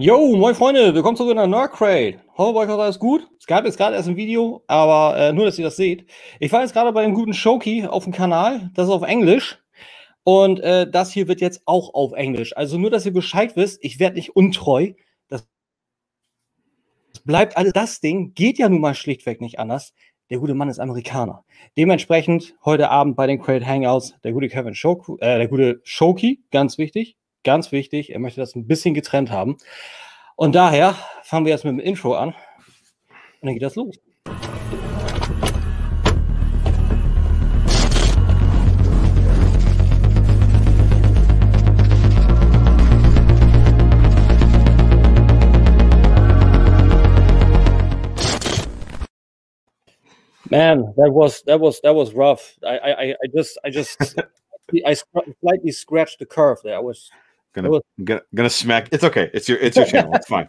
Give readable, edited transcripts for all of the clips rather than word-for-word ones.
Yo, moin Freunde, willkommen zurück in der Nerd.crate. Hoffe, bei euch ist alles gut. Es gab jetzt gerade erst ein Video, aber nur, dass ihr das seht. Ich war jetzt gerade bei dem guten Shoky auf dem Kanal, das ist auf Englisch. Und das hier wird jetzt auch auf Englisch. Also nur, dass ihr Bescheid wisst, ich werde nicht untreu. Das bleibt alles, das Ding geht ja nun mal schlichtweg nicht anders. Der gute Mann ist Amerikaner. Dementsprechend heute Abend bei den Crate Hangouts der gute der gute Shoky, ganz wichtig. Ganz wichtig, er möchte das ein bisschen getrennt haben. Und daher fangen wir jetzt mit dem Intro an. Und dann geht das los. Man, that was rough. I slightly scratched the curve there. I was Gonna smack. It's okay. It's your channel. It's fine.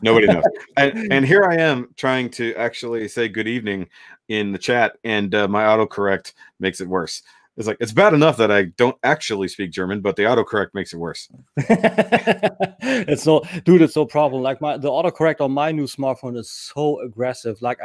Nobody knows. And here I am trying to actually say good evening in the chat, and my autocorrect makes it worse. It's like, it's bad enough that I don't actually speak German, but the autocorrect makes it worse. It's no problem. Like the autocorrect on my new smartphone is so aggressive. Like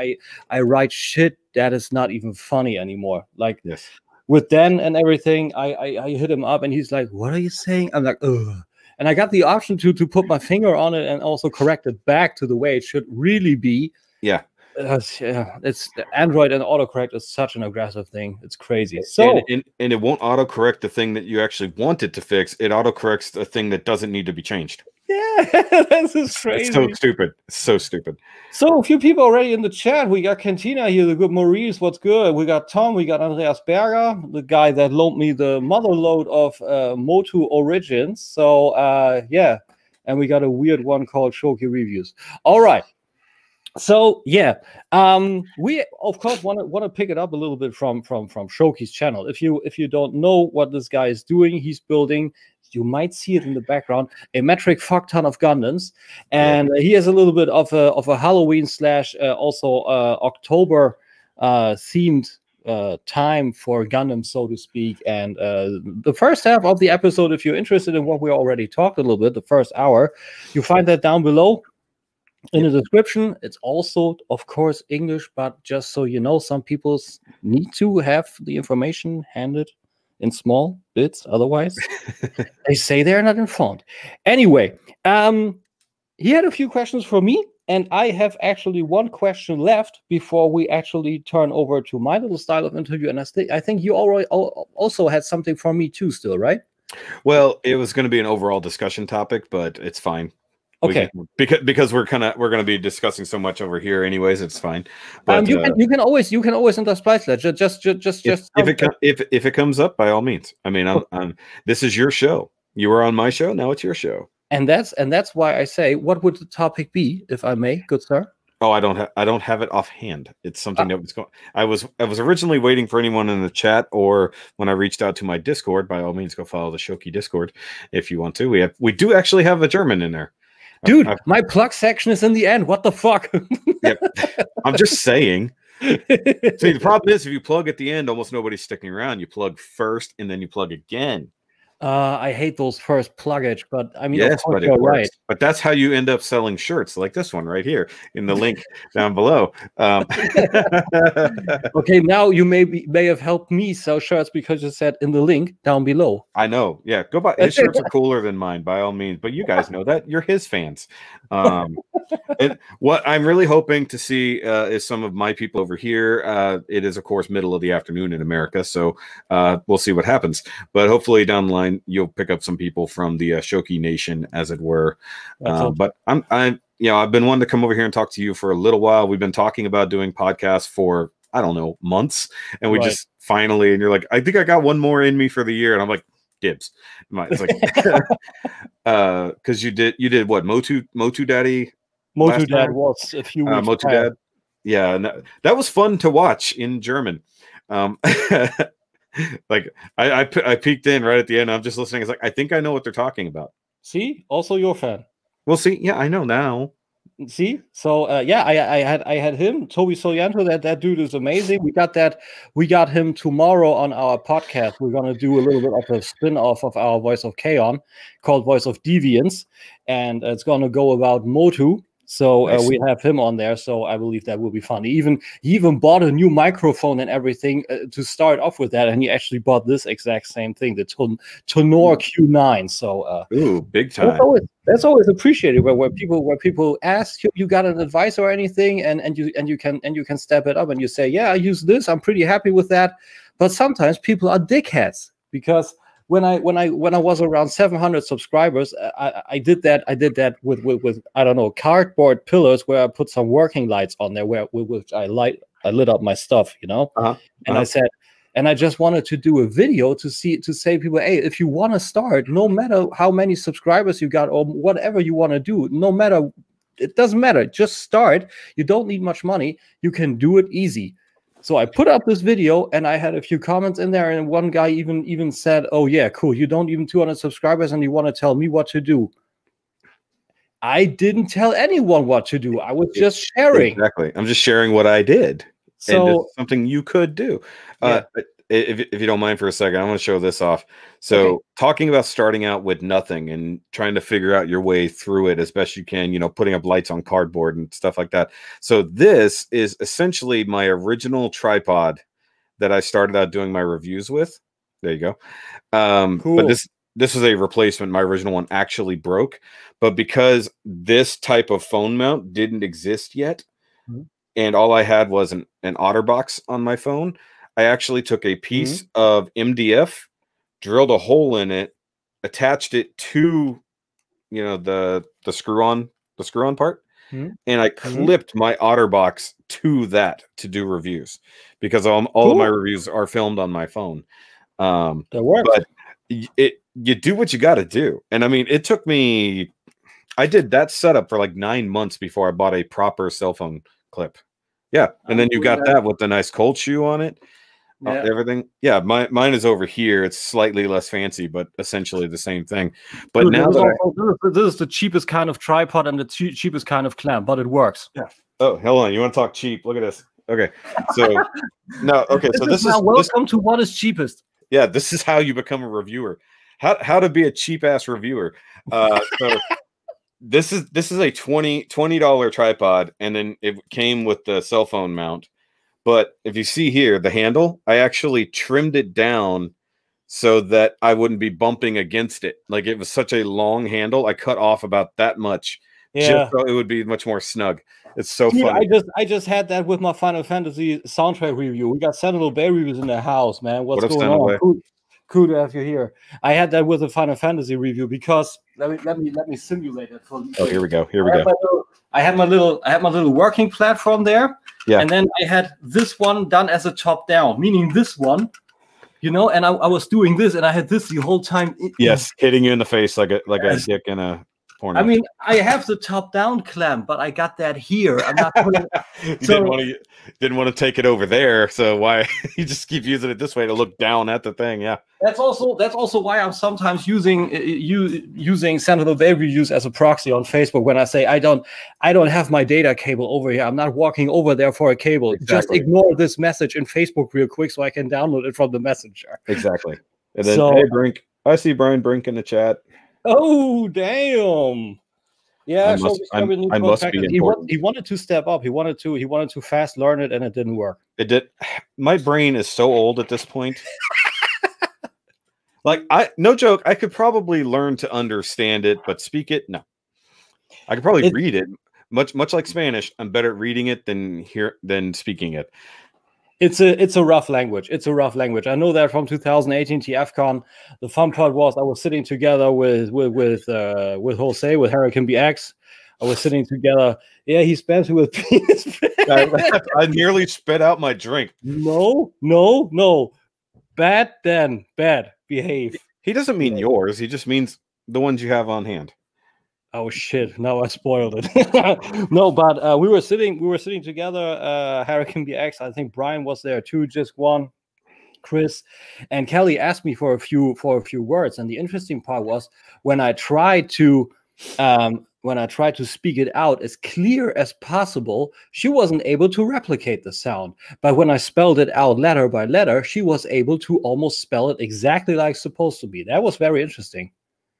I write shit that is not even funny anymore. Like yes. With Dan and everything, I hit him up and he's like, "What are you saying?" I'm like, "Ugh." And I got the option to put my finger on it and also correct it back to the way it should really be. Yeah. It's Android and autocorrect is such an aggressive thing. It's crazy. So and it won't autocorrect the thing that you actually want it to fix. It autocorrects the thing that doesn't need to be changed. Yeah, this is crazy. It's so stupid. So stupid. So a few people already in the chat. We got Cantina here, the good Maurice. What's good? We got Tom. We got Andreas Berger, the guy that loaned me the mother load of Motu Origins. So yeah, and we got a weird one called Shoky Reviews. All right. So yeah, we of course want to pick it up a little bit from Shoky's channel. If you don't know what this guy is doing, he's building. You might see it in the background, a metric fuck ton of Gundams, and he has a little bit of a Halloween / also October themed time for Gundam, so to speak. And the first half of the episode, if you're interested in what we already talked a little bit, the first hour, you find that down below in the description. It's also, of course, English, but just so you know, some people need to have the information handed in small bits, otherwise they say they're not informed. Anyway, he had a few questions for me, and I have actually one question left before we actually turn over to my little style of interview. And I think you already also had something for me too, still, right? Well, it was going to be an overall discussion topic, but it's fine. Okay, because we're going to be discussing so much over here, anyways. It's fine. But you can always intersplice that. Just if it comes up, by all means. I mean, this is your show. You were on my show. Now it's your show. And that's why I say, what would the topic be, if I may, good sir? Oh, I don't have it offhand. It's something that was going. I was originally waiting for anyone in the chat, or when I reached out to my Discord. By all means, go follow the Shoky Discord if you want to. We do actually have a German in there. Dude, my plug section is in the end. What the fuck? Yep. I'm just saying. See, the problem is if you plug at the end, almost nobody's sticking around. You plug first and then you plug again. I hate those first pluggage, but I mean, yes, but it works. Right. But that's how you end up selling shirts like this one right here in the link down below. Okay, now you may have helped me sell shirts because you said in the link down below. I know. Yeah, go buy. His shirts are cooler than mine, by all means. But you guys know that you're his fans. And what I'm really hoping to see is some of my people over here. It is, of course, middle of the afternoon in America, so we'll see what happens. But hopefully down the line, you'll pick up some people from the Shoky Nation, as it were. But I'm I've been wanting to come over here and talk to you for a little while. We've been talking about doing podcasts for, I don't know, months, and we just finally, and you're like, I think I got one more in me for the year, and I'm like, dibs. It's like because you did what, Motu Daddy. Motu Dad was a few weeks Motu Dad. Yeah, that was fun to watch in German. Like I peeked in right at the end. I'm just listening. It's like, I think I know what they're talking about. See, also your fan. Well, see, yeah, I know now. See, so yeah, I had him, Toby Solianto. That dude is amazing. We got him tomorrow on our podcast. We're gonna do a little bit of a spin-off of our Voice of Chaos called Voice of Deviance, and it's gonna go about Motu. So Nice. we have him on there. So I believe that will be fun. He even bought a new microphone and everything to start off with that, and he actually bought this exact same thing, the Tenor Q9. So ooh, big time. That's always appreciated where people ask you got an advice or anything, and you can step it up and you say, yeah, I use this, I'm pretty happy with that. But sometimes people are dickheads, because when I was around 700 subscribers, I did that with I don't know, cardboard pillars where I put some working lights on there with which I lit up my stuff, you know. And I said, and I just wanted to do a video to say people, hey, if you want to start, no matter how many subscribers you got or whatever you want to do, no matter, it doesn't matter, just start. You don't need much money. You can do it easy. So I put up this video, and I had a few comments in there, and one guy even said, oh yeah, cool, you don't even 200 subscribers and you want to tell me what to do. I didn't tell anyone what to do. I was just sharing. Exactly. I'm just sharing what I did. So and it's something you could do. Yeah. If you don't mind for a second, I want to show this off. So okay. Talking about starting out with nothing and trying to figure out your way through it as best you can, you know, putting up lights on cardboard and stuff like that. So this is essentially my original tripod that I started out doing my reviews with. There you go. Cool. But this is a replacement. My original one actually broke, but because this type of phone mount didn't exist yet, and all I had was an OtterBox on my phone, I actually took a piece of MDF, drilled a hole in it, attached it to, you know, the screw on part, and I clipped my OtterBox to that to do reviews, because all of my reviews are filmed on my phone. That works. But you do what you got to do, and I mean, it took me. I did that setup for like 9 months before I bought a proper cell phone clip. Yeah, and then you got that with the nice cold shoe on it. Yeah. Everything. Yeah, mine is over here. It's slightly less fancy, but essentially the same thing. But Dude, now this is the cheapest kind of tripod and the cheapest kind of clamp, but it works. Yeah. Oh, hold on. You want to talk cheap? Look at this. Okay. So no. Okay. So this is welcome to what is cheapest. Yeah, this is how you become a reviewer. How to be a cheap ass reviewer. So this is a $20 tripod, and then it came with the cell phone mount. But if you see here, the handle, I actually trimmed it down so that I wouldn't be bumping against it. Like, it was such a long handle, I cut off about that much, just so it would be much more snug. It's so funny. I just had that with my Final Fantasy soundtrack review. We got Sentinel Bay reviews in the house, man. What's going on? Cool to have you here. I had that with a Final Fantasy review because let me simulate it for you. Oh, here we go. I had my little working platform there. Yeah. And then I had this one done as a top down, meaning this one, you know, and I was doing this, and I had this the whole time. Yes, hitting you in the face like a dick in a porno. I mean, I have the top down clamp, but I got that here. I'm not putting you didn't want to take it over there, so why you just keep using it this way to look down at the thing? Yeah. That's also why I'm sometimes using Sentinel Bay reviews as a proxy on Facebook when I say I don't have my data cable over here. I'm not walking over there for a cable. Exactly. Just ignore this message in Facebook real quick so I can download it from the messenger. Exactly. And then hey Brink, I see Brian Brink in the chat. Oh damn. Yeah, I must be important. He wanted to step up. He wanted to fast learn it, and it didn't work. It did. My brain is so old at this point. Like, no joke, I could probably learn to understand it, but speak it, no. I could probably read it. Much like Spanish, I'm better at reading it than speaking it. It's a rough language. It's a rough language. I know that from 2018 TFCon. The fun part was I was sitting together with Jose, with Hurricane BX. I was sitting together. Yeah, he spams me with penis. I nearly spit out my drink. No. Bad then. Bad. Behave. He doesn't mean yours. He just means the ones you have on hand. Oh shit! Now I spoiled it. No, but we were sitting together. Hurricane BX. I think Brian was there too. Just one, Chris, and Kelly asked me for a few words. And the interesting part was when I tried to when I tried to speak it out as clear as possible, she wasn't able to replicate the sound. But when I spelled it out letter by letter, she was able to almost spell it exactly like it's supposed to be. That was very interesting.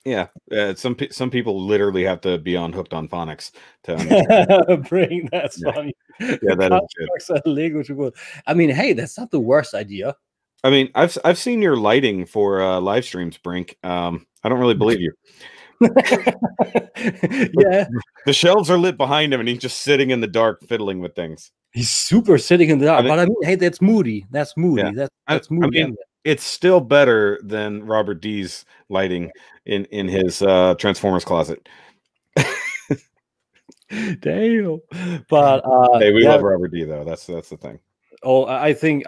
Yeah, some people literally have to be on hooked on phonics to understand. That's funny. Yeah, that is good. Language. I mean, hey, that's not the worst idea. I mean, I've seen your lighting for live streams, Brink. I don't really believe you. Yeah, the shelves are lit behind him, and he's just sitting in the dark, fiddling with things. He's super sitting in the dark. But I mean, hey, that's moody. That's moody. Yeah. That's moody. I mean, it's still better than Robert D's lighting in his Transformers closet. Damn. But hey, we love Robert D though. That's the thing. Oh, I think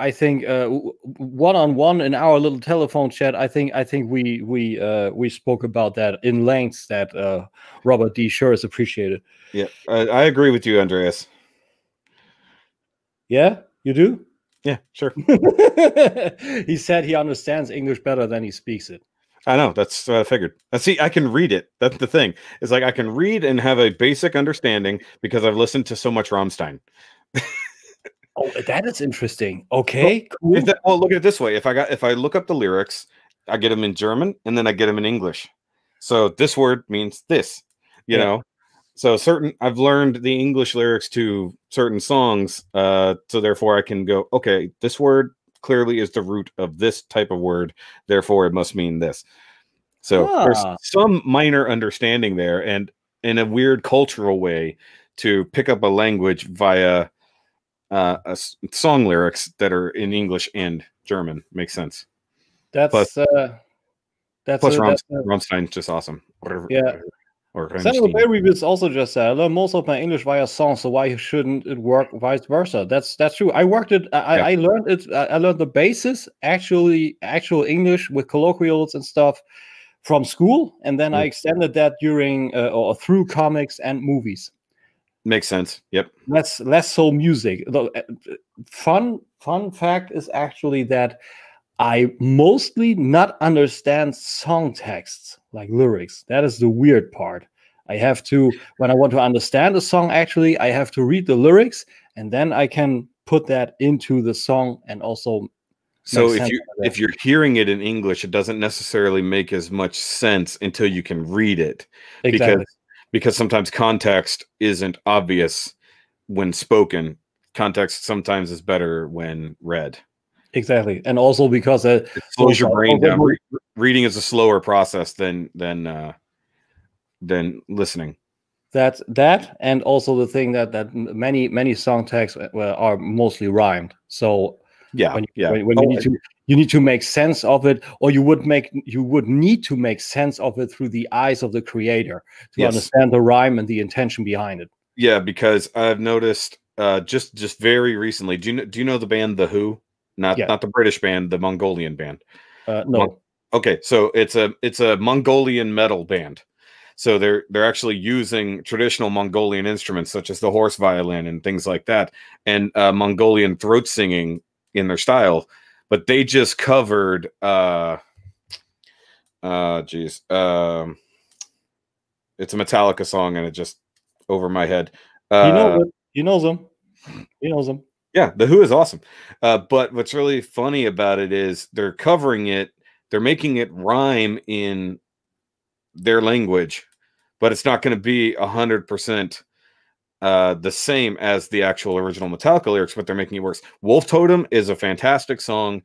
one-on-one in our little telephone chat, I think we spoke about that in length. That Robert D sure is appreciated. Yeah, I agree with you, Andreas. Yeah, you do? Yeah, sure. He said he understands English better than he speaks it. I know. That's what I figured. See, I can read it. That's the thing. It's like I can read and have a basic understanding because I've listened to so much Rammstein. Oh, that is interesting. Okay, cool. Well, look at it this way. If I look up the lyrics, I get them in German and then I get them in English. So this word means this, you know. So I've learned the English lyrics to certain songs, so therefore I can go, okay, this word clearly is the root of this type of word, therefore it must mean this. So there's some minor understanding there, and in a weird cultural way to pick up a language via song lyrics that are in English and German makes sense. Plus Rammstein's just awesome. Yeah. Senator Berry was also just said, I learned most of my English via songs, so why shouldn't it work vice versa? That's true. I worked it. I learned it. I learned the basis, actual English with colloquials and stuff from school, and then I extended that during or through comics and movies. Makes sense. Yep. Less so music. The fun fact is actually that I mostly not understand song texts, like lyrics. That is the weird part. I have to, when I want to understand a song, actually, I have to read the lyrics, and then I can put that into the song and also. So if you're hearing it in English, it doesn't necessarily make as much sense until you can read it. Exactly. Because sometimes context isn't obvious when spoken. Context sometimes is better when read. Exactly, and also because it slows your brain down. Reading is a slower process than listening. That, and also the thing that many song texts are mostly rhymed. So when you need to make sense of it, or you would need to make sense of it through the eyes of the creator to understand the rhyme and the intention behind it. Yeah, because I've noticed just very recently. Do you know the band The Who? Not the British band, the Mongolian band. No. Okay, so it's a Mongolian metal band. So they're actually using traditional Mongolian instruments such as the horse violin and things like that, and Mongolian throat singing in their style. But they just covered it's a Metallica song, and it just over my head. He knows them. Yeah, The Who is awesome. But what's really funny about it is they're covering it, they're making it rhyme in their language, but it's not going to be 100% the same as the actual original Metallica lyrics, but they're making it worse. Wolf Totem is a fantastic song,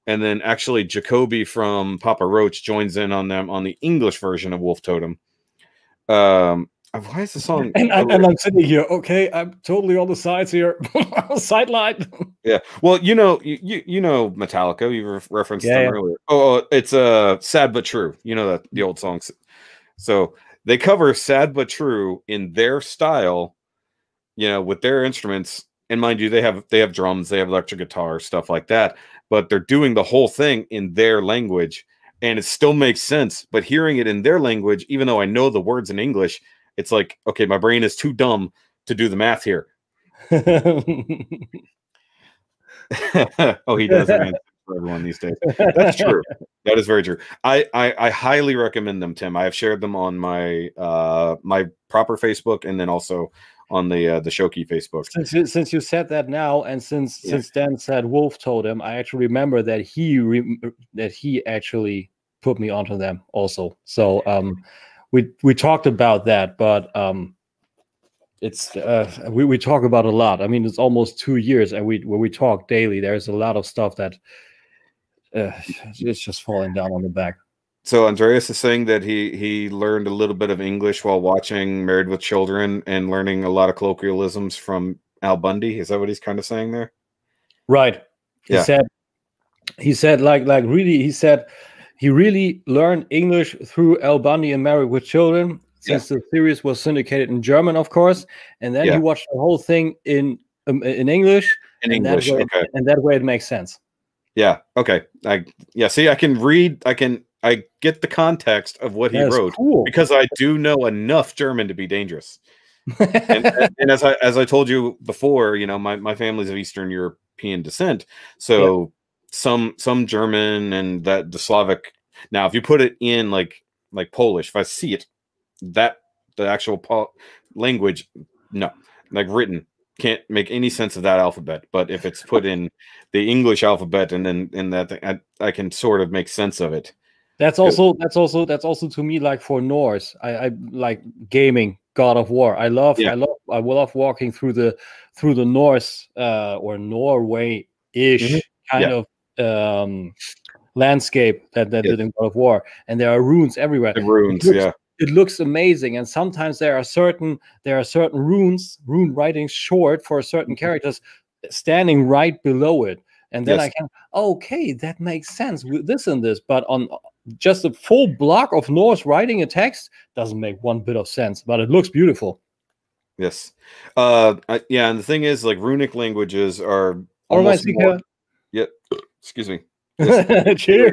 and then actually Jacoby from Papa Roach joins in on them on the English version of Wolf Totem. Why is the song? And I'm sitting here. Okay, I'm totally on the sides here, sideline. Yeah, well, you know Metallica. You referenced them earlier. Oh, it's "Sad but True." You know that the old songs. So they cover "Sad but True" in their style, with their instruments. And mind you, they have drums, they have electric guitar, stuff like that. But they're doing the whole thing in their language, and it still makes sense. But hearing it in their language, even though I know the words in English, it's like, okay, my brain is too dumb to do the math here. Oh, he does it for everyone these days. That's true. That is very true. I highly recommend them, Tim. I have shared them on my my proper Facebook, and then also on the Shoky Facebook. Since you said that now, and since Dan said Wolf told him, I actually remember that he actually put me onto them also. So we talked about that, but it's we talk about a lot. I mean, it's almost 2 years, and we talk daily. There's a lot of stuff that it's just falling down on the back. So Andreas is saying that he learned a little bit of English while watching Married with Children and learning a lot of colloquialisms from Al Bundy. Is that what he's kind of saying there? Right. He said like really, he said he really learned English through Al Bundy and Married with Children, since the series was syndicated in German, of course, and then he watched the whole thing in English. And that way it makes sense. Yeah. Okay. See, I can read. I get the context of what he wrote because I do know enough German to be dangerous. and as I told you before, you know, my family's of Eastern European descent, so some German and the Slavic. Now, if you put it in like Polish, if I see it, that the actual language, no, like written, can't make any sense of that alphabet. But if it's put in the English alphabet and then in that thing, I can sort of make sense of it. That's also to me like for Norse. I like gaming God of War. I love walking through the Norse or Norway-ish kind of landscape that did in God of War, and there are runes everywhere. The runes, it looks amazing, and sometimes there are certain rune writings short for certain characters standing right below it, and then I can that makes sense with this and this, but on just a full block of Norse writing a text doesn't make one bit of sense, but it looks beautiful. Yes. And the thing is, like, runic languages are almost more... Excuse me. Cheers.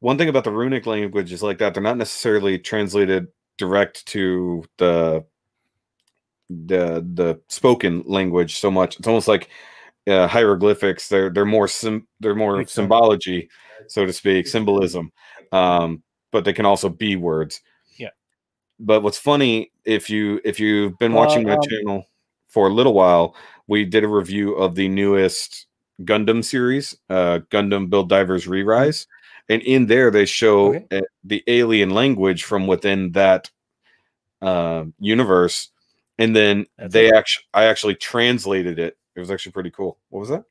One thing about the runic language is like that they're not necessarily translated direct to the spoken language so much. It's almost like hieroglyphics. They're more symbology, so to speak, symbolism. But they can also be words. Yeah. But what's funny, if you've been watching my channel for a little while, we did a review of the newest Gundam series, Gundam Build Divers Re-Rise. And in there, they show the alien language from within that universe, and then I actually translated it. It was actually pretty cool. What was that?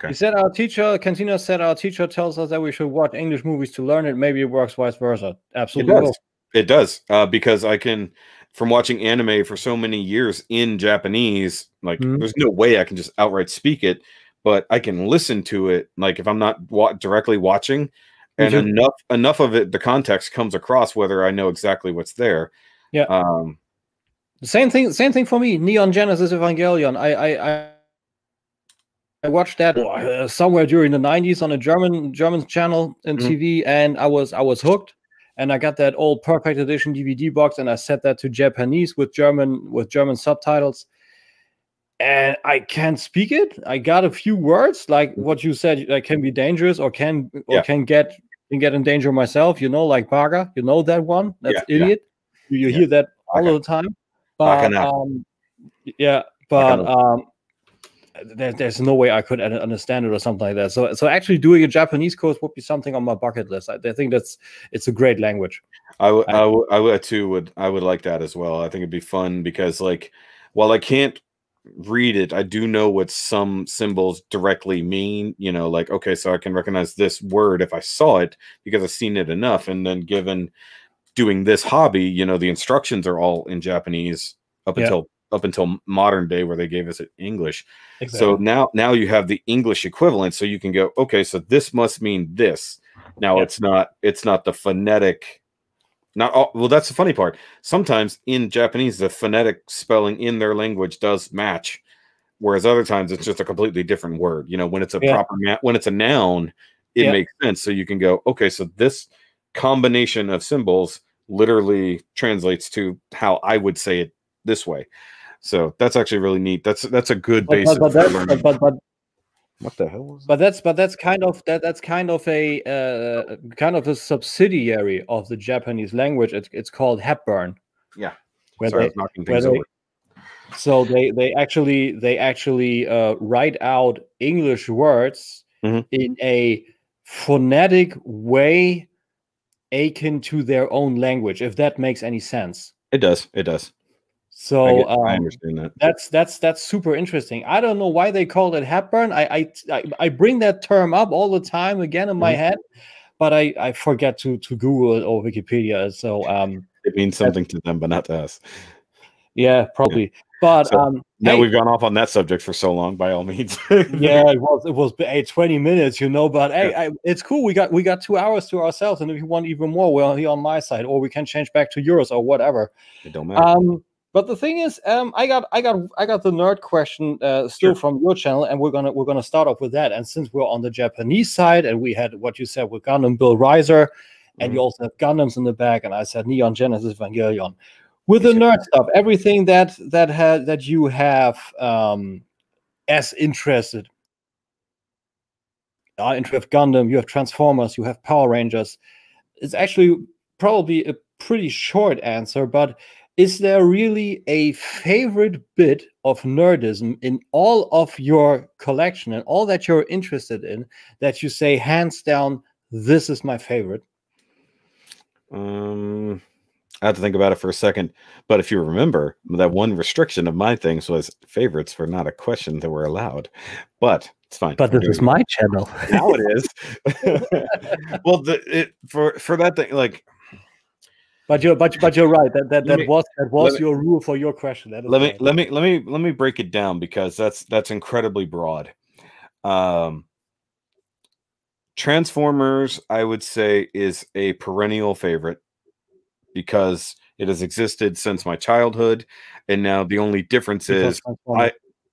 He said our teacher, Cantina said our teacher tells us that we should watch English movies to learn it. Maybe it works vice versa. Absolutely, it does. Because I can, from watching anime for so many years in Japanese, like there's no way I can just outright speak it. But I can listen to it, like if I'm not directly watching, and enough of it, the context comes across whether I know exactly what's there. Yeah. Same thing for me. Neon Genesis Evangelion. I watched that somewhere during the 90s on a German channel in TV, and I was hooked. And I got that old perfect edition DVD box, and I set that to Japanese with German subtitles. And I can't speak it. I got a few words, like what you said, like can be dangerous or can get in danger myself. You know, like Baga. You know that one? That's idiot. You hear that all the time. But there's no way I could understand it or something like that. So actually doing a Japanese course would be something on my bucket list. I think it's a great language. I would too. I would like that as well. I think it'd be fun because, like, while I can't read it, I do know what some symbols directly mean. You know, like, okay, so I can recognize this word if I saw it because I've seen it enough. And then given doing this hobby, you know, the instructions are all in Japanese up until modern day where they gave us it English. Exactly. So now you have the English equivalent, so you can go, okay, so this must mean this. Now it's not the phonetic. Well, that's the funny part. Sometimes in Japanese, the phonetic spelling in their language does match, whereas other times it's just a completely different word. You know, when it's a when it's a noun, it makes sense. So you can go, okay, so this combination of symbols literally translates to how I would say it this way. So that's actually really neat. That's a good basis. What the hell was that? But that's kind of a subsidiary of the Japanese language. It's called Hepburn. Yeah. Where Sorry, I they, was knocking where things they over. so they actually write out English words in a phonetic way akin to their own language, if that makes any sense. It does. It does. So I understand that. That's super interesting. I don't know why they called it Hepburn. I bring that term up all the time again in my head, but I forget to Google it or Wikipedia. So it means something to them, but not to us. Yeah, probably. Yeah. But so, now we've gone off on that subject for so long. By all means. Yeah, it was 20 minutes, But hey, it's cool. We got 2 hours to ourselves, and if you want even more, we're here on my side, or we can change back to yours or whatever. It don't matter. But the thing is, I got the nerd question still from your channel, and we're gonna start off with that. And since we're on the Japanese side, and we had what you said with Gundam Bill Riser, and you also have Gundams in the back, and I said Neon Genesis Evangelion. With the nerd stuff, everything that you have as interested. You have Gundam, you have Transformers, you have Power Rangers. It's actually probably a pretty short answer, but is there really a favorite bit of nerdism in all of your collection and all that you're interested in that you say, hands down, this is my favorite? I have to think about it for a second, but if you remember, that one restriction of my things was favorites were not a question that were allowed, but it's fine. But this is my channel. Now it is. Well, for that thing, like. But you're right. That was your rule for your question. Let me break it down, because that's incredibly broad. Transformers, I would say, is a perennial favorite, because it has existed since my childhood, and now the only difference is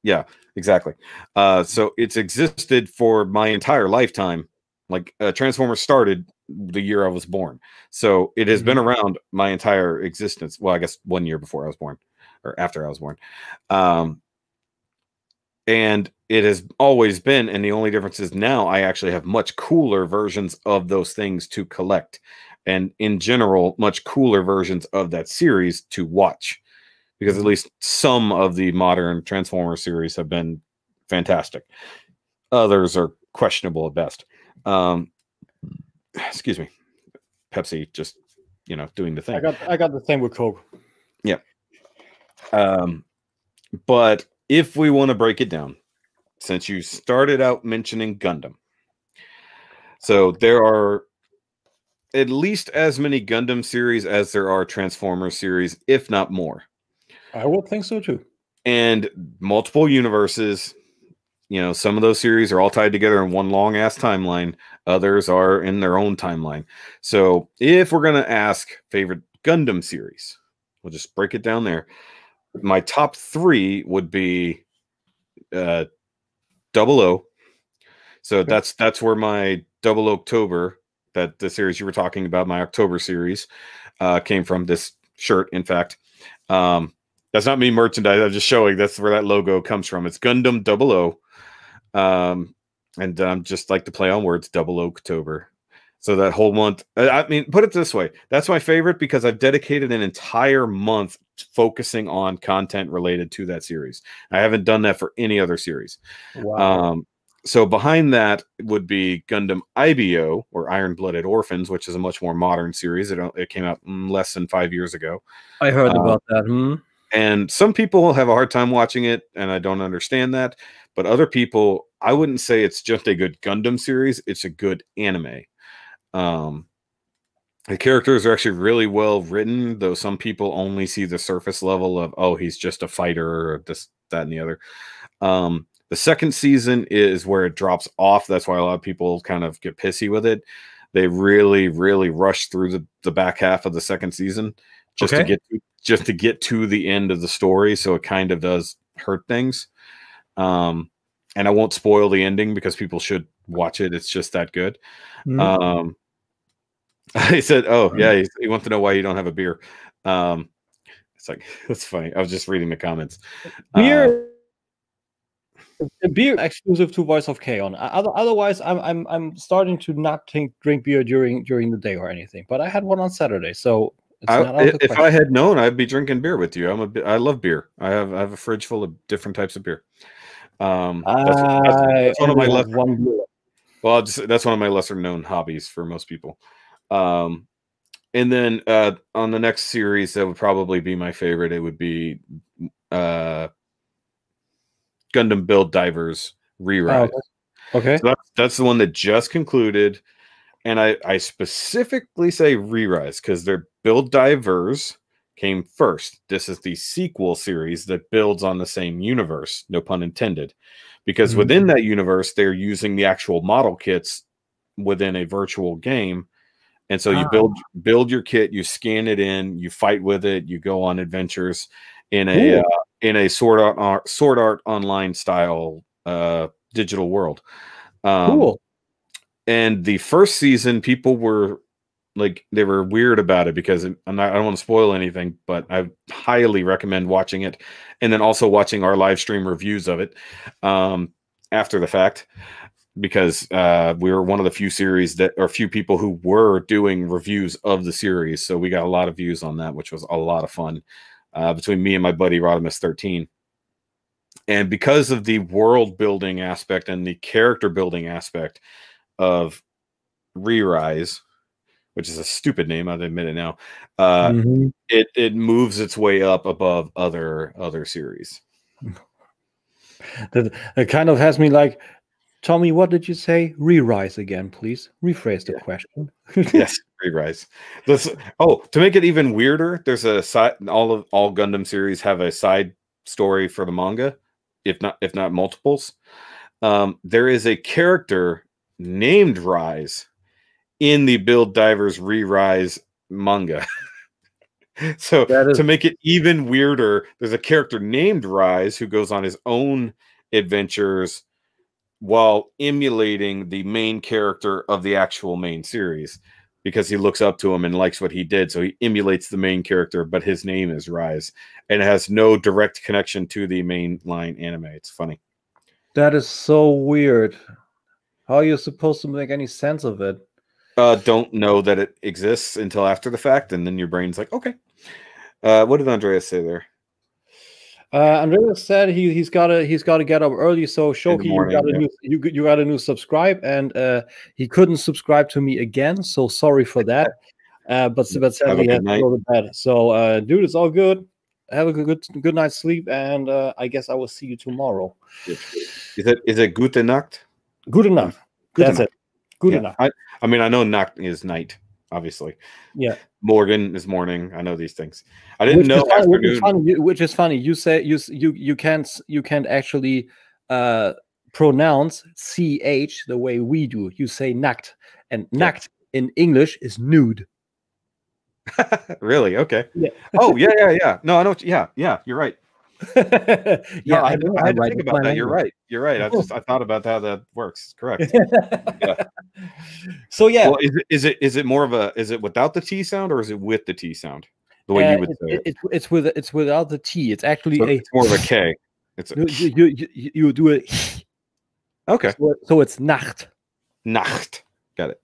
yeah, exactly. So it's existed for my entire lifetime. Like Transformers started the year I was born, so it has been around my entire existence. Well, I guess 1 year before I was born, or after I was born, and it has always been. And the only difference is now I actually have much cooler versions of those things to collect. And in general, much cooler versions of that series to watch, because at least some of the modern Transformer series have been fantastic. Others are questionable at best. Excuse me, Pepsi just doing the thing. I got the same with Coke. Yeah. But if we want to break it down, since you started out mentioning Gundam, so there are at least as many Gundam series as there are Transformers series, if not more. I would think so too. And multiple universes. Some of those series are all tied together in one long ass timeline. Others are in their own timeline. So if we're going to ask favorite Gundam series, we'll just break it down there. My top 3 would be 00. So that's where my 00 October, that the series you were talking about, my October series, came from. This shirt, in fact. That's not me merchandise. I'm just showing that's where that logo comes from. It's Gundam 00. And just like to play on words, 00 October. So that whole month, I mean, put it this way. That's my favorite because I've dedicated an entire month focusing on content related to that series. I haven't done that for any other series. Wow. So behind that would be Gundam IBO, or Iron Blooded Orphans, which is a much more modern series. It came out less than 5 years ago. I heard about that. And some people have a hard time watching it, and I don't understand that. But other people, I wouldn't say it's just a good Gundam series. It's a good anime. The characters are actually really well written, though some people only see the surface level of, oh, he's just a fighter, or this, that, and the other. The second season is where it drops off. That's why a lot of people kind of get pissy with it. They really, really rush through the back half of the second season just to get to the end of the story. So it kind of does hurt things. And I won't spoil the ending because people should watch it. It's just that good. He said, "Oh yeah, he wants to know why you don't have a beer." It's like, that's funny. I was just reading the comments. Beer A beer exclusive to Voice of K on. Otherwise, I'm starting to not drink beer during the day or anything. But I had one on Saturday, so it's not out of the if question. I had known, I'd be drinking beer with you. I love beer. I have a fridge full of different types of beer. That's one of my well, that's one of my lesser known hobbies for most people. And then on the next series, that would probably be my favorite. It would be Gundam Build Divers Re-Rise. Okay. So that's the one that just concluded. And I specifically say Re-Rise because their Build Divers came first. This is the sequel series that builds on the same universe, no pun intended. Because within that universe, they're using the actual model kits within a virtual game. And so you build your kit, you scan it in, you fight with it, you go on adventures in a Sword Art Online style digital world. Cool. And the first season, people were like, they were weird about it because I don't want to spoil anything, but I highly recommend watching it, and then also watching our live stream reviews of it after the fact. Because we were one of the few people who were doing reviews of the series. So we got a lot of views on that, which was a lot of fun between me and my buddy Rodimus13. And because of the world building aspect and the character building aspect of Re-Rise, which is a stupid name, I'll admit it now, it moves its way up above other series. That kind of has me like, Tommy, what did you say? Re-rise again, please. Rephrase the question. Yes, Re-Rise. To make it even weirder, there's a side. All Gundam series have a side story for the manga, if not multiples. There is a character named Rise in the Build Divers Re-Rise manga. So to make it even weirder, there's a character named Rise who goes on his own adventures while emulating the main character of the actual main series, because he looks up to him and likes what he did. So he emulates the main character, but his name is Rise, and it has no direct connection to the mainline anime. It's funny. That is so weird. How are you supposed to make any sense of it? Don't know that it exists until after the fact, and then your brain's like, okay. What did Andreas say there? Andreas said he's got to get up early. So Shoky, you got a new subscribe, and he couldn't subscribe to me again. So sorry for that. But sadly he had to go to bed. So dude, it's all good. Have a good night's sleep, and I guess I will see you tomorrow. Is it gute Nacht? Gute Nacht. That's it. Gute Nacht. I mean, I know Nacht is night, obviously. Yeah. Morgen is morning. I know these things. I didn't know afternoon. Which is funny. You say you can't actually pronounce ch the way we do. You say Nacht, and Nacht in English is nude. Really? Okay. Yeah. Oh yeah. No, I know. Yeah. You're right. Yeah, I had to think about that. You're right. I thought about how that works. Correct. Yeah. So yeah. Well, is it more of a, is it without the T sound or is it with the T sound? The way you would say it. It's without the T. It's actually it's more of a K. It's you do it. Okay. So it's Nacht. Nacht. Got it.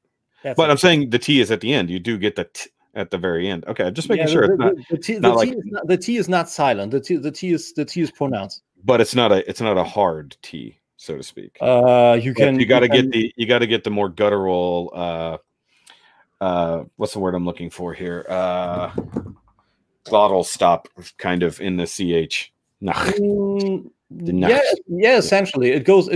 But I'm saying the T is at the end. You do get the T at the very end. Okay, just making sure the T is not silent. The T is pronounced. But it's not a hard T, so to speak. You got to get the more guttural what's the word I'm looking for here? Glottal stop kind of in the CH. Yeah, essentially. It goes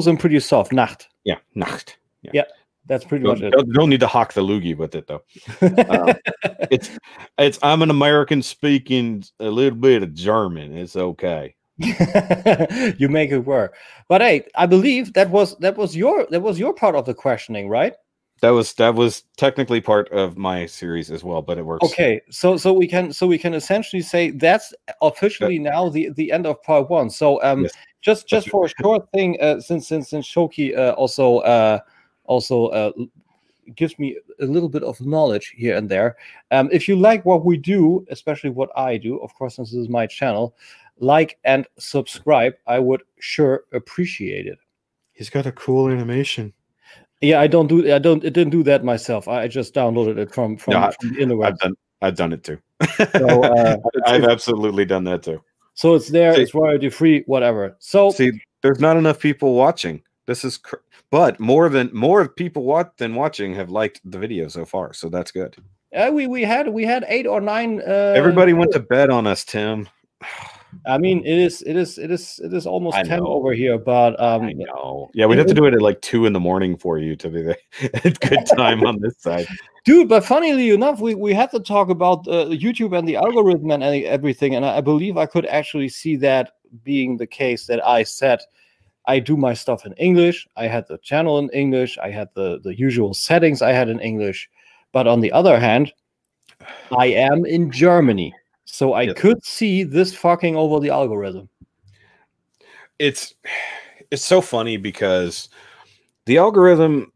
in pretty soft. Nacht. Yeah, Nacht. Yeah. That's pretty much it. Don't need to hawk the loogie with it though. It's I'm an American speaking a little bit of German. It's okay. You make it work. But hey, I believe that was your part of the questioning, right? That was technically part of my series as well, but it works. Okay, so we can essentially say that's officially now the end of part one. So yes, just for a short thing, since Shoky also gives me a little bit of knowledge here and there. If you like what we do, especially what I do, of course, since this is my channel, like and subscribe. I would sure appreciate it. He's got a cool animation. Yeah, I didn't do that myself. I just downloaded it from the internet. I've done it too. So, I've absolutely done that too. So it's there. It's royalty free. Whatever. So see, there's not enough people watching. This is, but more people than watching have liked the video so far. So that's good. We had 8 or 9. Everybody went to bed on us, Tim. I mean, it is almost 10 over here, but I know. Yeah, we'd have to do it at like 2 a.m. for you to be at good time on this side, dude. But funnily enough, we had to talk about YouTube and the algorithm and everything, and I believe I could actually see that being the case. That I said I do my stuff in English. I had the channel in English. I had the usual settings I had in English, but on the other hand, I am in Germany. So I could see this fucking over the algorithm. It's so funny because the algorithm,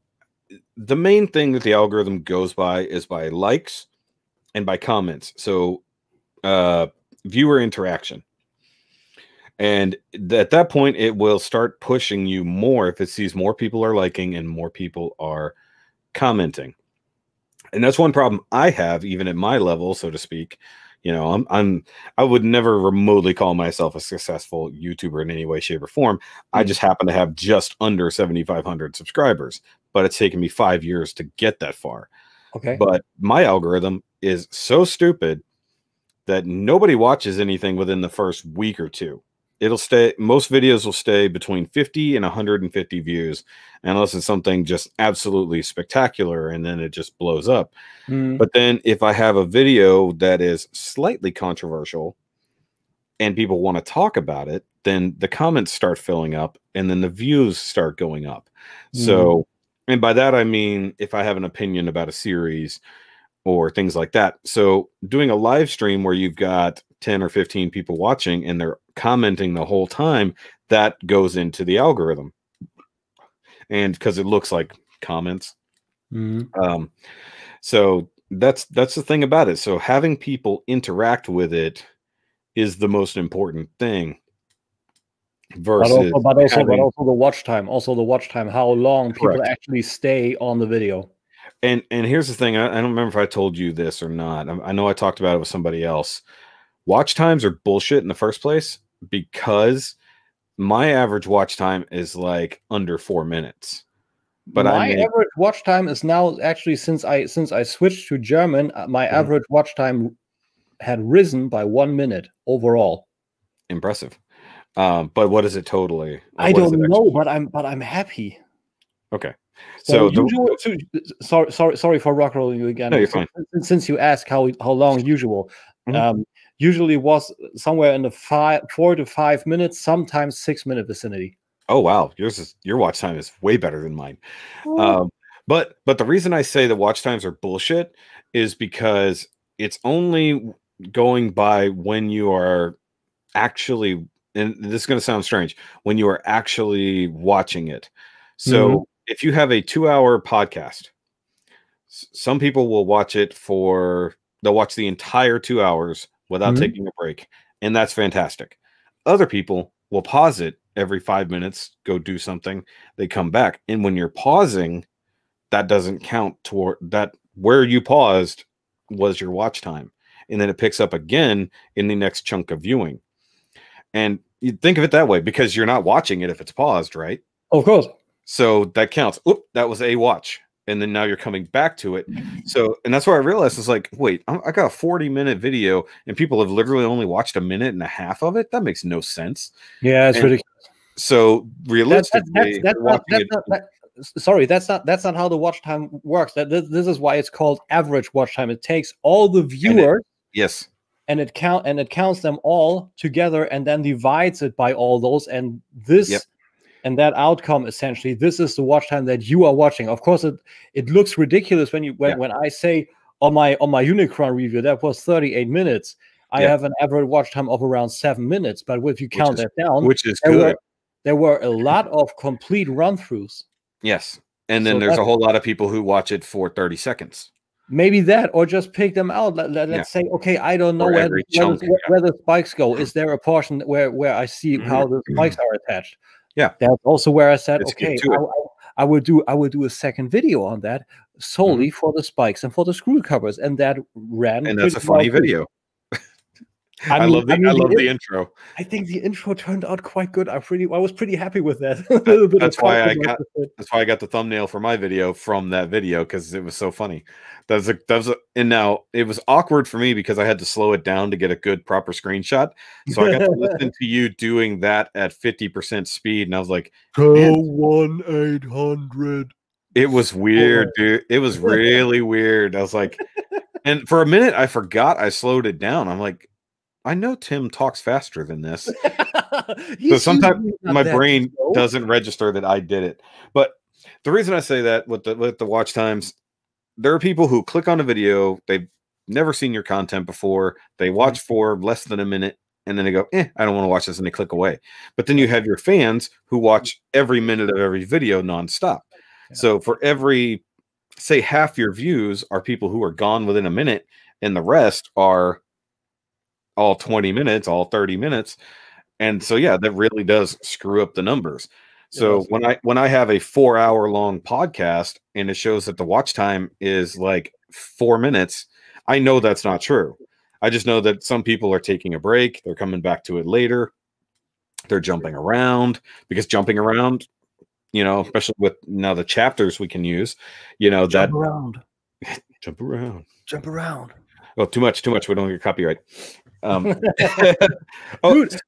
the main thing that the algorithm goes by is by likes and by comments. So viewer interaction. And at that point, it will start pushing you more if it sees more people are liking and more people are commenting. And that's one problem I have, even at my level, so to speak. You know, I would never remotely call myself a successful YouTuber in any way, shape, or form. I just happen to have just under 7,500 subscribers, but it's taken me 5 years to get that far. Okay. But my algorithm is so stupid that nobody watches anything within the first week or two. It'll stay, most videos will stay between 50 and 150 views, unless it's something just absolutely spectacular, and then it just blows up. But then if I have a video that is slightly controversial and people want to talk about it, then the comments start filling up and then the views start going up. So, and by that, I mean, if I have an opinion about a series or things like that. So doing a live stream where you've got 10 or 15 people watching and they're commenting the whole time, that goes into the algorithm. And because it looks like comments. So that's the thing about it. So having people interact with it is the most important thing. Versus but also the watch time. Also the watch time, how long people actually stay on the video. And here's the thing. I don't remember if I told you this or not. I know I talked about it with somebody else. Watch times are bullshit in the first place because my average watch time is like under 4 minutes. But my average watch time is now actually, since I switched to German, my average watch time had risen by 1 minute overall. Impressive. But what is it totally? I don't know, but I'm happy. Okay. So sorry for rockrolling you again. No, you're fine. Since you asked how long usual, usually was somewhere in the 4 to 5 minutes, sometimes 6 minute vicinity. Oh wow, your watch time is way better than mine. But the reason I say that watch times are bullshit is because it's only going by when you are actually, and this is going to sound strange, when you are actually watching it. So if you have a 2-hour podcast, some people will watch it they'll watch the entire 2 hours without taking a break, and that's fantastic. Other people will pause it every 5 minutes, go do something, they come back, and when you're pausing, that doesn't count toward that. Where you paused was your watch time, and then it picks up again in the next chunk of viewing. And you think of it that way because you're not watching it if it's paused, right? Of course. So that counts. Oop, that was a watch. And then now you're coming back to it. So, and that's what I realized is like, wait, I got a 40-minute video and people have literally only watched 1.5 minutes of it. That makes no sense. Yeah, it's ridiculous. So realistically, sorry, that's not how the watch time works. This is why it's called average watch time. It takes all the viewers, yes, and it counts them all together and then divides it by all those, and this and that outcome, essentially, this is the watch time that you are watching. Of course, it looks ridiculous when I say on my Unicron review that was 38 minutes. I have an average watch time of around 7 minutes, but if you count that down, which is good. There were a lot of complete run-throughs. Yes. And then there's a whole lot of people who watch it for 30 seconds. Maybe that, or just pick them out. Let's say, okay, I don't know where the spikes go. Is there a portion where I see how the spikes are attached? Yeah, that's also where I said, okay, I will do a second video on that solely for the spikes and for the screw covers, and that ran. And that's a funny video. I love the intro. I think the intro turned out quite good. I was pretty happy with that. That's why I got the thumbnail for my video from that video, because it was so funny. And now it was awkward for me because I had to slow it down to get a good proper screenshot. So I got to listen to you doing that at 50% speed, and I was like, go 1-800. It was weird, dude. It was really weird. I was like, and for a minute I forgot I slowed it down. I'm like, I know Tim talks faster than this. So sometimes my brain doesn't register that I did it. But the reason I say that with the watch times, there are people who click on a video, they've never seen your content before, they watch for less than a minute, and then they go, I don't want to watch this, and they click away. But then you have your fans who watch every minute of every video nonstop. Yeah. So for every, say, half your views are people who are gone within a minute, and the rest are all 20 minutes, all 30 minutes. And so, yeah, that really does screw up the numbers. So when I have a 4-hour-long podcast and it shows that the watch time is like 4 minutes, I know that's not true. I just know that some people are taking a break. They're coming back to it later. They're jumping around, because jumping around, especially with now the chapters we can use, jump around. Oh, too much. We don't get copyright. Dude,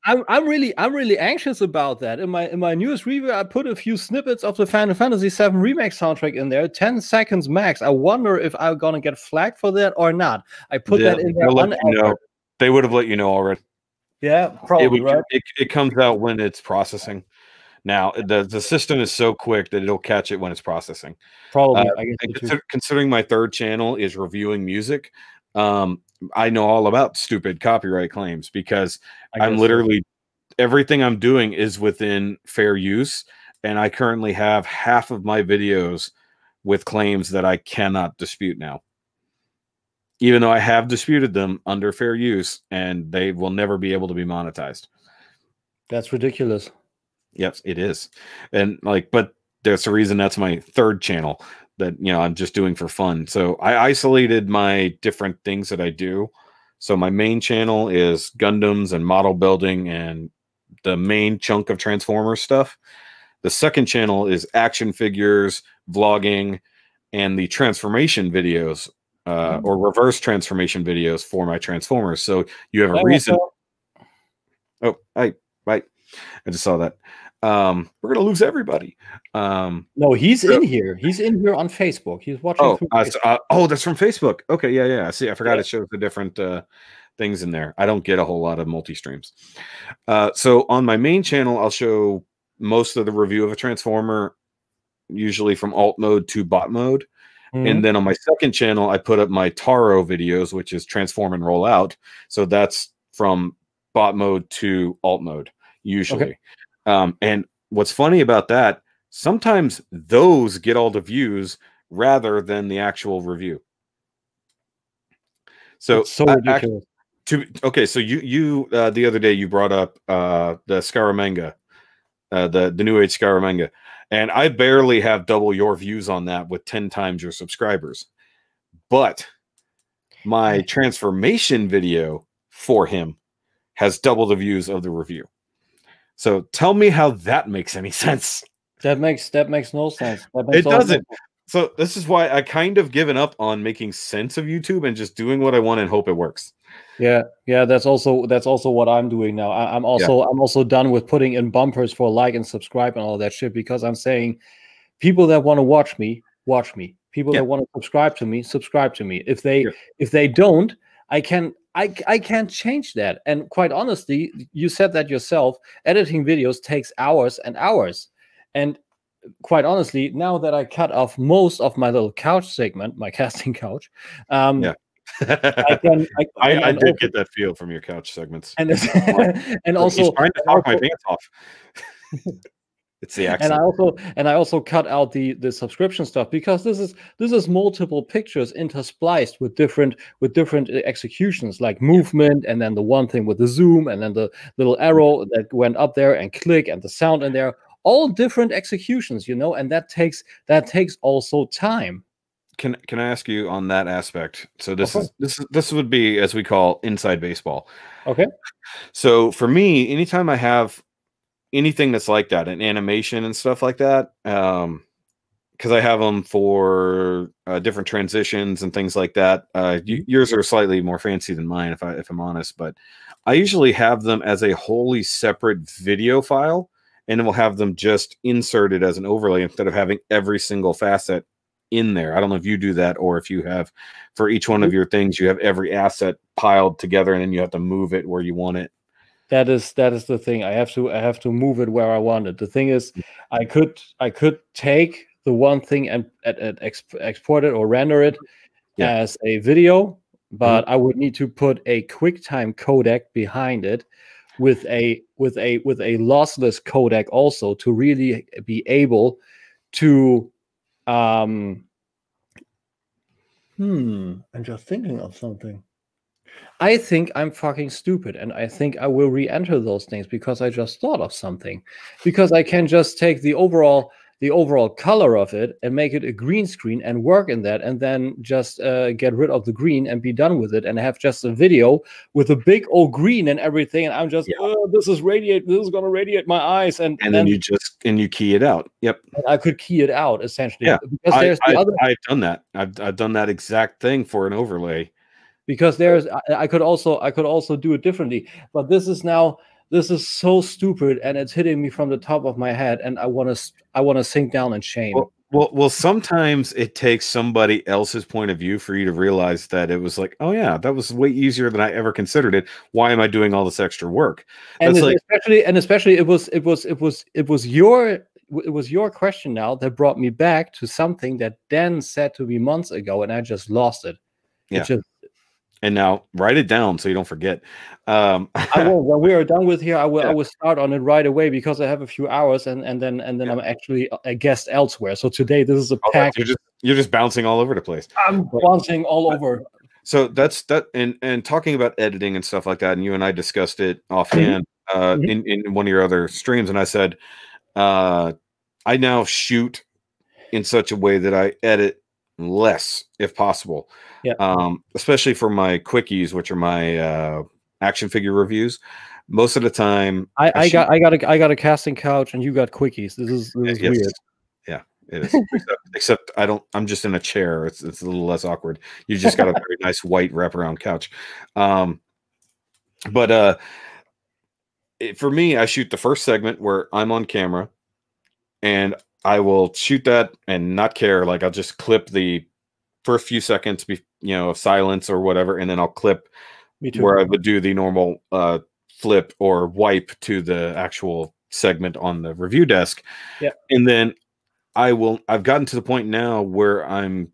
I'm really anxious about that. In my newest review, I put a few snippets of the Final Fantasy VII Remake soundtrack in there, 10 seconds max. I wonder if I'm gonna get flagged for that or not. I put that in there. They would have let you know already. Yeah, probably. Right? It comes out when it's processing. Now the system is so quick that it'll catch it when it's processing. Probably. Considering my third channel is reviewing music, I know all about stupid copyright claims, because I'm literally everything I'm doing is within fair use, and I currently have half of my videos with claims that I cannot dispute now, even though I have disputed them under fair use, and they will never be able to be monetized. That's ridiculous. Yes, it is. And but there's a reason that's my third channel that I'm just doing for fun. So I isolated my different things that I do. So my main channel is Gundams and model building and the main chunk of Transformers stuff. The second channel is action figures, vlogging, and the transformation videos, or reverse transformation videos for my Transformers. So you have a reason. Oh, I just saw that. We're gonna lose everybody. No, he's in here. He's in here on Facebook. He's watching. That's from Facebook. Okay, yeah. See, I forgot it shows the different things in there. I don't get a whole lot of multi-streams. So on my main channel, I'll show most of the review of a Transformer, usually from alt mode to bot mode. And then on my second channel, I put up my Taro videos, which is transform and roll out. So that's from bot mode to alt mode, usually. Okay. And what's funny about that, sometimes those get all the views rather than the actual review. So, ridiculous. So you the other day you brought up the Scaramanga, the New Age Scaramanga, and I barely have double your views on that with 10 times your subscribers. But my transformation video for him has double the views of the review. So tell me how that makes any sense. That makes no sense. It doesn't. So this is why I kind of given up on making sense of YouTube and just doing what I want and hope it works. Yeah. That's also what I'm doing now. I'm also done with putting in bumpers for like and subscribe and all that shit, because I'm saying people that want to watch me, watch me. People that want to subscribe to me, subscribe to me. If they don't, I can't change that. And quite honestly, you said that yourself, editing videos takes hours and hours. And quite honestly, now that I cut off most of my little couch segment, my casting couch, I did get that feel from your couch segments. And also trying to talk my pants off. It's the And accent. I also cut out the subscription stuff, because this is multiple pictures interspliced with different executions, like movement, and then the one thing with the zoom, and then the little arrow that went up there, and click, and the sound in there, all different executions, you know, and that takes also time. Can I ask you on that aspect? So this would be, as we call, inside baseball. Okay. So for me, anytime I have anything that's like that, an animation and stuff like that, because I have them for different transitions and things like that. Yours are slightly more fancy than mine, if I'm honest, but I usually have them as a wholly separate video file, and we'll have them just inserted as an overlay instead of having every single facet in there. I don't know if you do that, or if you have, for each one of your things, you have every asset piled together and then you have to move it where you want it. That is the thing. I have to move it where I want it. The thing is, I could take the one thing and export it or render it as a video, but I would need to put a QuickTime codec behind it with a lossless codec also, to really be able to I'm just thinking of something. I think I'm fucking stupid, and I think I will re-enter those things, because I just thought of something. Because I can just take the overall color of it and make it a green screen and work in that, and then just get rid of the green and be done with it, and have just a video with a big old green and everything, and I'm just this is gonna radiate my eyes, and then you key it out. Yep. I could key it out, essentially. Yeah, because I've done that. I've done that exact thing for an overlay. Because I could also do it differently, but this is so stupid, and it's hitting me from the top of my head, and I want to sink down in shame. Well, sometimes it takes somebody else's point of view for you to realize that it was like, oh yeah, that was way easier than I ever considered it. Why am I doing all this extra work? And especially it was your question now that brought me back to something that Dan said to me months ago, and I just lost it. Yeah. And now write it down so you don't forget. I will. When we are done with here, I will start on it right away, because I have a few hours, and then I'm actually a guest elsewhere. So today this is a package. You're just bouncing all over the place. I'm bouncing all over. So that's that. And talking about editing and stuff like that, and you and I discussed it offhand in one of your other streams, and I said I now shoot in such a way that I edit less if possible. Especially for my quickies, which are my action figure reviews. Most of the time I got a casting couch, and you got quickies. This is weird. Yeah, it is. except I'm just in a chair. It's a little less awkward. You just got a very nice white wraparound couch. But for me, I shoot the first segment where I'm on camera, and I will shoot that and not care. Like, I'll just clip the first few seconds, of silence or whatever, and then I'll clip where I would do the normal flip or wipe to the actual segment on the review desk. Yeah. And then I've gotten to the point now where I'm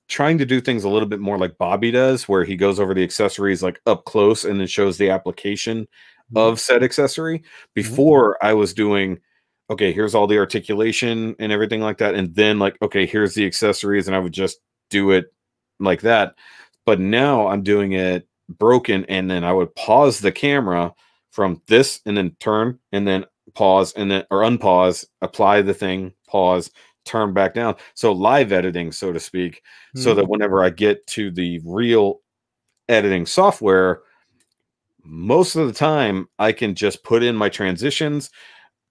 trying to do things a little bit more like Bobby does, where he goes over the accessories like up close and then shows the application of said accessory. Before I was doing, okay, here's all the articulation and everything like that, and then like, okay, here's the accessories, and I would just do it like that. But now I'm doing it broken, and then I would pause the camera from this, and then turn, and then pause, and then or unpause, apply the thing, pause, turn back down. So live editing, so to speak, so that whenever I get to the real editing software, most of the time I can just put in my transitions,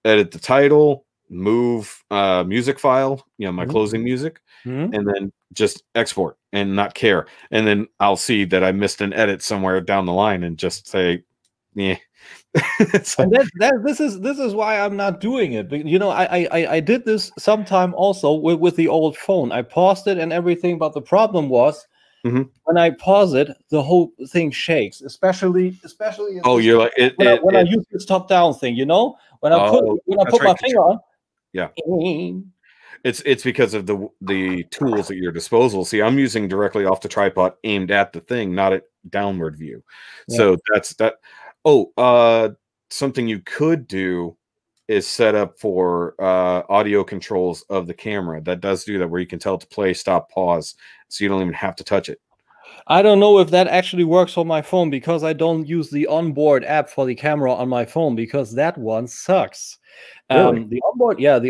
edit the title, move music file, my closing music, and then just export and not care. And then I'll see that I missed an edit somewhere down the line and just say, yeah. And this is why I'm not doing it. I did this sometime also with the old phone. I paused it and everything, but the problem was when I pause it, the whole thing shakes, especially. You're like when I use this top down thing, when I put my finger on. Yeah. It's because of the tools at your disposal. See, I'm using directly off the tripod, aimed at the thing, not at downward view. Yeah. So that's that. Something you could do is set up for audio controls of the camera. That does do that, where you can tell it to play, stop, pause, so you don't even have to touch it. I don't know if that actually works on my phone, because I don't use the onboard app for the camera on my phone, because that one sucks. Really? The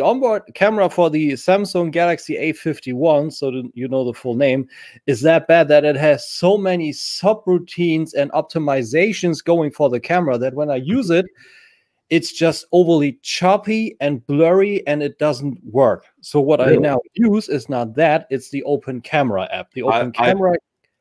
onboard camera for the Samsung Galaxy A51, so you know the full name, is that bad that it has so many subroutines and optimizations going for the camera that when I use it, it's just overly choppy and blurry, and it doesn't work. So what I now use is not that, it's the Open Camera app. The Open Camera.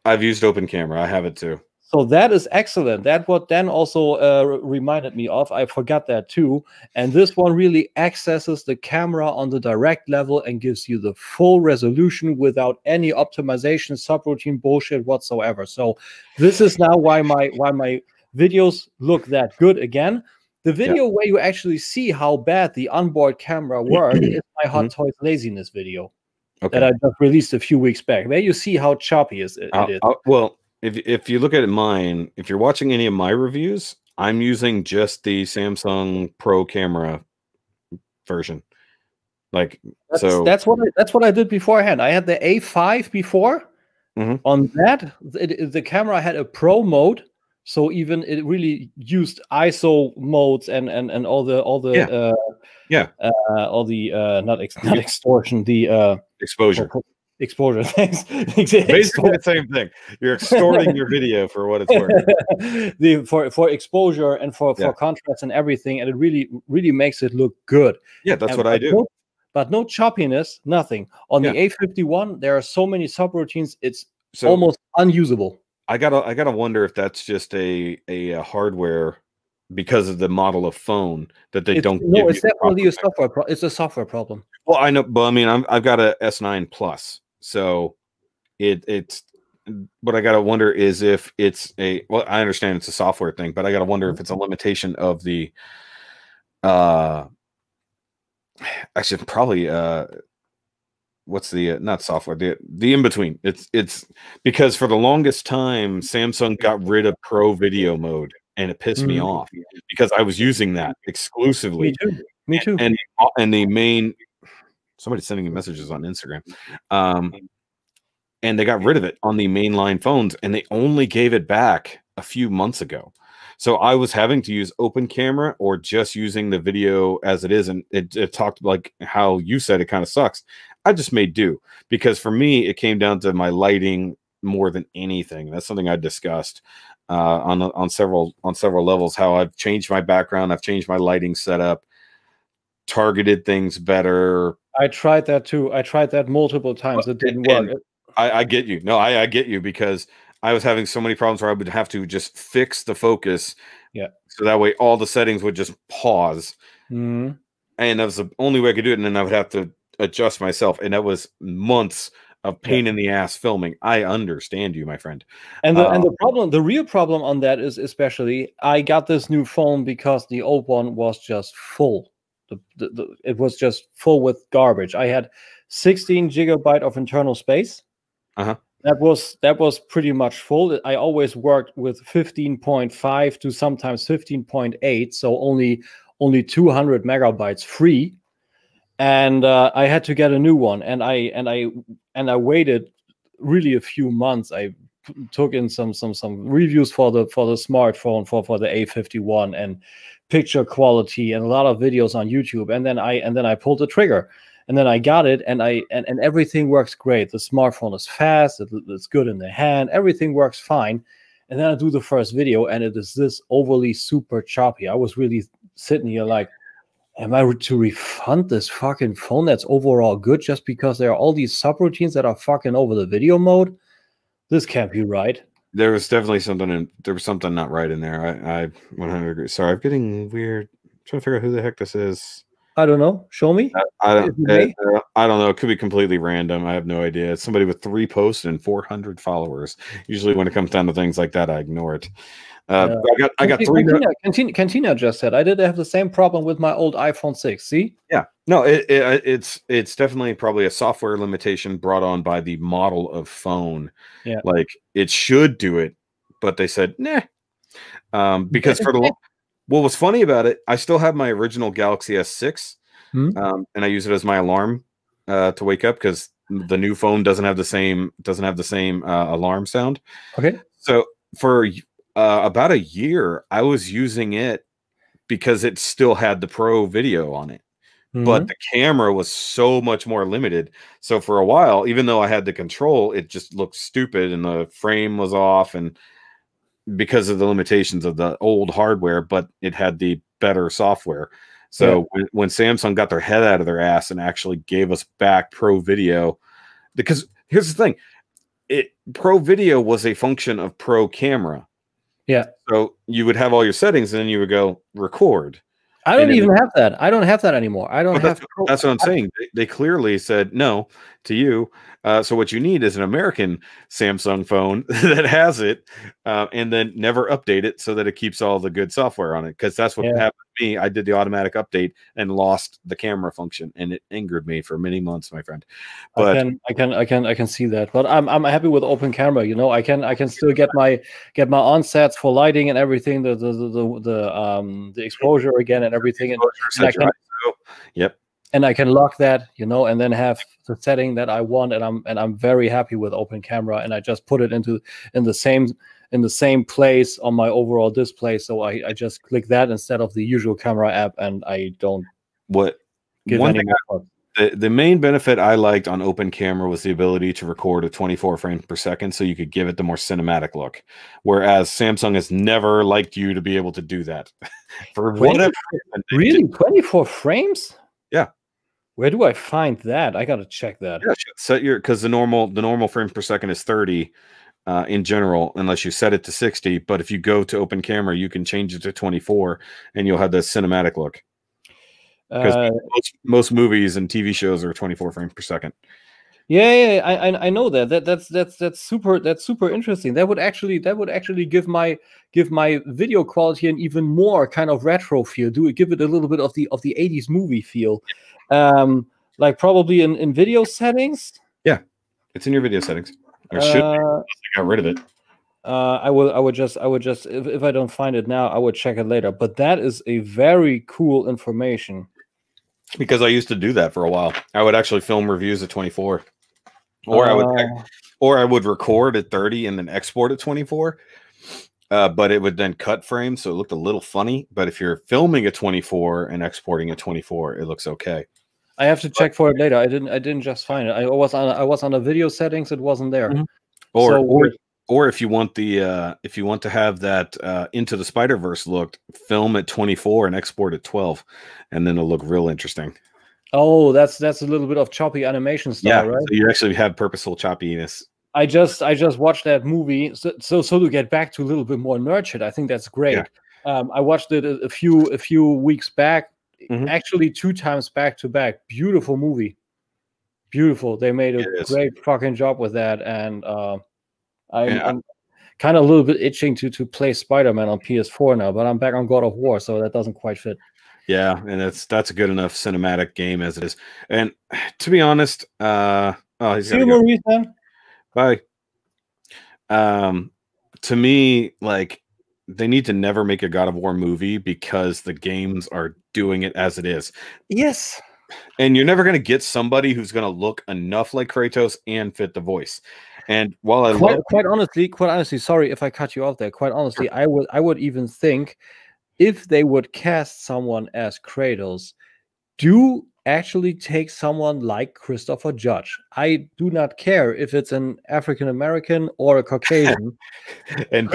I've used Open Camera. I have it too. So that is excellent. That what Dan also reminded me of. I forgot that too. And this one really accesses the camera on the direct level and gives you the full resolution without any optimization, subroutine bullshit whatsoever. So this is now why my videos look that good again. The video where you actually see how bad the onboard camera works is my Hot Toys Laziness video that I just released a few weeks back. There you see how choppy it is. Well, if you look at mine, if you're watching any of my reviews, I'm using just the Samsung Pro camera version. Like that's what I did beforehand. I had the A5 before. On that, the camera had a Pro mode, so even it really used ISO modes and all the not extortion, the exposure. Exposure, thanks. Basically the same thing. You're extorting your video for what it's worth. For exposure and for contrast and everything, and it really makes it look good. Yeah, that's what I do. But no choppiness, nothing. On the A51, there are so many subroutines, it's almost unusable. I gotta wonder if that's just a hardware, because of the model of phone that they don't. No, it's definitely a software. It's a software problem. Well, I know, but I mean, I've got a S9 Plus, so it's. What I gotta wonder is if it's a. Well, I understand it's a software thing, but I gotta wonder if it's a limitation of the. I should probably. What's the not software, the in between? It's because for the longest time Samsung got rid of Pro video mode, and it pissed me off because I was using that exclusively. Me too. And the main, somebody's sending me messages on Instagram, and they got rid of it on the mainline phones, and they only gave it back a few months ago. So I was having to use Open Camera or just using the video as it is, and it talked like how you said it kind of sucks. I just made do, because for me it came down to my lighting more than anything. That's something I discussed on several levels. How I've changed my background, I've changed my lighting setup, targeted things better. I tried that too. I tried that multiple times. It didn't work. I get you. No, I get you, because I was having so many problems where I would have to just fix the focus. Yeah. So that way all the settings would just pause. And that was the only way I could do it. And then I would have to adjust myself. And that was months of pain in the ass filming. I understand you, my friend. And the real problem on that is, especially, I got this new phone because the old one was just full. It was just full with garbage. I had 16 gigabyte of internal space. That was pretty much full. I always worked with 15.5 to sometimes 15.8, so only 200 megabytes free. And I had to get a new one, and I waited really a few months. I took in some reviews for the smartphone for the A51 and picture quality and a lot of videos on YouTube, and then I pulled the trigger. And then I got it, and everything works great. The smartphone is fast, it's good in the hand, everything works fine. And then I do the first video, and it is this overly super choppy. I was really sitting here like, am I to refund this fucking phone that's overall good just because there are all these subroutines that are fucking over the video mode? This can't be right. There was definitely something not right in there. I 100 agree. Sorry, I'm getting weird. I'm trying to figure out who the heck this is. I don't know. Show me. I don't know. It could be completely random. I have no idea. It's somebody with 3 posts and 400 followers. Usually when it comes down to things like that, I ignore it. I got 3. Cantina just said I did have the same problem with my old iPhone 6. See? Yeah. No, it's definitely probably a software limitation brought on by the model of phone. Yeah. Like it should do it, but they said, nah. Because What was funny about it, I still have my original Galaxy S6, Hmm? and I use it as my alarm to wake up because the new phone doesn't have the same alarm sound. Okay. So for about a year, I was using it because it still had the Pro video on it, but the camera was so much more limited. So for a while, even though I had the control, it just looked stupid and the frame was off, and because of the limitations of the old hardware, but it had the better software. So when Samsung got their head out of their ass and actually gave us back Pro Video, because here's the thing, Pro Video was a function of Pro Camera. Yeah. So you would have all your settings and then you would go record. I don't even have that. I don't have that anymore. I don't have. That's what I'm saying. They clearly said no to you. So what you need is an American Samsung phone that has it, and then never update it so that it keeps all the good software on it. Because that's what happened to me. I did the automatic update and lost the camera function, and it angered me for many months, my friend. But I can see that. But I'm happy with open camera. You know, I can still get my onsets for lighting and everything. The exposure again and everything. Yep. And I can lock that, you know, and then have the setting that I want, and I'm very happy with open camera, and I just put it in the same place on my overall display. So I just click that instead of the usual camera app, and I don't give any more. The main benefit I liked on open camera was the ability to record at 24 frames per second, so you could give it the more cinematic look. Whereas Samsung has never liked you to be able to do that. For whatever reason. Really, 24 frames? Yeah. Where do I find that? I gotta check that. Yeah, set because the normal frames per second is 30 in general, unless you set it to 60. But if you go to open camera, you can change it to 24, and you'll have the cinematic look. Because most movies and TV shows are 24 frames per second. Yeah, I know that. That's super interesting. That would actually give my video quality an even more kind of retro feel. Give it a little bit of the 80s movie feel. Like probably in video settings. Yeah, it's in your video settings. Or should I got rid of it. I would just if I don't find it now, I would check it later. But that is a very cool information. Because I used to do that for a while. I would actually film reviews at 24. Or I would record at 30 and then export at 24. But it would then cut frames, so it looked a little funny. But if you're filming at 24 and exporting at 24, it looks okay. I have to check for it later. I didn't just find it. I was on the video settings. It wasn't there. Or if you want to have that Into the Spider-Verse look, film at 24 and export at 12, and then it'll look real interesting. Oh, that's a little bit of choppy animation style, right? So you actually have purposeful choppiness. I just watched that movie. So to get back to a little bit more nerd shit, I think that's great. Yeah. I watched it a few weeks back. Actually 2 times back to back. Beautiful movie. Beautiful. They made a great fucking job with that, and I'm kind of a little bit itching to play Spider-Man on PS4 now, but I'm back on God of War, so that doesn't quite fit. Yeah, and that's a good enough cinematic game as it is. And to be honest, see you, Maurice, man. Bye. To me, like, they need to never make a God of War movie because the games are doing it as it is. Yes. And you're never going to get somebody who's going to look enough like Kratos and fit the voice. And while I quite honestly, sorry if I cut you off there. Quite honestly, I would even think if they would cast someone as Kratos, do actually take someone like Christopher Judge. I do not care if it's an African American or a Caucasian. And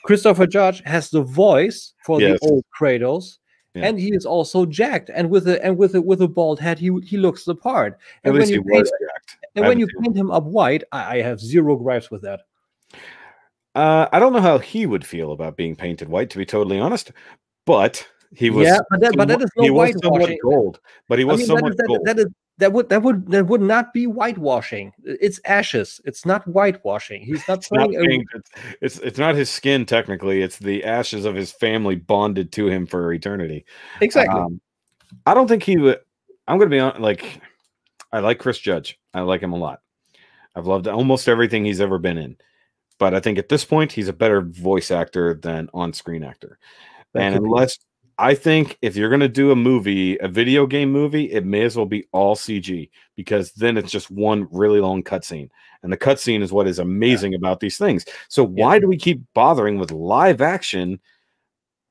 Christopher Judge has the voice for the old Kratos. Yeah. And he is also jacked, and with a bald head, he looks the part. And when you paint him up white, I have zero gripes with that. I don't know how he would feel about being painted white, to be totally honest. But he was but that is no whitewashing. Gold, but he was somewhat gold. That would not be whitewashing. It's ashes. It's not whitewashing. He's not playing. It's not his skin technically. It's the ashes of his family bonded to him for eternity. Exactly. I don't think he would. I'm going to be honest. Like, I like Chris Judge. I like him a lot. I've loved almost everything he's ever been in. But I think at this point he's a better voice actor than on-screen actor. And unless I think if you're going to do a video game movie, it may as well be all CG, because then it's just one really long cutscene. And the cutscene is what is amazing about these things. So why do we keep bothering with live action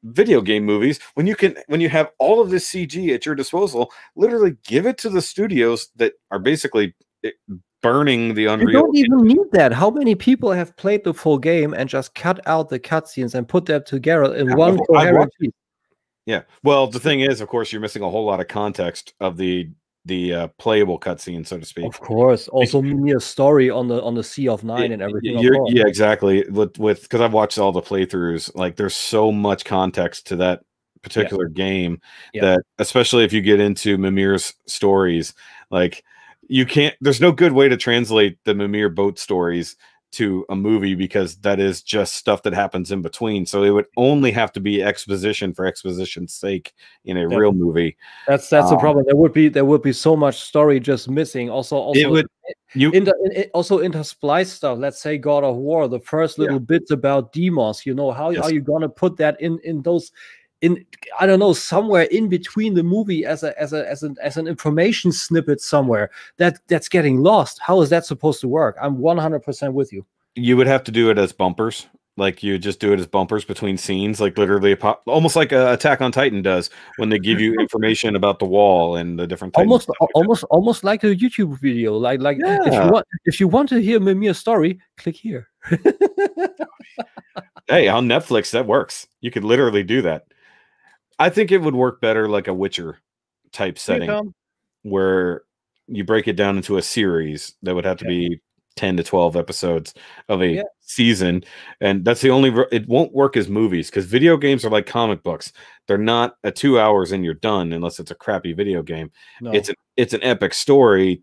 video game movies when you have all of this CG at your disposal? Literally give it to the studios that are basically burning the Unreal. You don't even need that. How many people have played the full game and just cut out the cutscenes and put them together in one coherent piece? Yeah. Well, the thing is, of course, you're missing a whole lot of context of the playable cutscene, so to speak. Of course. Also, mere story on the Sea of Nine and everything. Yeah, exactly. With because I've watched all the playthroughs. Like, there's so much context to that particular game that, especially if you get into Mimir's stories, like, you can't. There's no good way to translate the Mimir boat stories to a movie, because that is just stuff that happens in between. So it would only have to be exposition for exposition's sake in a real movie. That's the problem. There would be so much story just missing. Also intersplice stuff. Let's say God of War, the first little bits about demos. You know, how are you gonna put that in those? I don't know, somewhere in between the movie as an information snippet somewhere that's getting lost. How is that supposed to work? I'm 100% with you. You would have to do it as bumpers. Like, you just do it as bumpers between scenes, like literally almost like Attack on Titan does when they give you information about the wall and the different almost like a YouTube video. Like if you want to hear Mimir's story, click here. Hey, on Netflix that works. You could literally do that. I think it would work better like a Witcher type setting, where you break it down into a series that would have to be 10 to 12 episodes of a season. And that's the only, it won't work as movies, because video games are like comic books. They're not 2 hours and you're done, unless it's a crappy video game. No. It's an epic story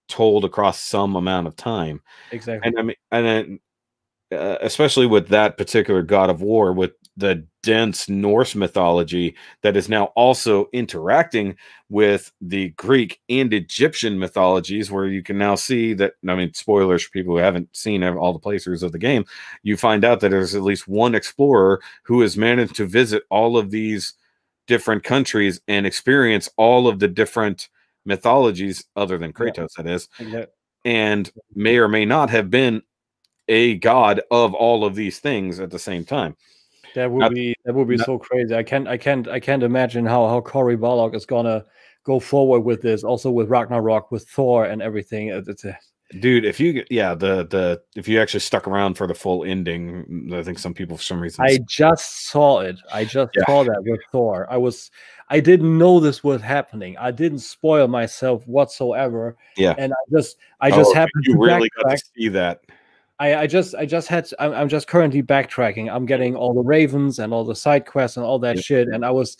told across some amount of time. Exactly. And I mean, and then especially with that particular God of War, with the dense Norse mythology that is now also interacting with the Greek and Egyptian mythologies, where you can now see that, I mean, spoilers for people who haven't seen all the playthroughs of the game, you find out that there's at least one explorer who has managed to visit all of these different countries and experience all of the different mythologies, other than Kratos, that is, and may or may not have been a god of all of these things at the same time. That would be so crazy. I can't imagine how Cory Barlog is gonna go forward with this. Also with Ragnarok, with Thor and everything. Dude, if you actually stuck around for the full ending, I think some people for some reason. I just saw it. I just saw that with Thor. I didn't know this was happening. I didn't spoil myself whatsoever. Yeah. And I just happened to really got to see that. I'm just currently backtracking. I'm getting all the ravens and all the side quests and all that shit. And I was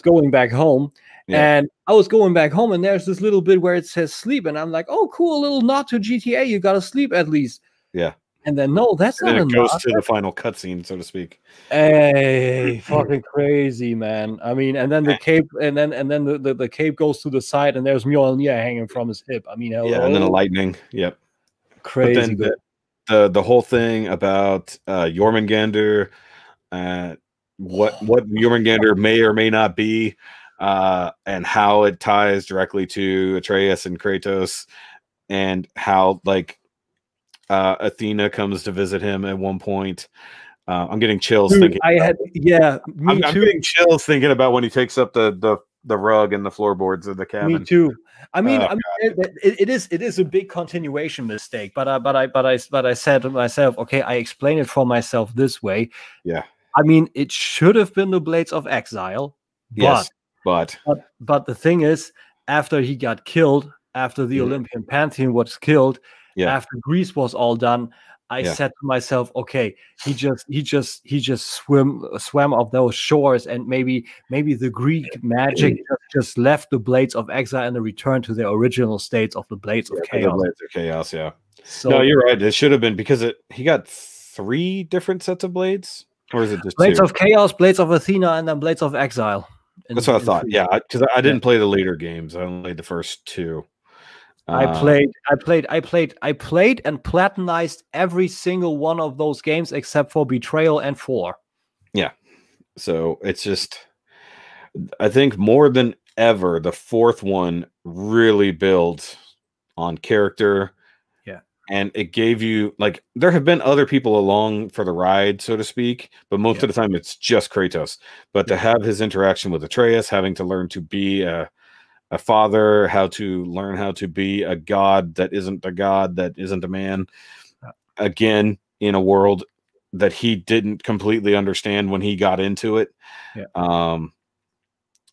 going back home. And I was going back home, and there's this little bit where it says sleep, and I'm like, oh, cool, a little nod to GTA. You gotta sleep at least. Yeah. And then no, that's not enough. It goes to the final cutscene, so to speak. Hey, fucking crazy, man. I mean, and then the cape, and then the cape goes to the side, and there's Mjolnir hanging from his hip. I mean, and then a lightning. Yep. Crazy. But then the whole thing about Jormungandr, what Jormungandr may or may not be, and how it ties directly to Atreus and Kratos, and how Athena comes to visit him at one point. I'm getting chills thinking. I'm getting chills thinking about when he takes up the rug and the floorboards of the cabin. Me too. I mean, it is a big continuation mistake. But I said to myself, okay, I explain it for myself this way. Yeah. I mean, it should have been the Blades of Exile. But the thing is, after he got killed, after the Olympian Pantheon was killed, after Greece was all done, I said to myself, okay, he just swam off those shores, and maybe the Greek magic just left the Blades of Exile and returned to their original states of the Blades of Chaos. The Blades of Chaos, yeah. So, no, you're right. It should have been, because he got 3 different sets of blades, or is it just Blades 2? of Chaos, Blades of Athena, and then Blades of Exile. That's what I thought. Yeah, because I didn't play the later games. I only played the first 2. I played and platinized every single one of those games except for Betrayal and 4. Yeah. So it's just, I think more than ever, the fourth one really builds on character. Yeah. And it gave you, like, there have been other people along for the ride, so to speak, but most of the time it's just Kratos. But to have his interaction with Atreus, having to learn to be a father, how to learn how to be a god that isn't a god, that isn't a man, again, in a world that he didn't completely understand when he got into it. And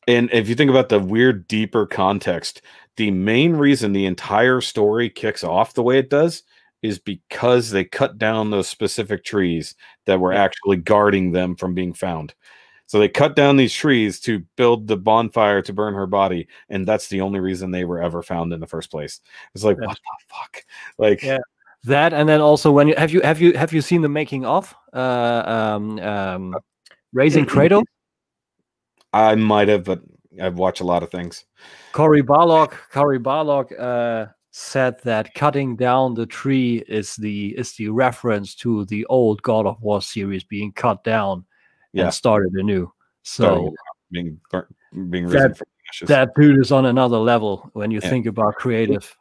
if you think about the weird, deeper context, the main reason the entire story kicks off the way it does is because they cut down those specific trees that were actually guarding them from being found. So they cut down these trees to build the bonfire to burn her body, and that's the only reason they were ever found in the first place. It's like, what the fuck? Like, that, and then also when you have you seen the making of Raising Kratos? I might have, but I've watched a lot of things. Cory Barlog said that cutting down the tree is the reference to the old God of War series being cut down and started anew. So being risen from ashes. That dude is on another level when you think about creative.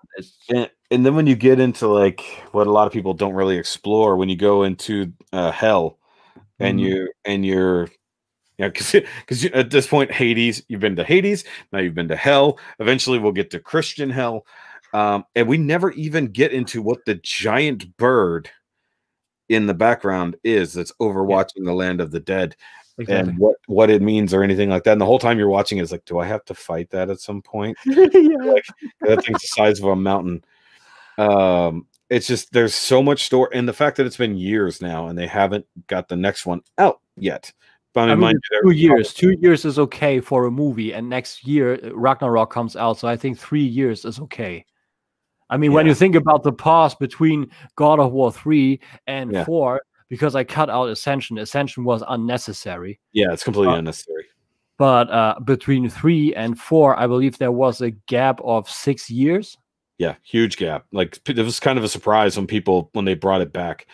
And then when you get into like what a lot of people don't really explore, when you go into hell, and you're because at this point, Hades, you've been to Hades, now you've been to hell. Eventually, we'll get to Christian hell, and we never even get into what the giant bird in the background is that's overwatching the land of the dead, and what it means or anything like that. And the whole time you're watching it, it's like, do I have to fight that at some point? Like, that thing's the size of a mountain. It's just, there's so much story, and the fact that it's been years now and they haven't got the next one out yet. But I mean, 2 years. 2 years is okay for a movie, and next year Ragnarok comes out, so I think 3 years is okay. I mean, when you think about the pause between God of War 3 and 4, because I cut out Ascension. Ascension was unnecessary. Yeah, it's completely unnecessary. But between 3 and 4, I believe there was a gap of 6 years. Yeah, huge gap. Like, it was kind of a surprise when they brought it back.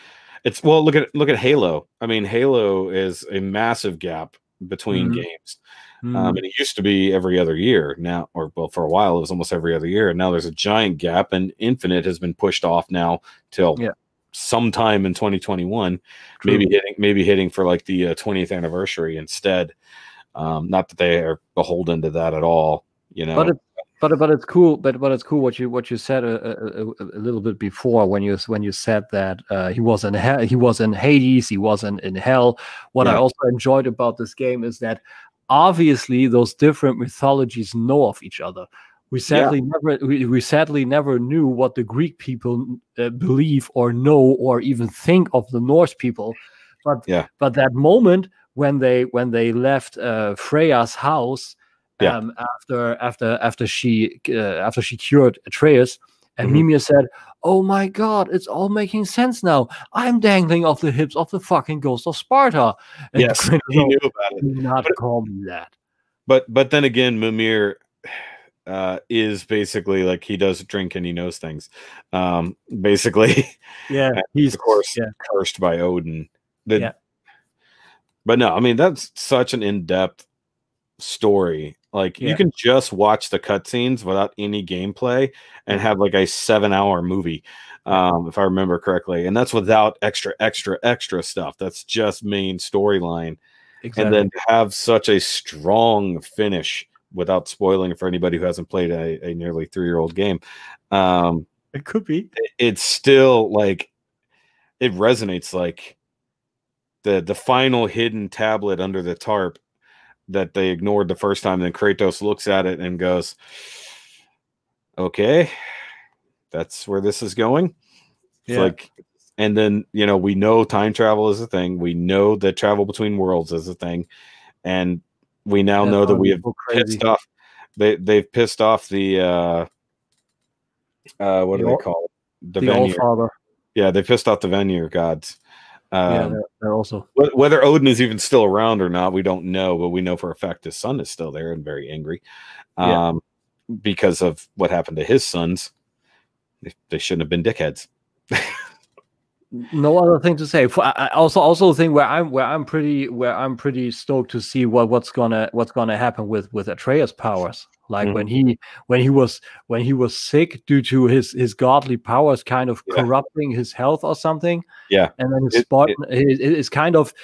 It's, well, look at Halo. I mean, Halo is a massive gap between games. And it used to be every other year now, or well, for a while it was almost every other year. And now there's a giant gap, and Infinite has been pushed off now till sometime in 2021. True. Maybe hitting for like the 20th anniversary instead. Not that they are beholden to that at all, you know. But it's cool. But it's cool what you said a little bit before when you said that he was in hell, he was in Hades, he wasn't in hell. What I also enjoyed about this game is that obviously those different mythologies know of each other. We sadly never knew what the Greek people believe or know or even think of the Norse people. But that moment when they left Freya's house. After she cured Atreus, and Mimir said, "Oh my God, it's all making sense now. I'm dangling off the hips of the fucking ghost of Sparta." And yes, he knew about it. Do not call me that. But then again, Mimir is basically like, he does drink and he knows things. Basically, he's of course cursed by Odin. But no, I mean, that's such an in-depth story. Like, you can just watch the cutscenes without any gameplay and have like a 7-hour movie, if I remember correctly. And that's without extra stuff. That's just main storyline. Exactly. And then have such a strong finish without spoiling for anybody who hasn't played a nearly 3-year-old game. It could be. It's still like, it resonates like the final hidden tablet under the tarp that they ignored the first time. Then Kratos looks at it and goes, okay, that's where this is going. It's like, and then, you know, we know time travel is a thing. We know that travel between worlds is a thing. And we now know that we have pissed off. They've pissed off the, what do they call it? The Allfather. Yeah, they pissed off the Vanir gods. They're also, whether Odin is even still around or not, we don't know, but we know for a fact his son is still there and very angry because of what happened to his sons. They shouldn't have been dickheads. No other thing to say. I also think where I'm pretty stoked to see what's gonna happen with Atreus' powers. Like when he was sick due to his godly powers kind of corrupting his health or something. Yeah, and then his kind of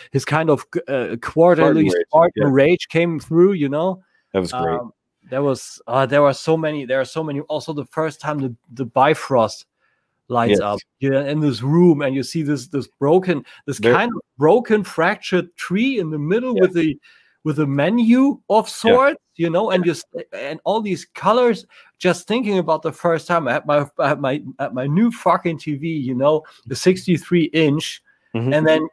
quarterly Spartan rage came through. You know, that was great. There are so many. Also, the first time the Bifrost lights up in this room, and you see this kind of broken, fractured tree in the middle with a menu of sorts, you know, and all these colors. Just thinking about the first time at my new fucking TV, you know, the 63-inch, and then.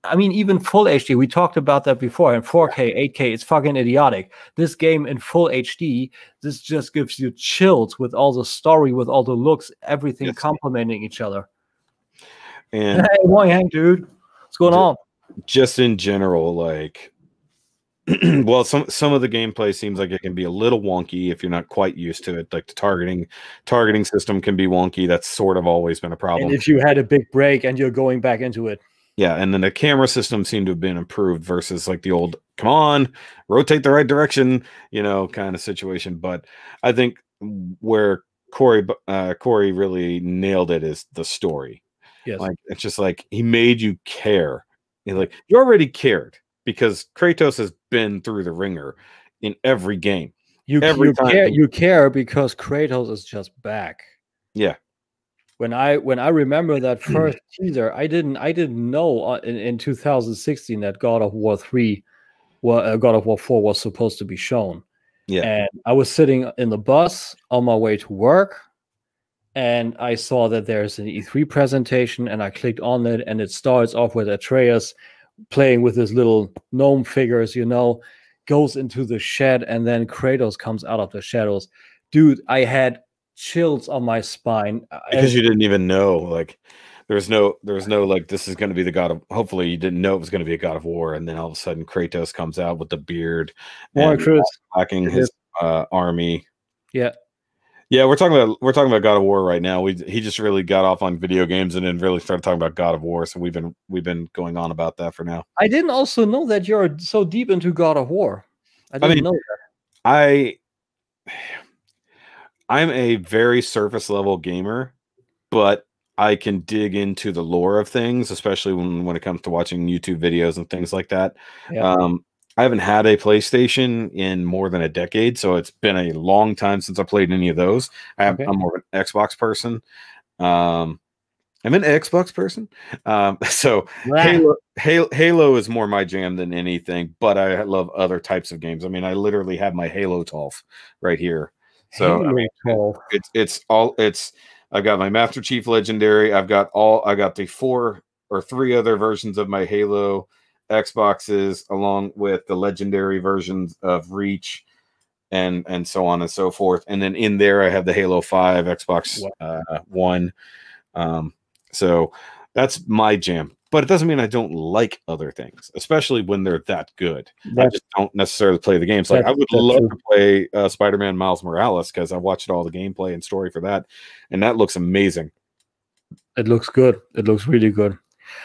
I mean, even full HD, we talked about that before, in 4K, 8K, it's fucking idiotic. This game in full HD, this just gives you chills with all the story, with all the looks, everything complementing each other. And hey, morning, Hank, dude. What's going on? Just in general, like, well, some of the gameplay seems like it can be a little wonky if you're not quite used to it. Like the targeting system can be wonky. That's sort of always been a problem. And if you had a big break and you're going back into it. Yeah, and then the camera system seemed to have been improved versus like the old, come on, rotate the right direction, you know, kind of situation. But I think where Corey really nailed it is the story. Yes. Like, it's just like he made you care. Like, you already cared because Kratos has been through the ringer in every game. You care because Kratos is just back. Yeah. When I remember that first teaser, I didn't know in 2016 that God of War 4 was supposed to be shown. Yeah. And I was sitting in the bus on my way to work, and I saw that there's an E3 presentation, and I clicked on it, and it starts off with Atreus playing with his little gnome figures, you know, goes into the shed, and then Kratos comes out of the shadows. Dude, I had chills on my spine because you didn't even know, like, there's no like, this is going to be the god of, hopefully you didn't know it was going to be a God of War, and then all of a sudden Kratos comes out with the beard and attacking his army. Yeah, we're talking about God of War right now. He just really got off on video games and then really started talking about God of War, so we've been going on about that for now. I didn't also know that you're so deep into God of War. I didn't know that. I'm a very surface level gamer, but I can dig into the lore of things, especially when it comes to watching YouTube videos and things like that. Yeah. I haven't had a PlayStation in more than a decade, so it's been a long time since I played any of those. I'm more of an Xbox person. I'm an Xbox person. So Halo is more my jam than anything, but I love other types of games. I mean, I literally have my Halo Tolf right here. So I mean, I've got my Master Chief Legendary. I've got the 4 or 3 other versions of my Halo Xboxes, along with the legendary versions of Reach and so on and so forth. And then in there I have the Halo 5 Xbox One. So that's my jam. But it doesn't mean I don't like other things, especially when they're that good. I just don't necessarily play the games. Like, I would love to play Spider-Man Miles Morales because I watched all the gameplay and story for that, and that looks amazing. It looks good. It looks really good.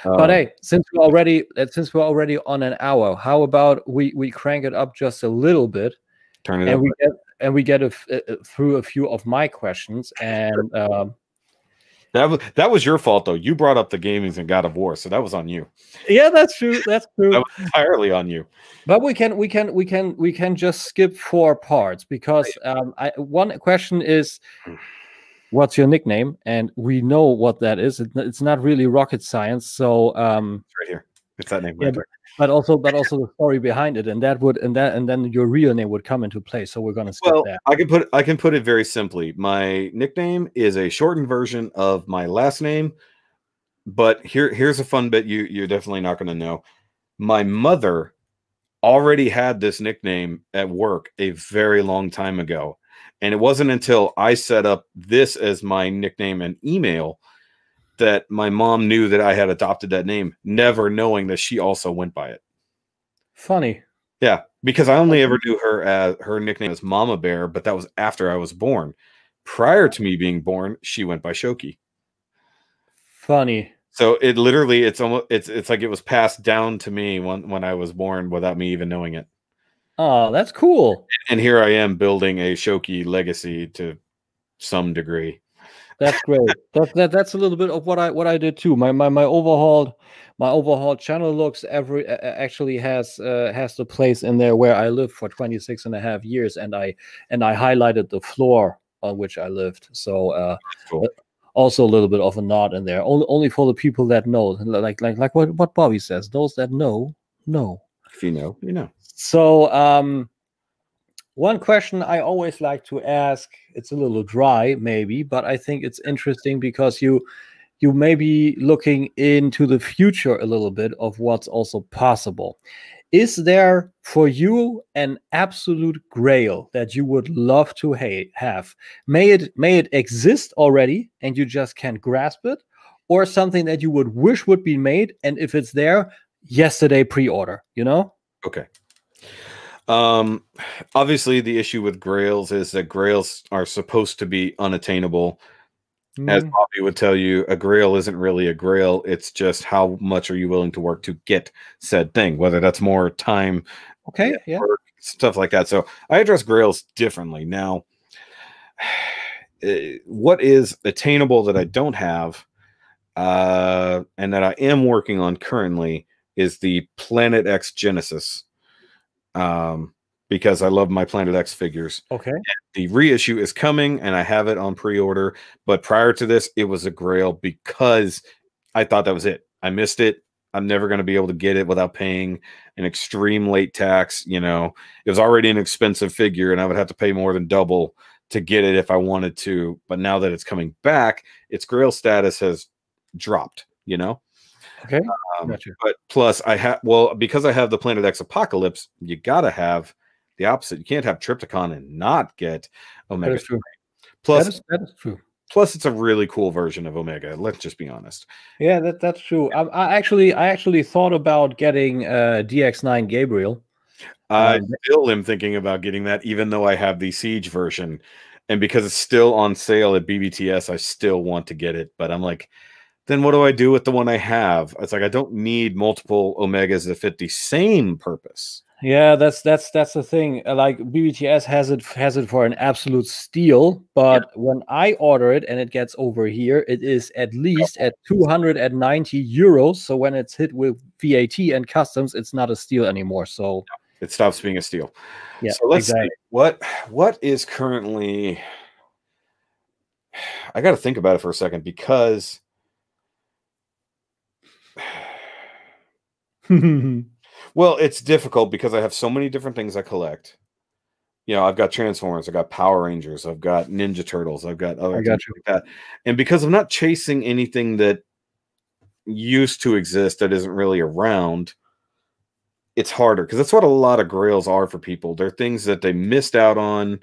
But hey, since we're already on an hour, how about we crank it up just a little bit? Turn it up. We get through a few of my questions, and that was your fault though. You brought up the gamings and God of War, so that was on you. Yeah, that's true. That's true. That was entirely on you. But we can just skip 4 parts because one question is, what's your nickname? And we know what that is. It's not really rocket science. So it's right here. It's that name. Right there. But also the story behind it, and then your real name would come into play. So we're gonna skip that. I can put it very simply. My nickname is a shortened version of my last name, but here's a fun bit you're definitely not going to know. My mother already had this nickname at work a very long time ago, and it wasn't until I set up this as my nickname and email that my mom knew that I had adopted that name, never knowing that she also went by it. Funny. Yeah, because I only ever knew her nickname as Mama Bear, but that was after I was born. Prior to me being born, she went by Shoky. Funny. So it literally, it's almost, it's like it was passed down to me when I was born without me even knowing it. Oh, that's cool. And here I am building a Shoky legacy to some degree. That's great. That's a little bit of what I did too. My overhauled channel looks actually has the place in there where I lived for 26.5 years, and I highlighted the floor on which I lived. So cool. Also a little bit of a nod in there. Only for the people that know, like what Bobby says. Those that know. If you know, you know. So one question I always like to ask, it's a little dry maybe, but I think it's interesting because you may be looking into the future a little bit of what's also possible. Is there for you an absolute grail that you would love to have? May it exist already and you just can't grasp it, or something that you would wish would be made, and if it's there, yesterday pre-order, you know? Okay. Obviously the issue with grails is that grails are supposed to be unattainable. As Bobby would tell you, a grail isn't really a grail. It's just how much are you willing to work to get said thing, whether that's more time, work, stuff like that. So I address grails differently. Now, what is attainable that I don't have, and that I am working on currently, is the Planet X Genesis. Because I love my Planet X figures. Okay. And the reissue is coming, and I have it on pre-order. But prior to this, it was a grail because I thought that was it. I missed it. I'm never going to be able to get it without paying an extreme late tax. You know, it was already an expensive figure, and I would have to pay more than double to get it if I wanted to. But now that it's coming back, its grail status has dropped, you know? Okay. Gotcha. But plus because I have the Planet X Apocalypse, you got to have the opposite. You can't have Trypticon and not get Omega. That is true. Plus, that is true. Plus, it's a really cool version of Omega. Let's just be honest. Yeah, that's true. I actually thought about getting DX9 Gabriel. I still am thinking about getting that, even though I have the Siege version, and because it's still on sale at BBTS, I still want to get it. But I'm like, then what do I do with the one I have? It's like I don't need multiple Omegas that fit the same purpose. Yeah, that's the thing. Like BBTS has it for an absolute steal, but when I order it and it gets over here, it is at least at 290 euros. So when it's hit with VAT and customs, it's not a steal anymore. So it stops being a steal. Yeah. So let's see what is currently. I got to think about it for a second because. Well, it's difficult because I have so many different things I collect. You know, I've got Transformers, I've got Power Rangers, I've got Ninja Turtles, I've got other things like that. And because I'm not chasing anything that used to exist that isn't really around, it's harder because that's what a lot of grails are for people. They're things that they missed out on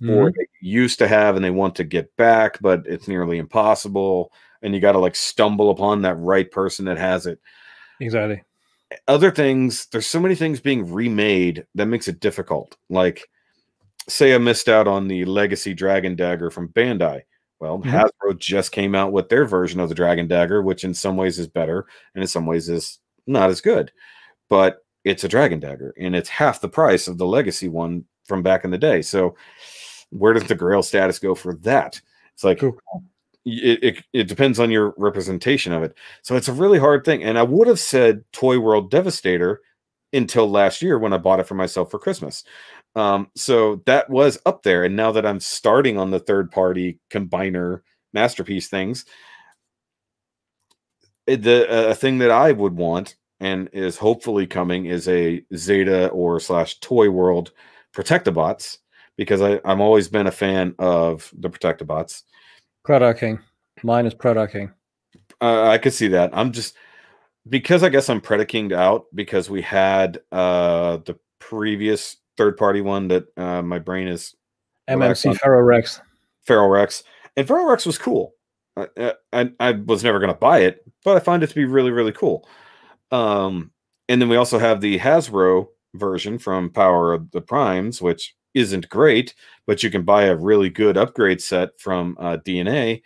or they used to have and they want to get back, but it's nearly impossible. And you got to like stumble upon that right person that has it. Exactly. Other things, there's so many things being remade that makes it difficult. Like, say I missed out on the Legacy Dragon Dagger from Bandai. Well, Hasbro just came out with their version of the Dragon Dagger, which in some ways is better and in some ways is not as good. But it's a Dragon Dagger, and it's half the price of the Legacy one from back in the day. So where does the Grail status go for that? It's like... Cool. It depends on your representation of it. So it's a really hard thing. And I would have said Toy World Devastator until last year when I bought it for myself for Christmas. So that was up there. And now that I'm starting on the third-party combiner masterpiece things, a thing that I would want and is hopefully coming is a Zeta or / Toy World Protectobots, because I've always been a fan of the Protectobots. Product King. Mine is Product King. I could see that. I'm just because I guess I'm Predakinged out because we had the previous third-party one that my brain is MMC Feral Rex. Feral Rex. And Feral Rex was cool. I was never going to buy it, but I find it to be really, really cool. And then we also have the Hasbro version from Power of the Primes, which isn't great, but you can buy a really good upgrade set from DNA,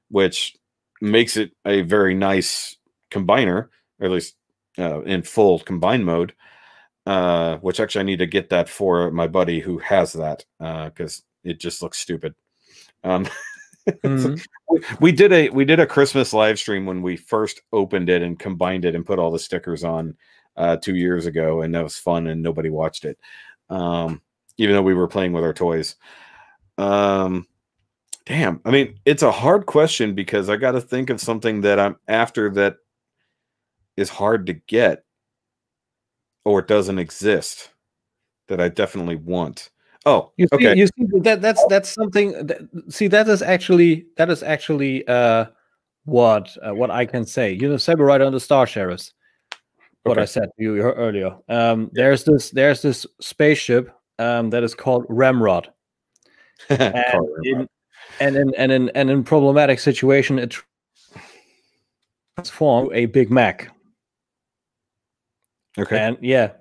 which makes it a very nice combiner, or at least in full combine mode. Which actually I need to get that for my buddy who has that, because it just looks stupid. We did a Christmas live stream when we first opened it and combined it and put all the stickers on 2 years ago, and that was fun, and nobody watched it, even though we were playing with our toys. Damn, I mean, it's a hard question because I got to think of something that I'm after that is hard to get or doesn't exist that I definitely want. Oh, you see, okay. You see that's something. That is actually what I can say. You know, Saber Rider and the Star Sheriffs. What I said to you earlier. There's this spaceship that is called Ramrod, and in problematic situation it transforms a Big Mac. Okay. And yeah.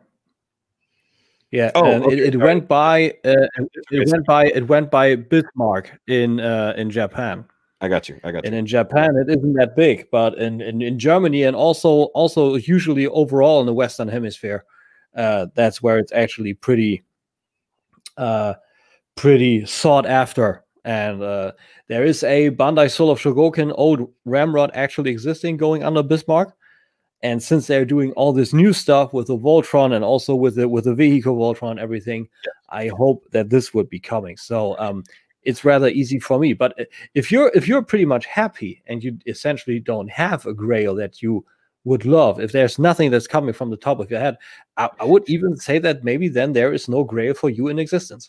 Oh, it went by it went by Bismarck in Japan. I got you. And in Japan it isn't that big, but in Germany and also usually overall in the Western Hemisphere, that's where it's actually pretty sought after. And there is a Bandai Soul of Shogoken old Ramrod actually existing going under Bismarck. And since they're doing all this new stuff with the Voltron and also with the vehicle Voltron and everything, I hope that this would be coming. So it's rather easy for me. But if you're pretty much happy and you essentially don't have a Grail that you would love, if there's nothing that's coming from the top of your head, I would even say that maybe then there is no Grail for you in existence.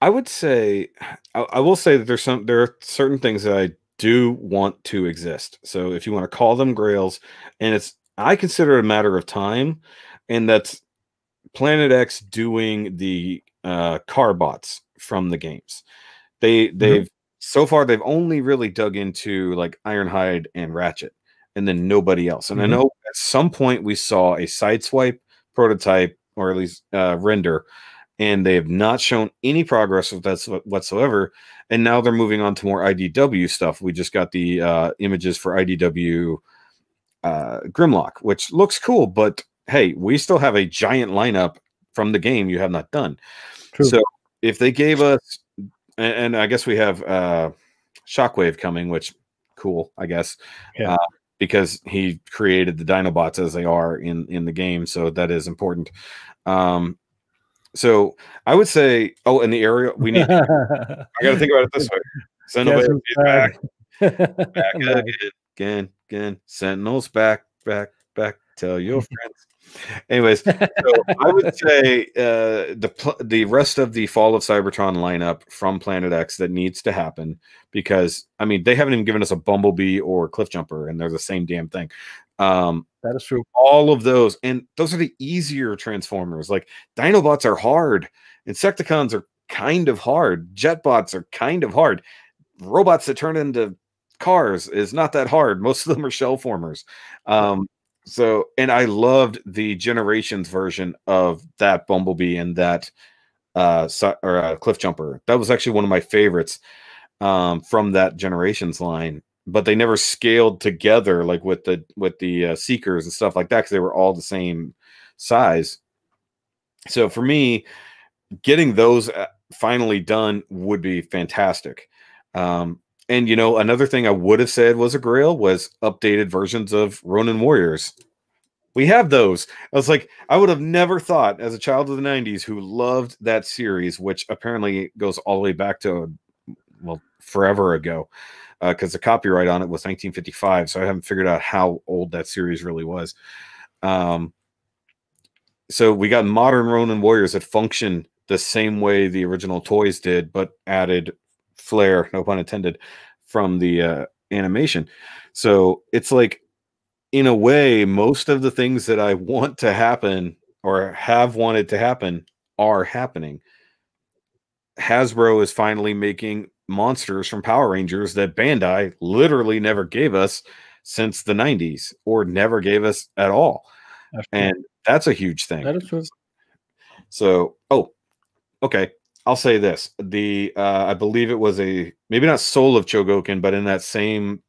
I would say, I will say that there are certain things that I do want to exist. So if you want to call them Grails, and I consider it a matter of time, and that's Planet X doing the car bots from the games. They've so far they've only really dug into like Ironhide and Ratchet, and then nobody else. And I know at some point we saw a Sideswipe prototype, or at least render, and they have not shown any progress with that whatsoever. And now they're moving on to more IDW stuff. We just got the images for IDW Grimlock, which looks cool, but hey, we still have a giant lineup from the game you have not done. True. So if they gave us, and I guess we have Shockwave coming, which cool, I guess, because he created the Dinobots as they are in the game, so that is important. So I would say, and the area we need. I got to think about it this way: Sentinel's back again. Sentinel's back. Tell your friends. Anyways, so I would say the rest of the Fall of Cybertron lineup from Planet X that needs to happen, because I mean they haven't even given us a Bumblebee or Cliffjumper, and they're the same damn thing. That is true. All of those, and those are the easier Transformers. Like Dinobots are hard, Insecticons are kind of hard, Jetbots are kind of hard. Robots that turn into cars is not that hard. Most of them are shell formers. So, and I loved the Generations version of that Bumblebee and that Cliffjumper. That was actually one of my favorites from that Generations line. But they never scaled together like with the Seekers and stuff like that, because they were all the same size. So for me, getting those finally done would be fantastic. And you know, another thing I would have said was a Grail was updated versions of Ronin Warriors. We have those. I was like, I would have never thought, as a child of the 90s who loved that series, which apparently goes all the way back to, well, forever ago, because the copyright on it was 1955. So I haven't figured out how old that series really was. So we got modern Ronin Warriors that function the same way the original toys did, but added flair, no pun intended, from the animation. So it's like, in a way, most of the things that I want to happen or have wanted to happen are happening. Hasbro is finally making monsters from Power Rangers that Bandai literally never gave us since the 90s, or never gave us at all. And that's a huge thing. That is true. So, okay. I'll say this. I believe it was maybe not Soul of Chogokin, but in that same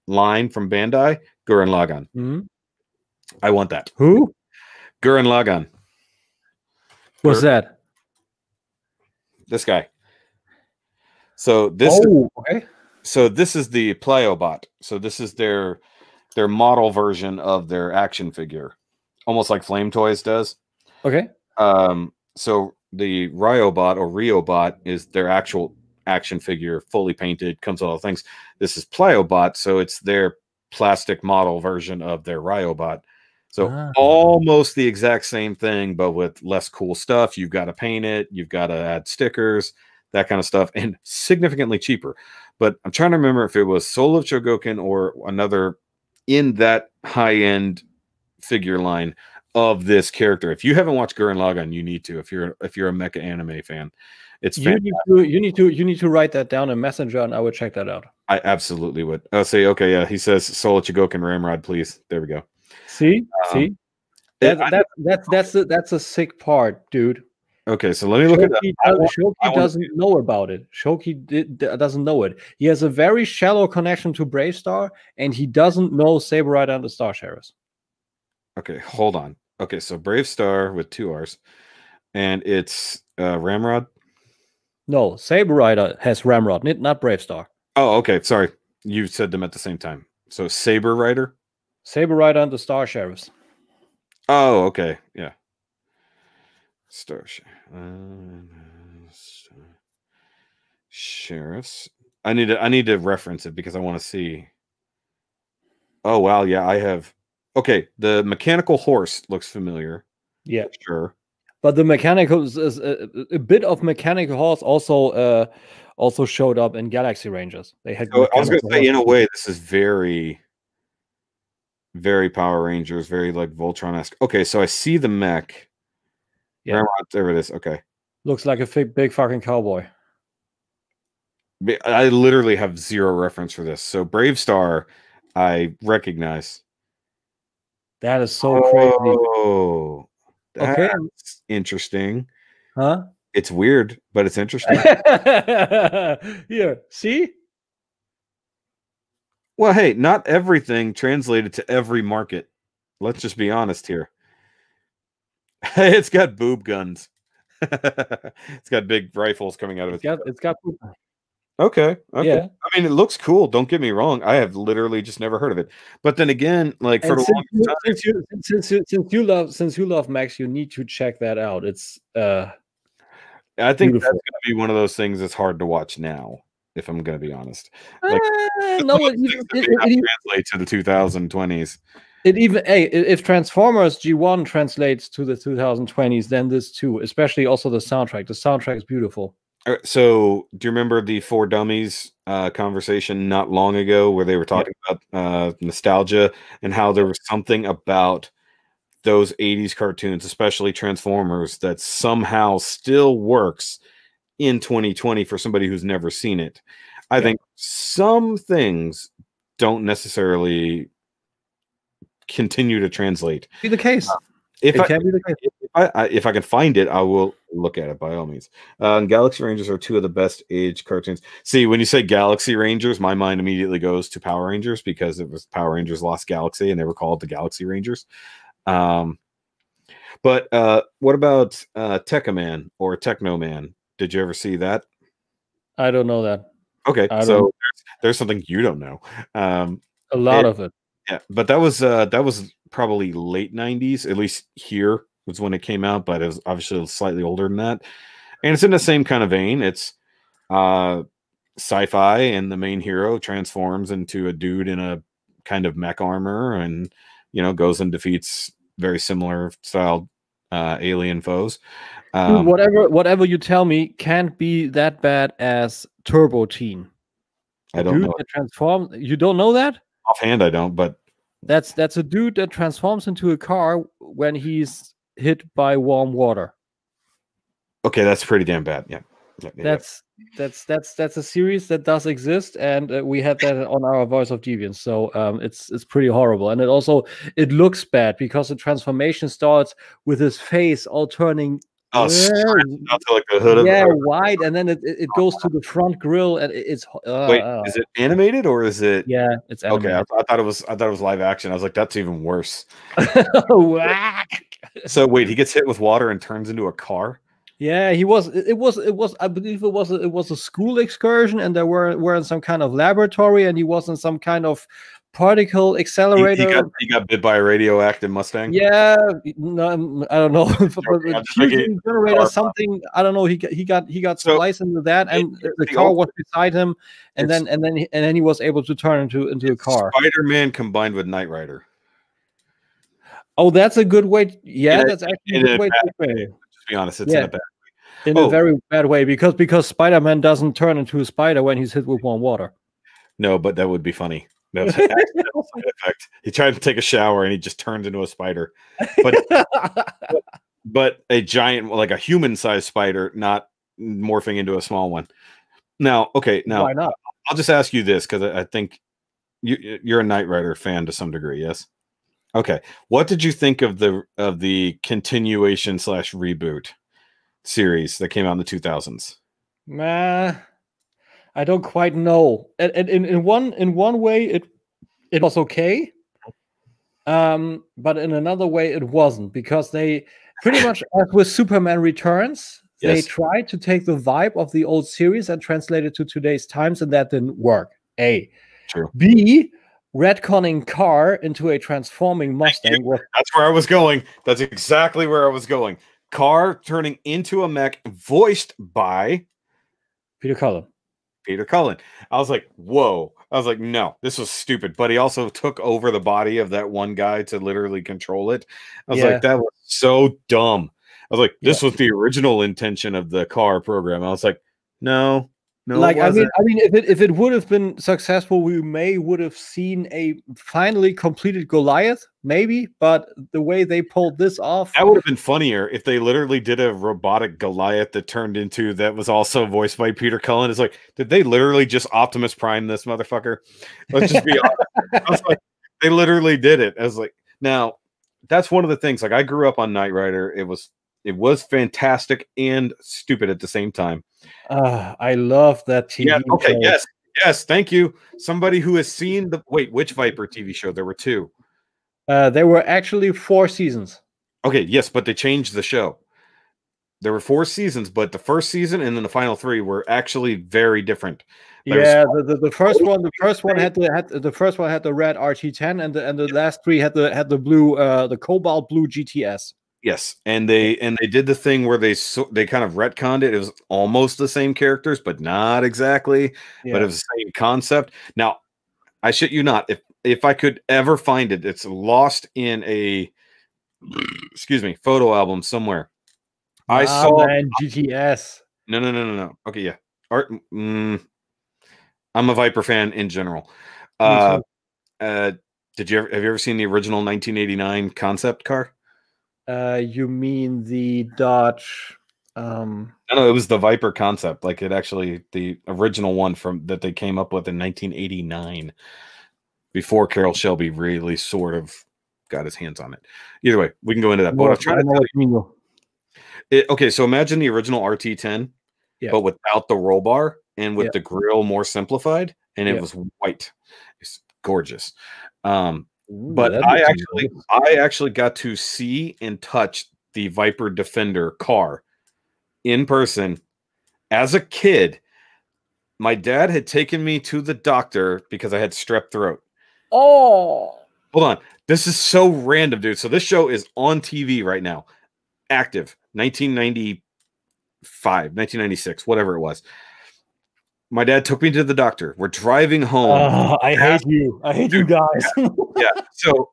line from Bandai, Gurren Lagann. I want that. Who? Gurren Lagann. What's that? This guy. So this. Okay. So this is the Pliobot. So this is their model version of their action figure, almost like Flame Toys does. Okay. So the Ryobot or Ryobot is their actual action figure, fully painted, comes with all things. This is Pliobot, so it's their plastic model version of their Ryobot. So almost the exact same thing, but with less cool stuff. You've got to paint it, you've got to add stickers, that kind of stuff, and significantly cheaper. But I'm trying to remember if it was Soul of Chogokin or another in that high-end figure line of this character. If you haven't watched Gurren Lagann, you need to. If you're a mecha anime fan, it's you need to write that down in Messenger, and I would check that out. I absolutely would. I'll say, okay, yeah. He says Soul of Chogokin Ramrod, please. There we go. See. That's a sick part, dude. Okay, so let me look at that. Shoky doesn't know about it. Shoky doesn't know it. He has a very shallow connection to Brave Star, and he doesn't know Saber Rider and the Star Sheriffs. Okay, hold on. Okay, so Brave Star with 2 R's, and it's Ramrod? No, Saber Rider has Ramrod, not Brave Star. Oh, okay, sorry. You said them at the same time. So Saber Rider? Saber Rider and the Star Sheriffs. Oh, okay, yeah. Sheriffs. I need to reference it because I want to see. Oh wow, yeah, I have. Okay, the mechanical horse looks familiar. Yeah, sure. But the mechanical is a bit of mechanical horse also showed up in Galaxy Rangers. They had. So I was going to say, in a way, this is very, very Power Rangers, very like Voltron-esque. Okay, so I see the mech. Yeah, there it is. Okay, looks like a big fucking cowboy. I literally have zero reference for this. So Brave Star, I recognize. That is so crazy. Oh, that's okay, interesting. Huh? It's weird, but it's interesting. Here, see? Well, hey, not everything translated to every market. Let's just be honest here. It's got boob guns. It's got big rifles coming out of it. It's got boob. Okay. Yeah. I mean, it looks cool. Don't get me wrong. I have literally just never heard of it. But then again, like for since you love Max, you need to check that out. It's I think beautiful. That's going to be one of those things that's hard to watch now, if I'm going to be honest. Like, no, it translates to the 2020s. It even if Transformers G1 translates to the 2020s, then this too, especially also the soundtrack. The soundtrack is beautiful. So, do you remember the 4 Dummies conversation not long ago where they were talking about nostalgia and how there was something about those 80s cartoons, especially Transformers, that somehow still works in 2020 for somebody who's never seen it? I think some things don't necessarily continue to translate. Be the case. If I can find it, I will look at it by all means. Galaxy Rangers are 2 of the best age cartoons. See, when you say Galaxy Rangers, my mind immediately goes to Power Rangers because it was Power Rangers Lost Galaxy and they were called the Galaxy Rangers. But what about Tekkaman or Technoman? Did you ever see that? I don't know that. Okay, so there's something you don't know. A lot of it. Yeah, but that was probably late 90s, at least here was when it came out, but it was obviously slightly older than that. And it's in the same kind of vein. It's sci-fi, and the main hero transforms into a dude in a kind of mech armor and, goes and defeats very similar style alien foes. Dude, whatever you tell me can't be that bad as Turbo Teen. I don't know. That transforms. You don't know that? Offhand, I don't, but that's a dude that transforms into a car when he's hit by warm water. Okay, that's pretty damn bad. Yeah. That's a series that does exist, and we had that on our Voice of Deviants. So it's pretty horrible, and it looks bad because the transformation starts with his face all turning Oh, out to like the hood of wide, and then it goes to the front grill, and it's wait, is it animated or is it? Yeah, it's animated. Okay. I thought it was live action. I was like, that's even worse. So wait, he gets hit with water and turns into a car. Yeah, he was. It was. I believe it was a school excursion, and they were in some kind of laboratory, and he was in some kind of particle accelerator. He got bit by a radioactive Mustang. Yeah, no, I don't know. Fusion generator, something. I don't know. He got spliced into that, and the car was beside him, and then he was able to turn into a car. Spider-Man combined with Knight Rider. Oh, that's a good way. Yeah, that's actually a good way to say it. To be honest, it's in a bad way. In a very bad way, because Spider-Man doesn't turn into a spider when he's hit with warm water. No, but that would be funny. That was an accidental side effect. He tried to take a shower and he just turned into a spider. But a giant, like a human-sized spider, not morphing into a small one. Now, okay, why not? I'll just ask you this, because I think you're a Knight Rider fan to some degree, yes? Okay. What did you think of the continuation / reboot series that came out in the 2000s? I don't quite know. And in one way it was okay. But in another way it wasn't, because they pretty much, as with Superman Returns, they tried to take the vibe of the old series and translate it to today's times, and that didn't work. A. True. B. Retconning car into a transforming Mustang. That's where I was going. That's exactly where I was going. Car turning into a mech, voiced by Peter Cullen. I was like, whoa. I was like, no, this was stupid. But he also took over the body of that one guy to literally control it. I was like, that was so dumb. I was like, this was the original intention of the car program. I was like, no. Like, I mean, if it would have been successful, we would have seen a finally completed Goliath, maybe. But the way they pulled this off, that would have been funnier if they literally did a robotic Goliath that was also voiced by Peter Cullen. It's like, did they literally just Optimus Prime this motherfucker? Let's just be honest. I was like, they literally did it. I was like, now that's one of the things. Like, I grew up on Knight Rider. It was fantastic and stupid at the same time. I love that TV show. Yes, thank you. Somebody who has seen which Viper TV show? There were two. There were actually 4 seasons. Okay, yes, but they changed the show. There were 4 seasons, but the first season and then the final 3 were actually very different. The first one had the red RT10, and the last 3 had the blue, the cobalt blue GTS. Yes, and they did the thing where they kind of retconned it. It was almost the same characters, but not exactly. But it was the same concept. Now, I shit you not, if I could ever find it, it's lost in a photo album somewhere. I saw GTS. No. Okay, yeah. I'm a Viper fan in general. Have you ever seen the original 1989 concept car? You mean the Dodge? No, it was the Viper concept. Like, the original one that they came up with in 1989, before Carroll Shelby really sort of got his hands on it. Either way, we can go into that. But I was trying to tell you. Okay, so imagine the original RT10, but without the roll bar and with the grill more simplified, and it was white. It's gorgeous. But I actually got to see and touch the Viper Defender car in person as a kid. My dad had taken me to the doctor because I had strep throat. Oh, hold on. This is so random, dude. So this show is on TV right now. Active. 1995, 1996, whatever it was. My dad took me to the doctor. We're driving home. I hate you. I hate you guys. Yeah. So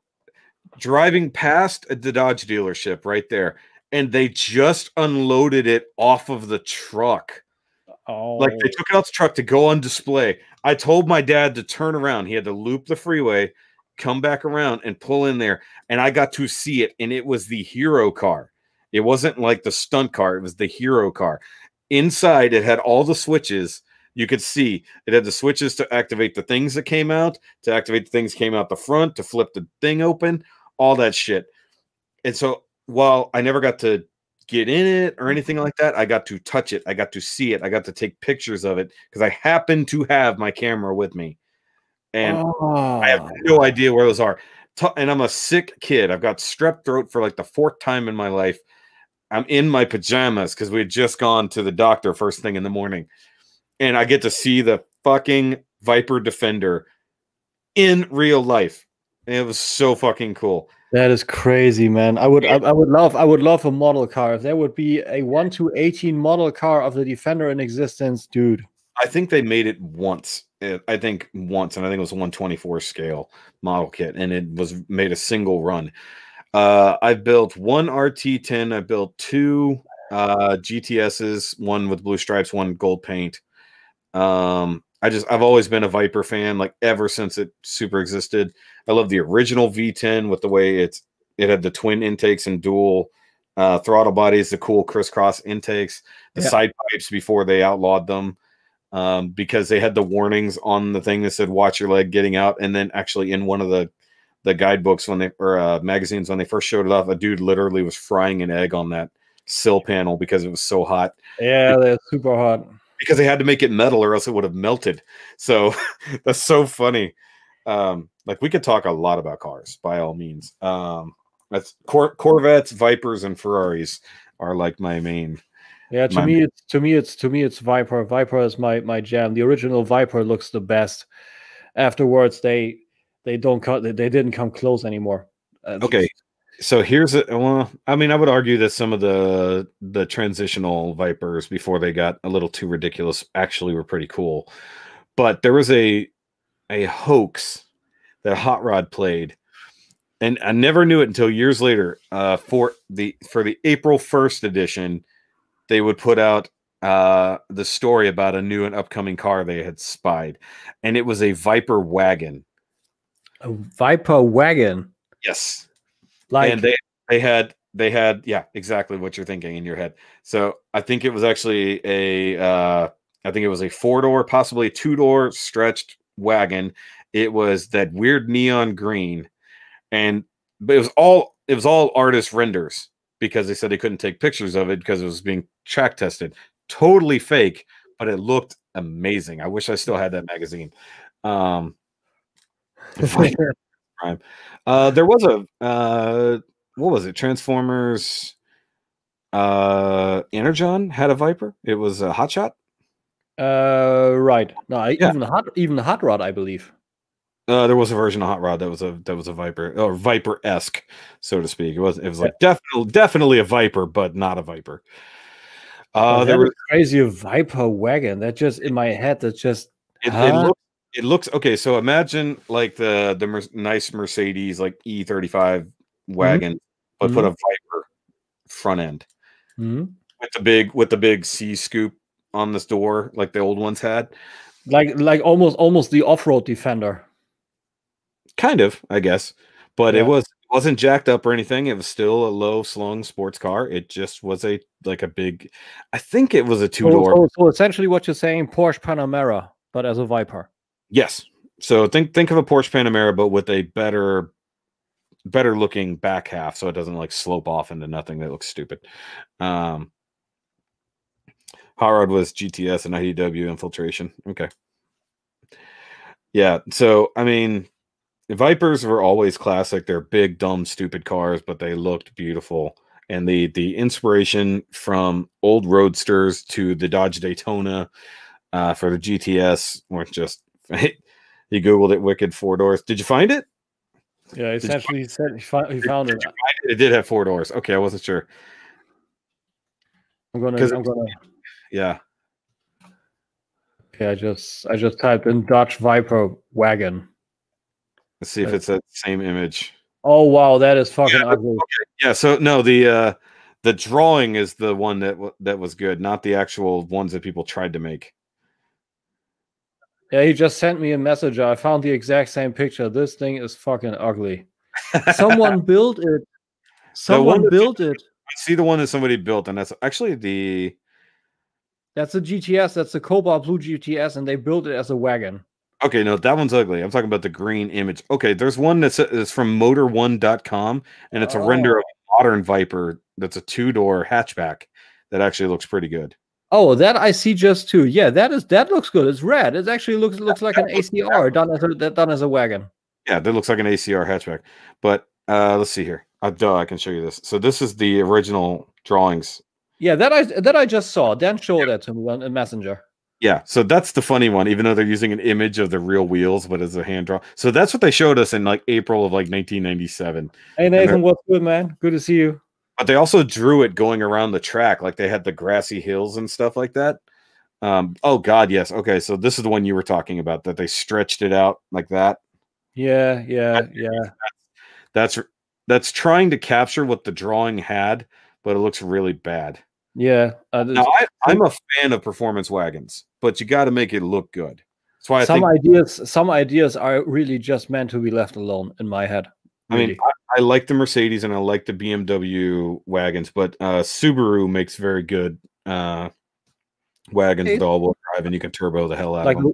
driving past the Dodge dealership right there, and they just unloaded it off of the truck. Oh. Like, they took it out the truck to go on display. I told my dad to turn around. He had to loop the freeway, come back around, and pull in there. And I got to see it, and it was the hero car. It wasn't like the stunt car. It was the hero car. Inside, it had all the switches. You could see it had the switches to activate the things that came out, to activate the things that came out the front, to flip the thing open, all that shit. And so, while I never got to get in it or anything like that. I got to touch it. I got to see it. I got to take pictures of it because I happen to have my camera with me. And I have no idea where those are. And I'm a sick kid. I've got strep throat for like the 4th time in my life. I'm in my pajamas because we had just gone to the doctor first thing in the morning. And I get to see the fucking Viper Defender in real life. And it was so fucking cool. That is crazy, man. I would love a model car. If there would be a 1/18 model car of the Defender in existence, dude. I think they made it once. I think once, and I think it was a 1/24 scale model kit, and it was made a single run. I built one RT10. I built 2 GTSs, one with blue stripes, one gold paint. I've always been a Viper fan, like ever since it super existed. I love the original V10 with the way it had the twin intakes and dual throttle bodies, the cool crisscross intakes, the side pipes before they outlawed them, because they had the warnings on the thing that said "watch your leg getting out," and then actually in one of the guidebooks magazines when they first showed it off, a dude literally was frying an egg on that sill panel because it was so hot. Yeah, they're super hot. Because they had to make it metal or else it would have melted. So that's so funny. Like we could talk a lot about cars by all means. That's Corvettes, Vipers, and Ferraris are like my main. Yeah, to me it's Viper. Viper is my jam. The original Viper looks the best. Afterwards, they didn't come close anymore. Okay. So here's well, I mean, I would argue that some of the transitional Vipers before they got a little too ridiculous actually were pretty cool. But there was a hoax that Hot Rod played, and I never knew it until years later. For the April 1st edition, they would put out the story about a new and upcoming car they had spied, and it was a Viper wagon. A Viper wagon? Yes. Like, and they had yeah, exactly what you're thinking in your head. So I think it was actually a 4-door, possibly a 2-door stretched wagon. It was that weird neon green, but it was all artist renders because they said they couldn't take pictures of it because it was being track tested. Totally fake, but it looked amazing. I wish I still had that magazine. There was a what was it? Transformers Energon had a Viper. It was a Hotshot. Right. No, even the Hot Rod, I believe. There was a version of Hot Rod that was a Viper, or Viper-esque, so to speak. It was like definitely a Viper, but not a Viper. There was crazy a Viper wagon. That just in my head. That's just it looks okay. So imagine like the nice Mercedes like E35 wagon, but put a Viper front end with the big C scoop on this door, like the old ones had. Like almost the off-road Defender. Kind of, I guess, but it wasn't jacked up or anything. It was still a low slung sports car. It just was a big. I think it was a 2-door. So essentially, what you're saying, Porsche Panamera, but as a Viper. Yes. So think of a Porsche Panamera, but with a better looking back half, so it doesn't like slope off into nothing that looks stupid. Hot Rod was GTS and IDW infiltration. Okay. Yeah. So I mean, Vipers were always classic. They're big, dumb, stupid cars, but they looked beautiful. And the inspiration from old Roadsters to the Dodge Daytona for the GTS weren't just. He Googled it, wicked 4 doors. Did you find it? Yeah, essentially he said he found it. It did have 4 doors. Okay, I wasn't sure. I'm gonna. Yeah. Okay, I just typed in Dodge Viper wagon. Let's see if it's that same image. Oh wow, that is fucking ugly. Okay. Yeah. So no, the drawing is the one that was good, not the actual ones that people tried to make. Yeah, he just sent me a message. I found the exact same picture. This thing is fucking ugly. Someone built it. Someone built it. I see the one that somebody built, and that's actually That's a GTS. That's the Cobalt Blue GTS, and they built it as a wagon. Okay, no, that one's ugly. I'm talking about the green image. Okay, there's one that's from motor1.com, and it's a render of a modern Viper that's a 2-door hatchback that actually looks pretty good. Oh, that I see just too. Yeah, that looks good. It's red. It actually looks like an ACR done as a wagon. Yeah, that looks like an ACR hatchback. But let's see here. I can show you this. So this is the original drawings. Yeah, that I just saw. Dan showed that to me on Messenger. Yeah, so that's the funny one, even though they're using an image of the real wheels, but as a hand draw. So that's what they showed us in like April of like 1997. Hey Nathan, what's good, man? Good to see you. But they also drew it going around the track, like they had the grassy hills and stuff like that. Oh God, yes. Okay, so this is the one you were talking about, that they stretched it out like that. Yeah. That's trying to capture what the drawing had, but it looks really bad. Yeah. Now, I'm a fan of performance wagons, but you got to make it look good. That's why some ideas are really just meant to be left alone in my head. Really. I mean, I like the Mercedes and I like the BMW wagons, but Subaru makes very good wagons with all-wheel drive, and you can turbo the hell out of them.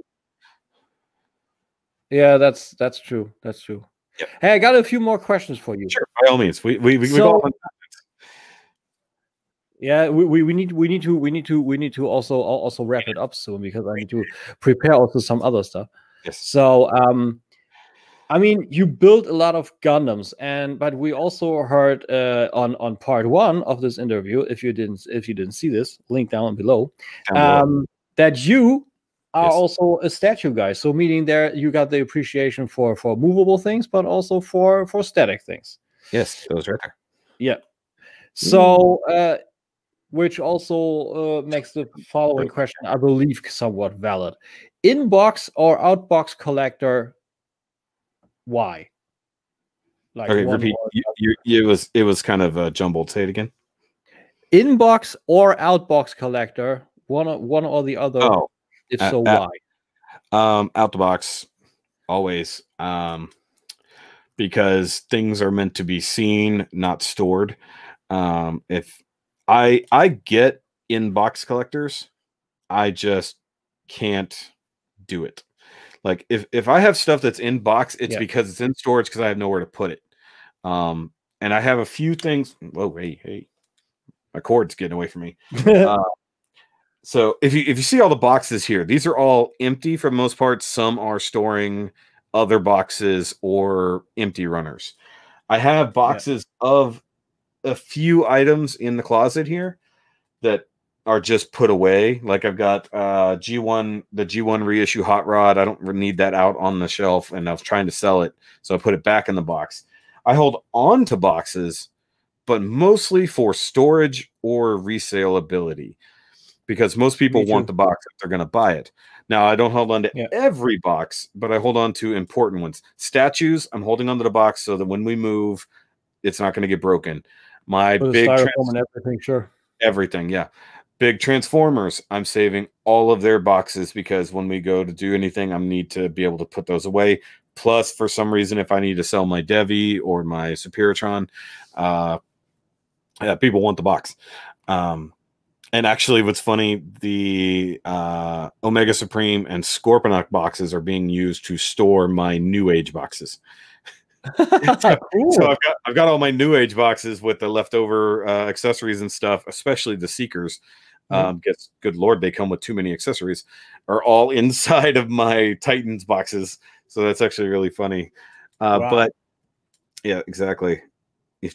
Yeah, that's true. That's true. Yep. Hey, I got a few more questions for you. Sure, by all means. We all. Yeah, we need to also wrap it up soon, because I need to prepare also some other stuff. Yes. So I mean, you built a lot of Gundams, but we also heard on part 1 of this interview, if you didn't see this, link down below, that you are also a statue guy. So meaning there you got the appreciation for movable things, but also for static things. Yes, those right there. Yeah. So which also makes the following question, I believe, somewhat valid. Inbox or outbox collector? Why? Like, okay, repeat. It was kind of jumbled. Say it again. Inbox or outbox collector, one or the other. Oh, if so, why? Out the box, always. Because things are meant to be seen, not stored. If I get inbox collectors, I just can't do it. Like if I have stuff that's in box, it's because it's in storage because I have nowhere to put it. And I have a few things. Whoa, hey, my cord's getting away from me. So if you see all the boxes here, these are all empty for the most part. Some are storing other boxes or empty runners. I have boxes of a few items in the closet here that are just put away. Like I've got the G1 reissue hot rod. I don't need that out on the shelf, and I was trying to sell it, so I put it back in the box. I hold on to boxes, but mostly for storage or resale ability, because most people want the box if they're going to buy it. Now, I don't hold on to every box, but I hold on to important ones. Statues, I'm holding onto the box so that when we move, it's not going to get broken. My big everything, yeah. Big Transformers, I'm saving all of their boxes, because when we go to do anything, I need to be able to put those away. Plus, for some reason, if I need to sell my Devi or my Superatron, people want the box. And actually, what's funny, the Omega Supreme and Scorponok boxes are being used to store my New Age boxes. Cool. So I've got all my New Age boxes with the leftover accessories and stuff, especially the Seekers. Because good Lord, they come with too many accessories, are all inside of my Titans boxes. So that's actually really funny. Wow. But yeah, exactly.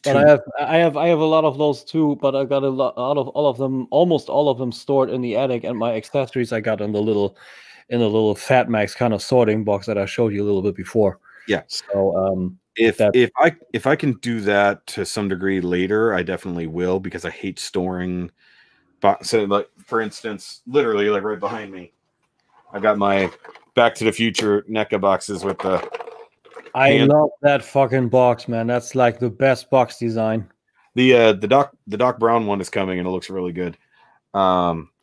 But I have a lot of those too, but I got a lot out of all of them, almost all of them stored in the attic, and my accessories I got in the little Fat Max kind of sorting box that I showed you a little bit before. Yeah. So if I can do that to some degree later, I definitely will, because I hate storing. So, like, for instance, literally, like right behind me, I got my Back to the Future NECA boxes with the. I love that fucking box, man. That's like the best box design. The Doc Brown one is coming, and it looks really good.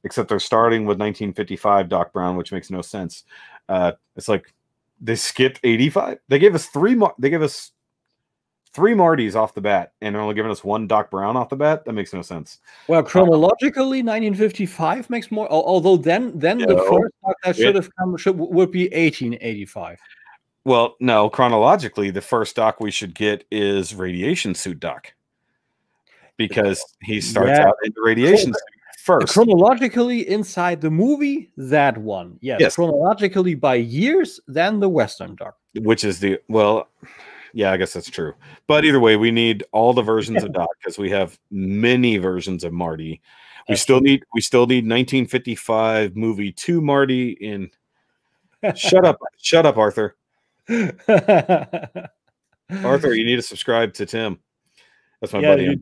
Except they're starting with 1955 Doc Brown, which makes no sense. It's like they skipped 85. They gave us three Martys off the bat, and they're only giving us one Doc Brown off the bat. That makes no sense. Well, chronologically, 1955 makes more. Although then the first Doc that should have come would be 1885. Well, no, chronologically, the first Doc we should get is Radiation Suit Doc. because he starts out in the radiation first. Chronologically inside the movie, that one. Yes. Chronologically by years, then the Western Doc. Which is yeah, I guess that's true. But either way, we need all the versions of Doc because we have many versions of Marty. We still need 1955 movie 2 Marty in. Shut up, Arthur. Arthur, you need to subscribe to Tim. That's my buddy.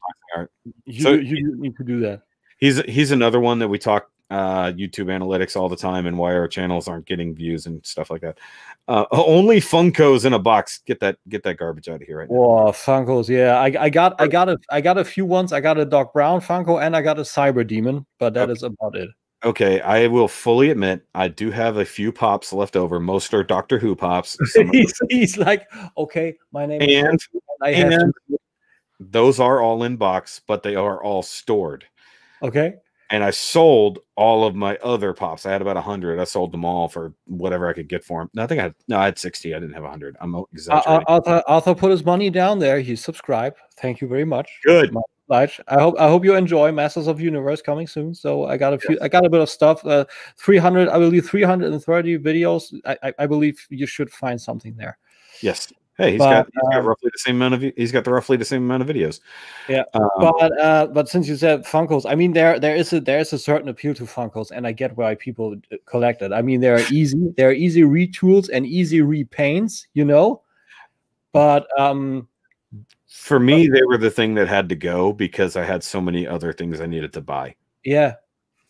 You need to do that. He's another one that we talk YouTube analytics all the time and why our channels aren't getting views and stuff like that. Only Funkos in a box. Get that garbage out of here right now. Oh, Funkos, yeah. I got a few ones. I got a Doc Brown Funko and I got a Cyber Demon, but that is about it. Okay, I will fully admit I do have a few pops left over. Most are Doctor Who pops. He's like, okay, my name is and those are all in box, but they are all stored. Okay. And I sold all of my other pops. I had about 100. I sold them all for whatever I could get for them. No, I had 60. I didn't have 100. I'm exaggerating. Arthur put his money down there. He subscribed. Thank you very much. Good. I hope you enjoy Masters of Universe coming soon. So I got a bit of stuff. 300, I believe 330 videos. I believe you should find something there. Yes. Hey, he's got roughly the same amount of videos. Yeah. But since you said Funkos, I mean there is a certain appeal to Funkos, and I get why people collect it. I mean they're easy retools and easy repaints, But for me, they were the thing that had to go because I had so many other things I needed to buy. Yeah,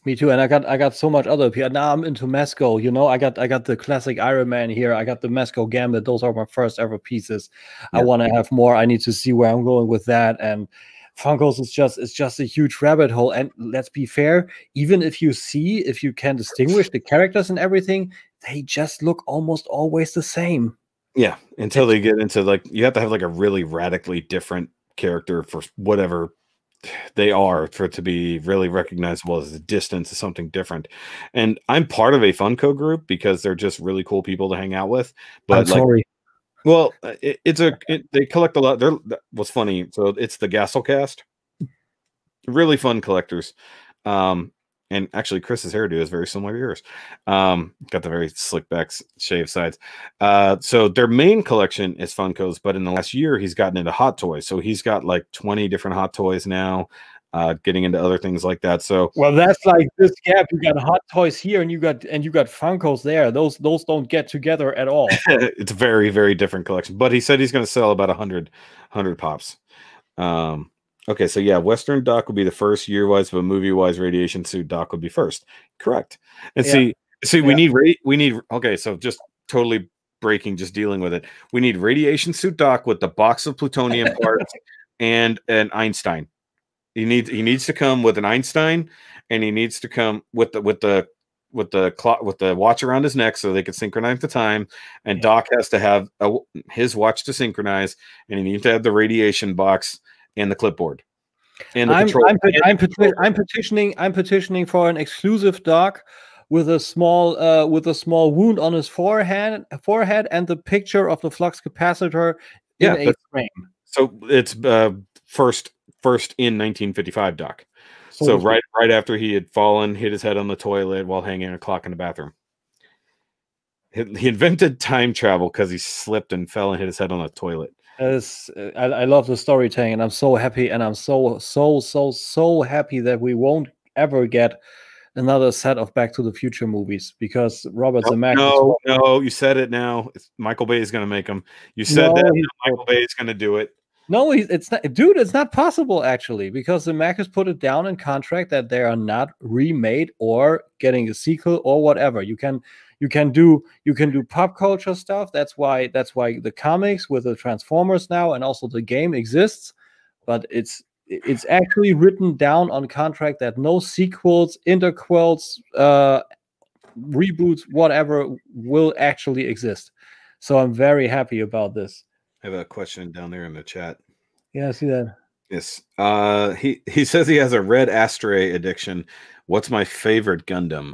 me too. And I got so much other appeal. Now I'm into Mezco, I got the classic Iron Man here. I got the Mezco Gambit. Those are my first ever pieces. Yeah. I want to have more. I need to see where I'm going with that. And Funkos is just a huge rabbit hole. And let's be fair, even if you can distinguish the characters and everything, they just look almost always the same. Yeah, until they get into you have to have a really radically different character for whatever they are for it to be really recognizable as a distance to something different. And I'm part of a Funko group because they're just really cool people to hang out with. But I'm sorry. Well, they collect a lot. What's funny? So it's the Gasselcast, really fun collectors. And actually, Chris's hairdo is very similar to yours. Got the very slick back, shaved sides. So their main collection is Funkos, but in the last year, he's gotten into Hot Toys. So he's got 20 different Hot Toys now, getting into other things like that. So that's like this gap. You got Hot Toys here, and you got Funkos there. Those don't get together at all. It's a very, very different collection. But he said he's going to sell about 100 pops. Okay, so yeah, Western Doc would be the first year-wise, but movie-wise, Radiation Suit Doc would be first. Correct. And see, we need. Okay, so just totally breaking, just dealing with it. We need Radiation Suit Doc with the box of plutonium parts and an Einstein. He needs to come with an Einstein, and he needs to come with the watch around his neck so they can synchronize the time. And Doc has to have his watch to synchronize, and he needs to have the radiation box and the clipboard. And I'm petitioning for an exclusive Doc with a small wound on his forehead and the picture of the flux capacitor in a frame. So it's first in 1955 Doc. So right after he had fallen, hit his head on the toilet while hanging a clock in the bathroom. He invented time travel because he slipped and fell and hit his head on the toilet. I love the storytelling, and I'm so happy, and I'm so happy that we won't ever get another set of Back to the Future movies because Robert Zemeckis. No, you said it now. Michael Bay is going to make them. You said Michael Bay is going to do it. No, it's not, dude. It's not possible actually because Zemeckis put it down in contract that they are not remade or getting a sequel or whatever. You can do pop culture stuff. That's why the comics with the Transformers now and also the game exists. But it's actually written down on contract that no sequels, interquels, reboots, whatever will actually exist. So I'm very happy about this. I have a question down there in the chat. Yeah, I see that. Yes. He says he has a red Astray addiction. What's my favorite Gundam?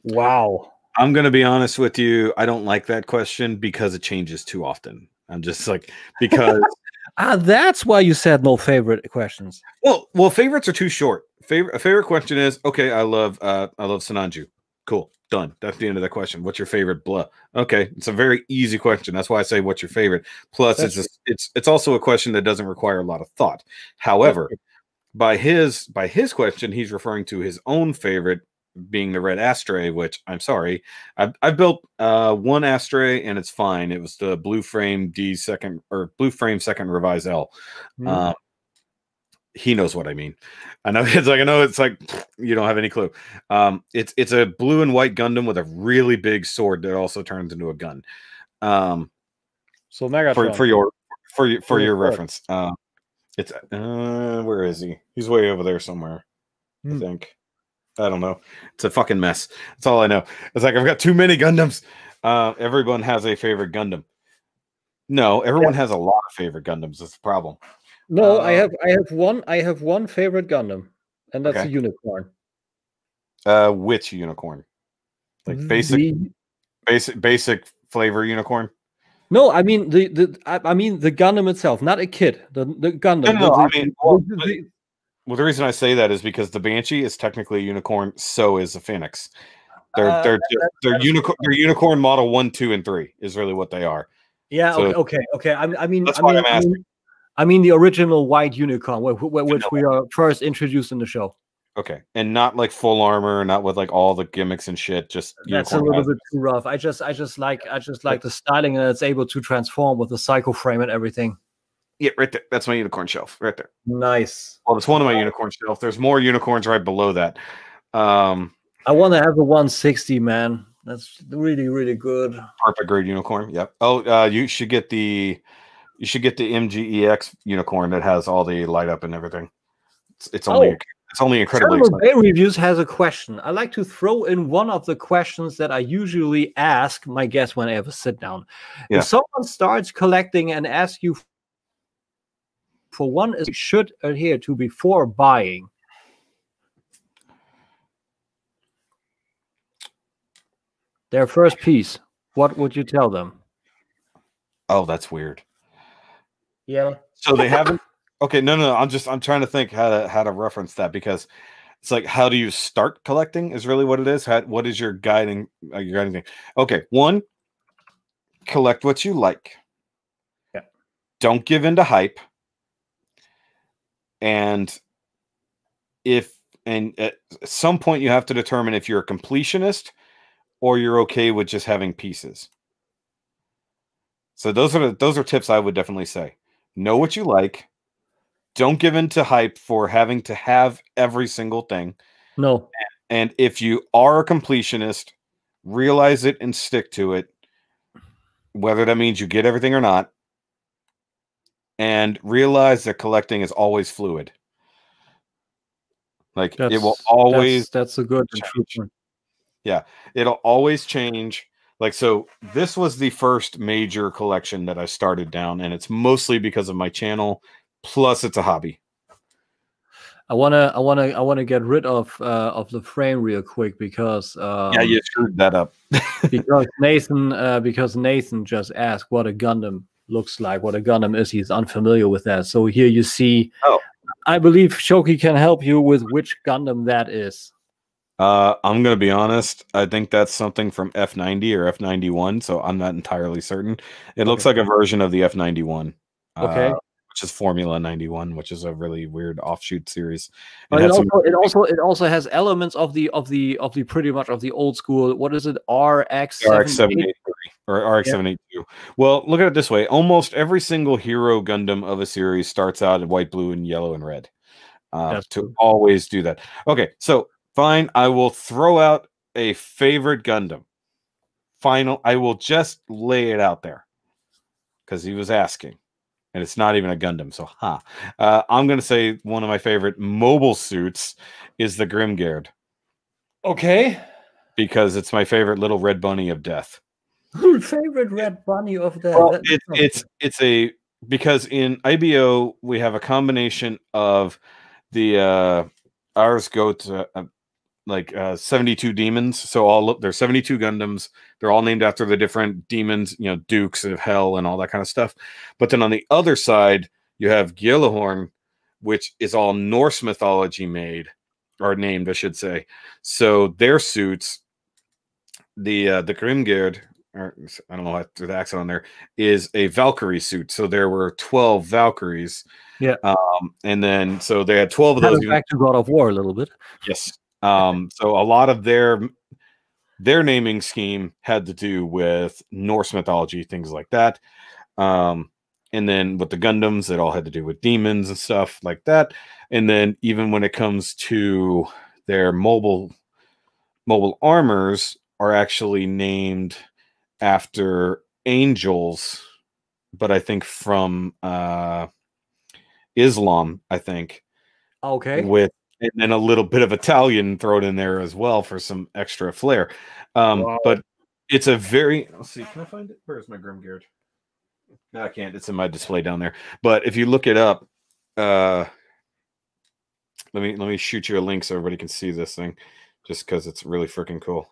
Wow. I'm going to be honest with you. I don't like that question because it changes too often. I'm just because That's why you said no favorite questions. Well, favorites are too short. A favorite question is, okay, I love Sinanju. Cool. Done. That's the end of the question. What's your favorite blah? Okay, it's a very easy question. That's why I say what's your favorite. Plus, it's also a question that doesn't require a lot of thought. However, by his question, he's referring to his own favorite being the red ashtray, which I'm sorry, I've built one ashtray and it's fine. It was the blue frame second revised L. He knows what I mean. I know it's like you don't have any clue. It's a blue and white Gundam with a really big sword that also turns into a gun. So Megatron. for your reference. It's where is he? He's way over there somewhere. I think. I don't know. It's a fucking mess. That's all I know. It's like I've got too many Gundams. Everyone has a favorite Gundam. No, everyone has a lot of favorite Gundams. That's the problem. No, I have one favorite Gundam, and that's a unicorn. Which unicorn? Like basic flavor unicorn? No, I mean the Gundam itself, not a kid. The Gundam. Well, the reason I say that is because the Banshee is technically a unicorn. So is the Phoenix. They're unicorn model 1, 2, and 3 is really what they are. Yeah. So, okay. That's why I'm asking. I mean the original white unicorn, which we are first introduced in the show. Okay, and not like full armor, not with like all the gimmicks and shit. Just that's a little bit too rough. I just like the styling, and it's able to transform with the psycho frame and everything. Yeah, right there. That's my unicorn shelf, right there. Nice. Well, it's one of my unicorn shelf. There's more unicorns right below that. I want to have the 160, man. That's really, really good. Perfect grade unicorn. Yep. Oh, you should get the MGEX unicorn that has all the light up and everything. It's only incredibly expensive. Bay Reviews has a question. I like to throw in one of the questions that I usually ask my guests when I have a sit down. Yeah. If someone starts collecting and asks you for one is should adhere to before buying. Their first piece, what would you tell them? Oh, that's weird. Yeah. So they haven't. Okay, no. I'm trying to think how to reference that, because it's like, how do you start collecting is really what it is. What is your guiding thing? Okay, one, collect what you like. Yeah. Don't give in to hype. And at some point you have to determine if you're a completionist or you're okay with just having pieces. So those are tips I would definitely say. Know what you like. Don't give in to hype for having to have every single thing. No. And if you are a completionist, realize it and stick to it, whether that means you get everything or not. And realize that collecting is always fluid. Like it will always. That's a good change. Yeah, it'll always change. Like, so this was the first major collection that I started down, and it's mostly because of my channel. Plus, it's a hobby. I wanna get rid of the frame real quick because yeah, you screwed that up. because Nathan just asked what a Gundam looks like, what a Gundam is. He's unfamiliar with that. So here you see. Oh, I believe Shoky can help you with which Gundam that is. I'm gonna be honest. I think that's something from F90 or F91. So I'm not entirely certain. It looks like a version of the F91. Okay. Which is Formula 91, which is a really weird offshoot series. It also has elements of the pretty much of the old school. What is it? RX-783 or RX-782. Yeah. Well, look at it this way: almost every single hero Gundam of a series starts out in white, blue, and yellow and red. Always do that. Okay, so fine. I will throw out a favorite Gundam. I will just lay it out there because he was asking. And it's not even a Gundam, so I'm going to say one of my favorite mobile suits is the Grimgard. Okay. Because it's my favorite little red bunny of death. Favorite red bunny of death? Well, because in IBO we have a combination of the Ars Goat. like 72 demons. So there's 72 Gundams. They're all named after the different demons, you know, dukes of hell and all that kind of stuff. But then on the other side, you have Gjallarhorn, which is all Norse mythology named, I should say. So their suits, the Grimgerd, or I don't know what the accent on there, is a Valkyrie suit. So there were 12 Valkyries. Yeah. And then so they had 12 of those. Back to God of War a little bit. Yes. So a lot of their naming scheme had to do with Norse mythology, things like that. And then with the Gundams, it all had to do with demons and stuff like that. And then even when it comes to their mobile armors are actually named after angels, but I think from Islam, I think. Okay. And then a little bit of Italian thrown in there as well for some extra flair. Wow. But it's a very... Let's see. Can I find it? Where's my Grimgerd? No, I can't. It's in my display down there. But if you look it up, let me shoot you a link so everybody can see this thing, just because it's really freaking cool.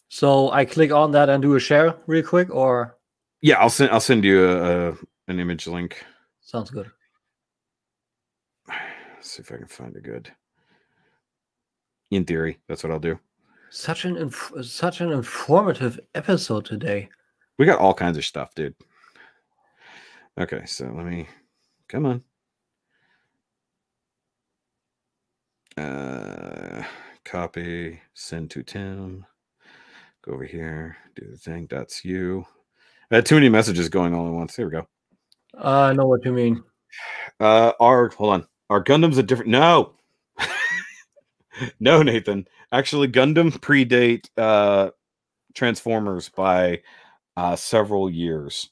So I click on that and do a share real quick, or... Yeah, I'll send you an image link. Sounds good. Let's see if I can find it good. In theory, that's what I'll do. Such an informative episode today. We got all kinds of stuff, dude. Okay, so let me... Come on. Copy, send to Tim. Go over here, do the thing. That's you. I had too many messages going all at once. Here we go. I know what you mean. Hold on. Are Gundams a different... No! No, Nathan. Actually, Gundam predate Transformers by several years.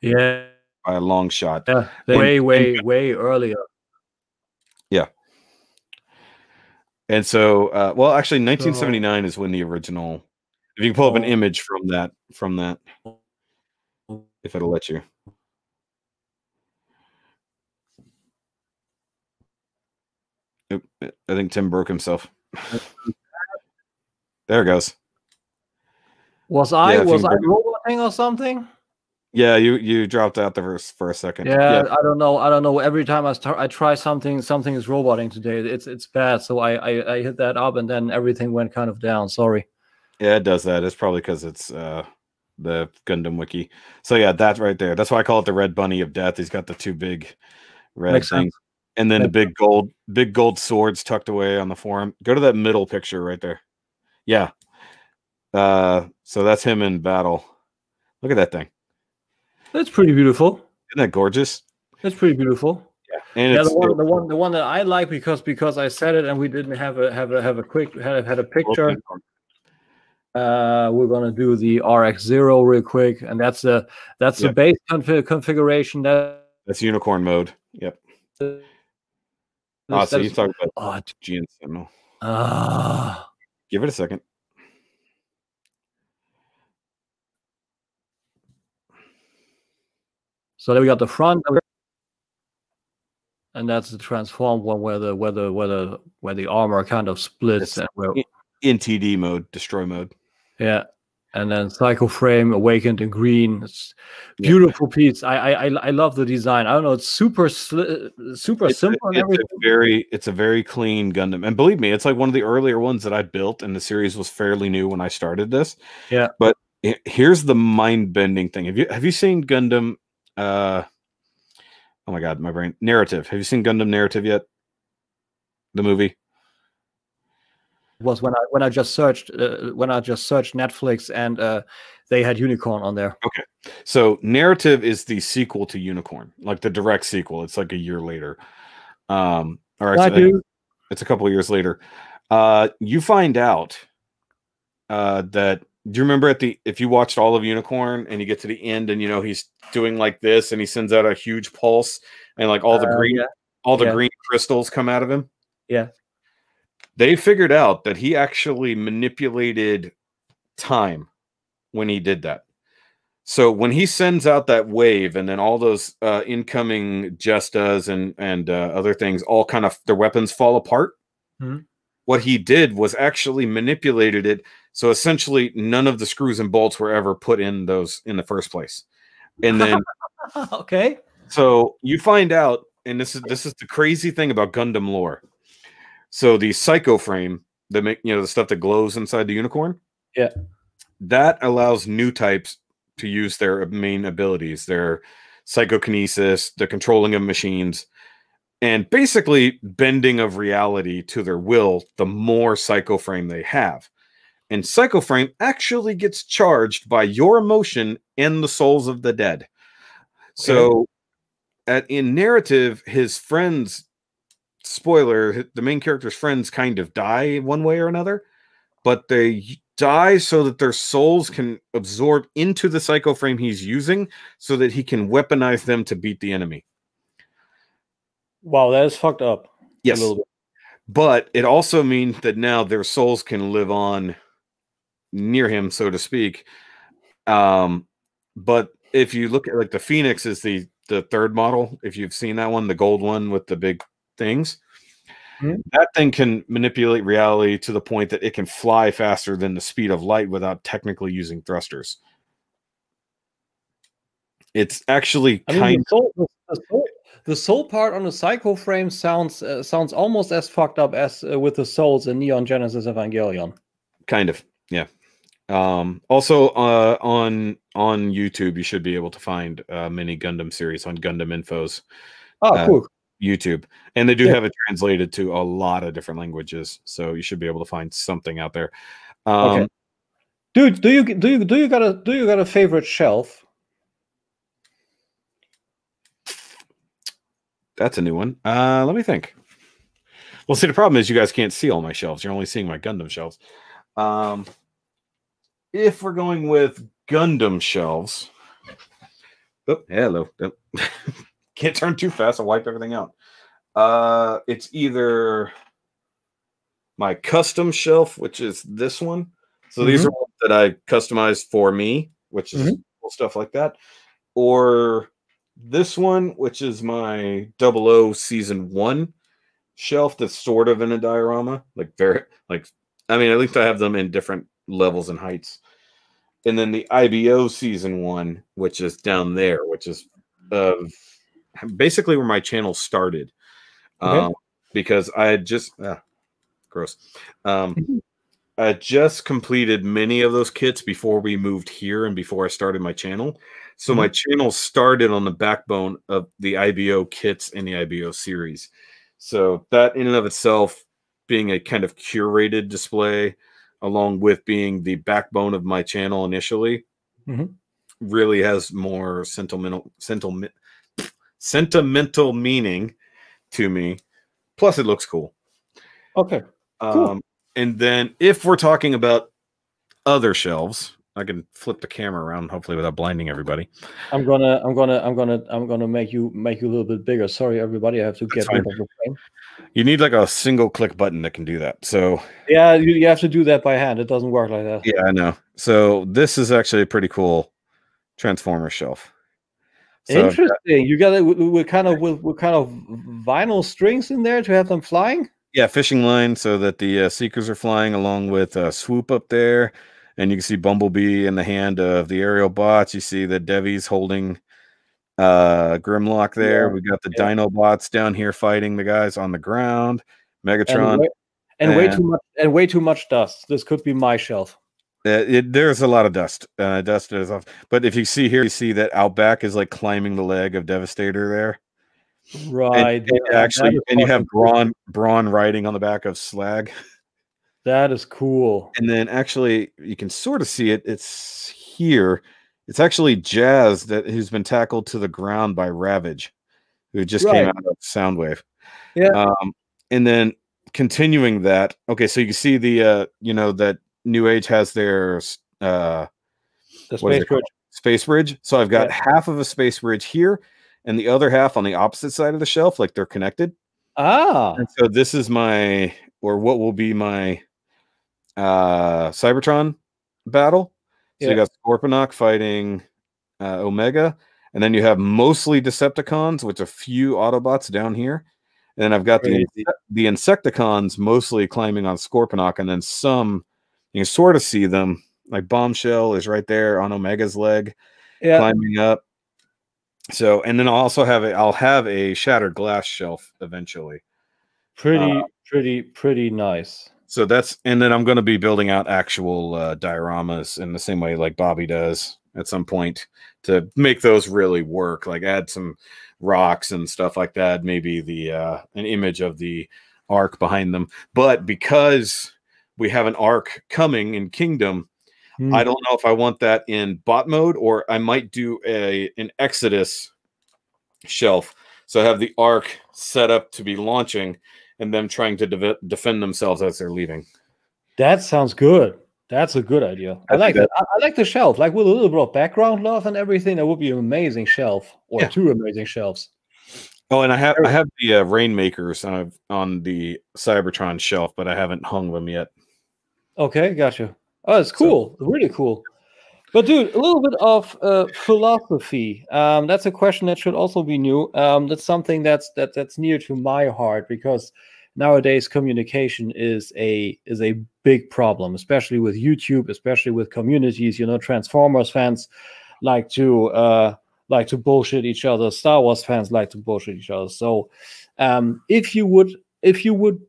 Yeah. By a long shot. Yeah, way earlier. Yeah. And so, well, actually, 1979 is when the original... If you can pull up an image from that, if it'll let you. Oop, I think Tim broke himself. There it goes. Was I roboting or something? Yeah, you dropped out there for a second. Yeah, I don't know. Every time I try something is roboting today. It's bad. So I hit that up and then everything went kind of down. Sorry. Yeah, it does that. It's probably because it's the Gundam wiki. So yeah, that's right there. That's why I call it the Red Bunny of Death. He's got the two big red things. Sense. And then the big gold swords tucked away on the forearm. Go to that middle picture right there. Yeah. So that's him in battle. Look at that thing. That's pretty beautiful. Isn't that gorgeous? That's pretty beautiful. Yeah. And yeah, the one that I like because I said it and we didn't have a picture. We're gonna do the RX0 real quick, and that's the base configuration. That's unicorn mode. Yep. So you talking about GN Sentinel. Give it a second. So then we got the front, and that's the transformed one where the armor kind of splits. And in TD mode, destroy mode. Yeah, and then Psycho Frame awakened in green. It's beautiful piece. I love the design. I don't know. It's super simple. It's a very clean Gundam, and believe me, it's like one of the earlier ones that I built, and the series was fairly new when I started this. Yeah, but here's the mind-bending thing. Have you seen Gundam? Oh my god, my brain. Narrative. Have you seen Gundam Narrative yet? The movie. Was when I just searched Netflix and they had Unicorn on there. Okay, so Narrative is the sequel to Unicorn, like the direct sequel. It's like a year later. All right, it's a couple of years later. You find out that. Do you remember if you watched all of Unicorn and you get to the end and he's doing like this and he sends out a huge pulse and like all the green crystals come out of him? Yeah. They figured out that he actually manipulated time when he did that. So when he sends out that wave and then all those incoming Jestas and other things, all kind of their weapons fall apart. What he did was actually manipulated it. So essentially none of the screws and bolts were ever put in those in the first place. And then okay. So you find out, and this is the crazy thing about Gundam lore. So the psycho frame, the stuff that glows inside the unicorn, that allows new types to use their main abilities, their psychokinesis, the controlling of machines, and basically bending of reality to their will. The more psycho frame they have, and psycho frame actually gets charged by your emotion in the souls of the dead. So. In narrative, his friends, spoiler, the main character's friends kind of die one way or another, but they die so that their souls can absorb into the psycho frame he's using so that he can weaponize them to beat the enemy. Wow, that is fucked up. Yes. A little bit. But it also means that now their souls can live on near him, so to speak. But if you look at like the Phoenix is the third model, if you've seen that one, the gold one with the big things, that thing can manipulate reality to the point that it can fly faster than the speed of light without technically using thrusters. It's actually the soul part on the psycho frame sounds almost as fucked up as with the souls in Neon Genesis Evangelion. Kind of, yeah. Also on YouTube you should be able to find a mini Gundam series on Gundam Info's cool. YouTube, and they do have it translated to a lot of different languages, so you should be able to find something out there. Okay. Dude, do you got a favorite shelf? That's a new one. Let me think. Well, see, the problem is you guys can't see all my shelves. You're only seeing my Gundam shelves. If we're going with Gundam shelves, hello, can't turn too fast. I wiped everything out. It's either my custom shelf, which is this one. So these are ones that I customized for me, which is cool stuff like that, or this one, which is my 00 season 1 shelf that's sort of in a diorama, I mean, at least I have them in different levels and heights. And then the IBO season 1, which is down there, which is basically where my channel started. Because I had just gross. I just completed many of those kits before we moved here and before I started my channel. So my channel started on the backbone of the IBO kits and the IBO series. So that in and of itself being a kind of curated display, along with being the backbone of my channel initially, really has more sentimental meaning to me. Plus, it looks cool. Okay. Cool. And then if we're talking about other shelves, I can flip the camera around, hopefully without blinding everybody. I'm gonna make you a little bit bigger. Sorry, everybody. I have to get rid of the frame. You need like a single click button that can do that. So yeah, you have to do that by hand. It doesn't work like that. Yeah, I know. So this is actually a pretty cool Transformer shelf. So interesting. You got it with kind of vinyl strings in there to have them flying. Yeah, fishing line so that the Seekers are flying, along with Swoop up there. And you can see Bumblebee in the hand of the aerial bots. You see the Devi's holding Grimlock there. We got the Dino bots down here fighting the guys on the ground. Megatron. And way too much dust. This could be my shelf. There's a lot of dust. Dust is off. But if you see here, you see that Outback is like climbing the leg of Devastator there. Right. And you have Brawn riding on the back of Slag. That is cool. And then actually, you can sort of see it. It's here. It's actually Jazz who's been tackled to the ground by Ravage, who just came out of Soundwave. Yeah. And then continuing that, okay, so you can see the that New Age has their the space bridge. Space bridge. So I've got half of a space bridge here, and the other half on the opposite side of the shelf, like they're connected. And so this is what will be my Cybertron battle. So you got Scorponok fighting Omega, and then you have mostly Decepticons with a few Autobots down here, And I've got the Insecticons mostly climbing on Scorponok, and then some you can sort of see them. Like Bombshell is right there on Omega's leg, climbing up. So, and then I'll have a shattered glass shelf eventually. Pretty nice. So and then I'm going to be building out actual dioramas in the same way like Bobby does at some point to make those really work. Like add some rocks and stuff like that. Maybe an image of the arc behind them. But because we have an arc coming in Kingdom, I don't know if I want that in bot mode, or I might do an Exodus shelf. So I have the arc set up to be launching and them trying to defend themselves as they're leaving. That sounds good. That's a good idea. I like that. I like the shelf, like with a little bit of background love and everything. That would be an amazing shelf, or two amazing shelves. Oh, and I have the Rainmakers on the Cybertron shelf, but I haven't hung them yet. Okay, gotcha. Oh, it's cool. Really cool. But dude, a little bit of philosophy. That's a question that should also be new. That's something that's near to my heart, because nowadays communication is a big problem, especially with YouTube, especially with communities. You know, Transformers fans like to bullshit each other. Star Wars fans like to bullshit each other. So, if you would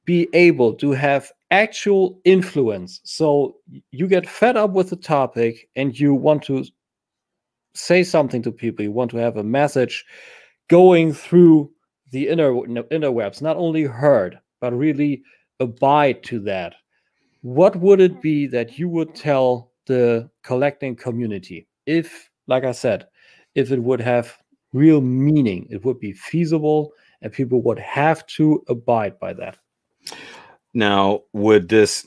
be able to have actual influence, so you get fed up with the topic and you want to say something to people, you want to have a message going through the interwebs, not only heard but really abide to that, what would it be that you would tell the collecting community? If, like I said, if it would have real meaning, it would be feasible, and people would have to abide by that. Now, would this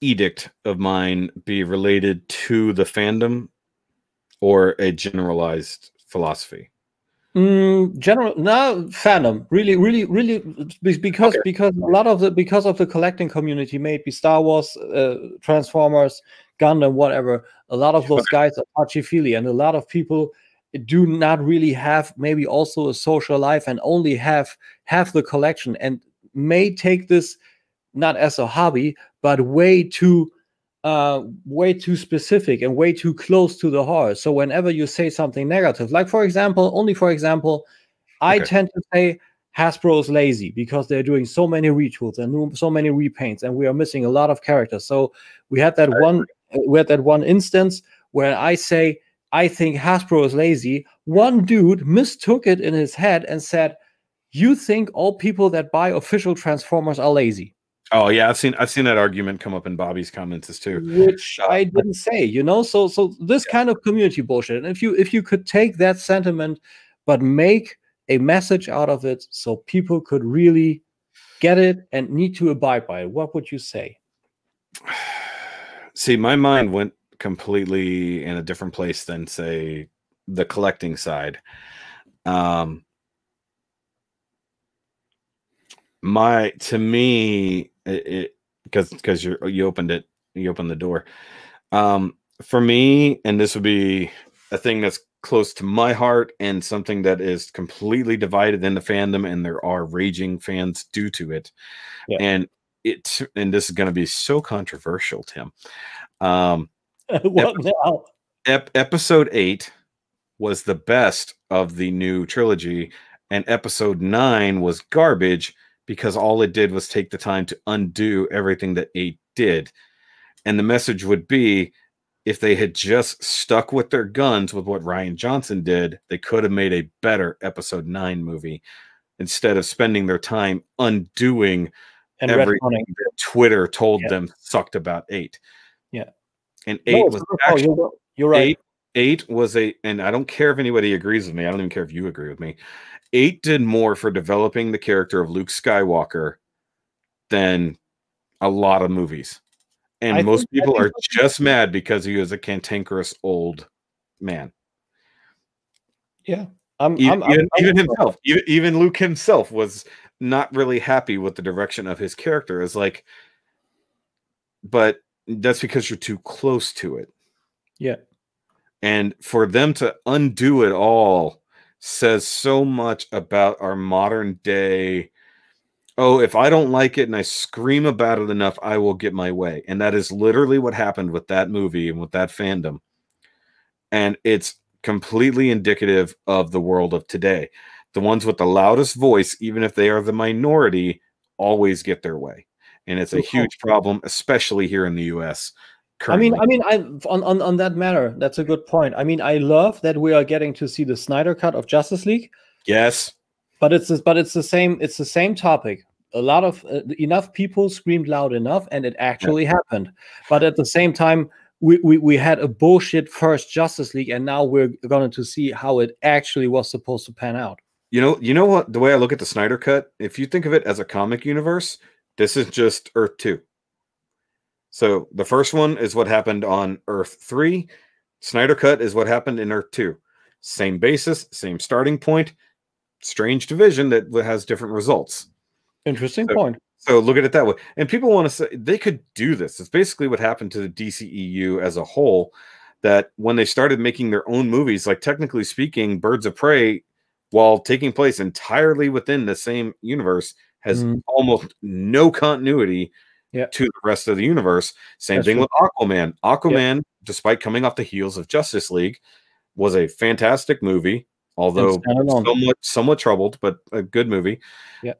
edict of mine be related to the fandom or a generalized philosophy? Fandom. Really, because a lot of the collecting community, maybe Star Wars, Transformers, Gundam, whatever. A lot of those guys are touchy-feely, and a lot of people do not really have maybe also a social life and only have the collection, and may take this not as a hobby, but way too specific and way too close to the heart. So whenever you say something negative, like for example, I tend to say Hasbro is lazy because they're doing so many retools and so many repaints, and we are missing a lot of characters. So we had that one instance where I say I think Hasbro is lazy. One dude mistook it in his head and said, "You think all people that buy official Transformers are lazy?" Oh yeah, I've seen that argument come up in Bobby's comments too, which I didn't say, you know. So this kind of community bullshit. And if you could take that sentiment, but make a message out of it, so people could really get it and need to abide by it, what would you say? See, my mind went completely in a different place than, say, the collecting side. To me, because you opened the door. For me, and this would be a thing that's close to my heart and something that is completely divided in the fandom, and there are raging fans due to it. Yeah. And this is going to be so controversial, Tim. Episode 8 was the best of the new trilogy, and episode 9 was garbage because all it did was take the time to undo everything that 8 did. And the message would be, if they had just stuck with their guns with what Rian Johnson did, they could have made a better episode 9 movie, instead of spending their time undoing and everything that Twitter told them sucked about 8. Yeah. And 8 was actually, you're right. 8 was and I don't care if anybody agrees with me. I don't even care if you agree with me. 8 did more for developing the character of Luke Skywalker than a lot of movies. And most people are just mad because he was a cantankerous old man. Yeah. Even Luke himself was not really happy with the direction of his character. It's like, but that's because you're too close to it. Yeah. And for them to undo it all says so much about our modern day oh, if I don't like it and I scream about it enough, I will get my way. And that is literally what happened with that movie and with that fandom. And it's completely indicative of the world of today. The ones with the loudest voice, even if they are the minority, always get their way. And it's a huge problem, especially here in the US. Currently. On that matter, that's a good point. I mean, I love that we are getting to see the Snyder cut of Justice League. Yes. But it's the same topic. A lot of enough people screamed loud enough, and it actually happened. But at the same time, we had a bullshit first Justice League, and now we're going to see how it actually was supposed to pan out. You know what? The way I look at the Snyder cut, if you think of it as a comic universe, this is just Earth 2. So the first one is what happened on Earth 3. Snyder cut is what happened in Earth 2. Same basis, same starting point. Strange division that has different results. Interesting point. So look at it that way. And people want to say they could do this. It's basically what happened to the DCEU as a whole, that when they started making their own movies, like technically speaking, Birds of Prey, while taking place entirely within the same universe, has almost no continuity to the rest of the universe. Same thing with Aquaman. Aquaman, despite coming off the heels of Justice League, was a fantastic movie. Although somewhat troubled, but a good movie.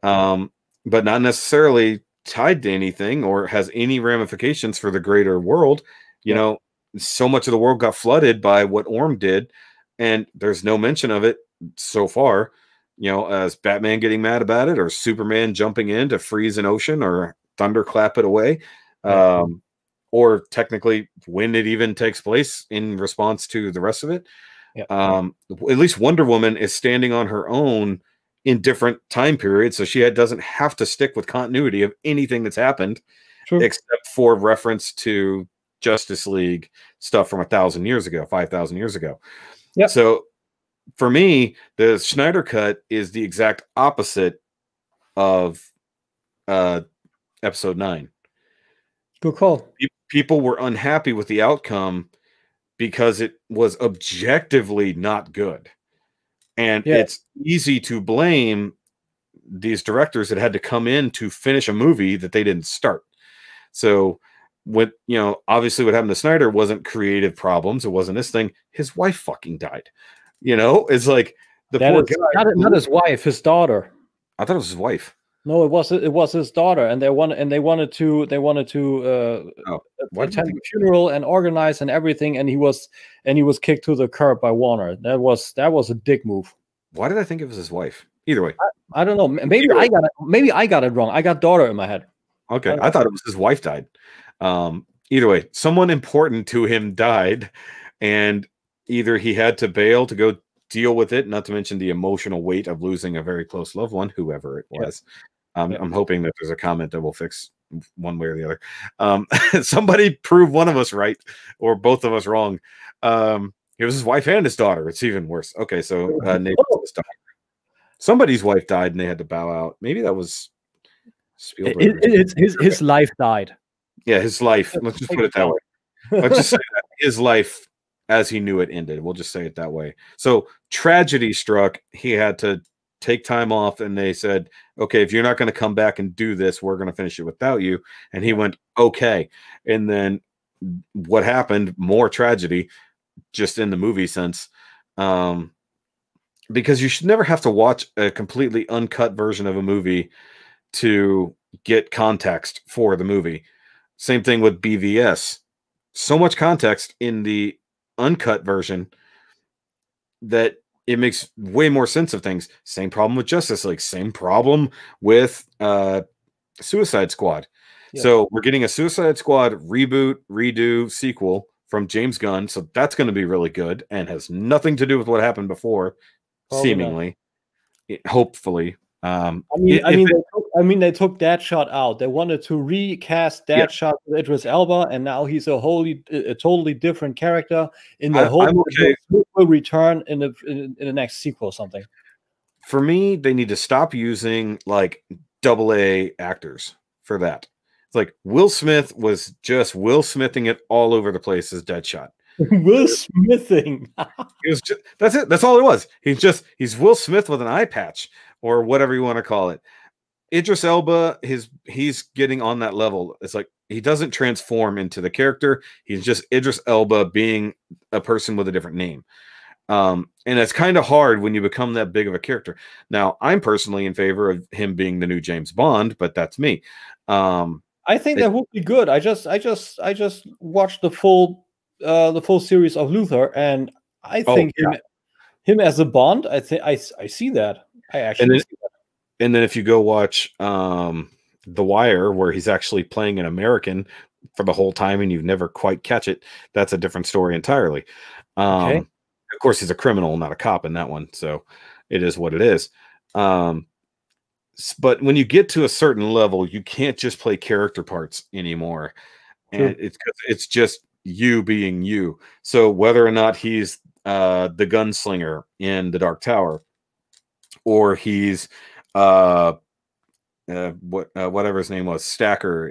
But not necessarily tied to anything or has any ramifications for the greater world. You know, so much of the world got flooded by what Orm did, and there's no mention of it so far. You know, as Batman getting mad about it, or Superman jumping in to freeze an ocean, or thunderclap it away, or technically when it even takes place in response to the rest of it. At least Wonder Woman is standing on her own in different time periods, so she doesn't have to stick with continuity of anything that's happened, except for reference to Justice League stuff from 1,000 years ago, 5,000 years ago. So for me, the Snyder cut is the exact opposite of episode 9. Good call. People were unhappy with the outcome because it was objectively not good. And it's easy to blame these directors that had to come in to finish a movie that they didn't start. So what, obviously what happened to Snyder wasn't creative problems. It wasn't this thing. His wife fucking died. It's like the poor guy. Not his wife, his daughter. I thought it was his wife. No, it was his daughter, and they wanted to attend the funeral and organize and everything, and he was kicked to the curb by Warner. That was a dick move. Why did I think it was his wife? Either way, I don't know. Maybe I got it wrong. I got daughter in my head. Okay, I thought it was his wife died. Either way, someone important to him died, and either he had to bail to go deal with it, not to mention the emotional weight of losing a very close loved one, whoever it was. I'm hoping that there's a comment that will fix one way or the other. Somebody prove one of us right or both of us wrong. It was his wife and his daughter. It's even worse. Okay, so Nathan's daughter. Somebody's wife died and they had to bow out. Maybe that was Spielberg. His life died. Yeah, his life. Let's just put it that way. Let's just say that his life as he knew it ended. We'll just say it that way. So tragedy struck. He had to take time off, and they said, okay, if you're not going to come back and do this, we're going to finish it without you. And he went, okay. And then what happened? More tragedy, just in the movie sense. Because you should never have to watch a completely uncut version of a movie to get context for the movie. Same thing with BVS. So much context in the uncut version that it makes way more sense of things. Same problem with Justice League. Same problem with Suicide Squad. Yeah. So we're getting a Suicide Squad reboot, redo, sequel from James Gunn. So that's going to be really good and has nothing to do with what happened before, seemingly. Hopefully. They took that shot out. They wanted to recast that shot with Idris Elba, and now he's a totally different character in the whole return in the next sequel or something. For me, they need to stop using like AA actors for that. It's like Will Smith was just Will Smithing it all over the place as Deadshot. Will Smithing. That's it. That's all it was. He's Will Smith with an eye patch or whatever you want to call it. Idris Elba, he's getting on that level. It's like he doesn't transform into the character. He's just Idris Elba being a person with a different name. And it's kind of hard when you become that big of a character. Now, I'm personally in favor of him being the new James Bond, but that's me. I think that would be good. I just watched the full series of Luther, and I think him as a Bond. I think I see that. I actually see that. And then if you go watch The Wire, where he's actually playing an American for the whole time, and you never quite catch it, that's a different story entirely. Okay. Of course, he's a criminal, not a cop in that one, so it is what it is. But when you get to a certain level, you can't just play character parts anymore, and it's just you being you. So whether or not he's the gunslinger in The Dark Tower, or he's whatever his name was, Stacker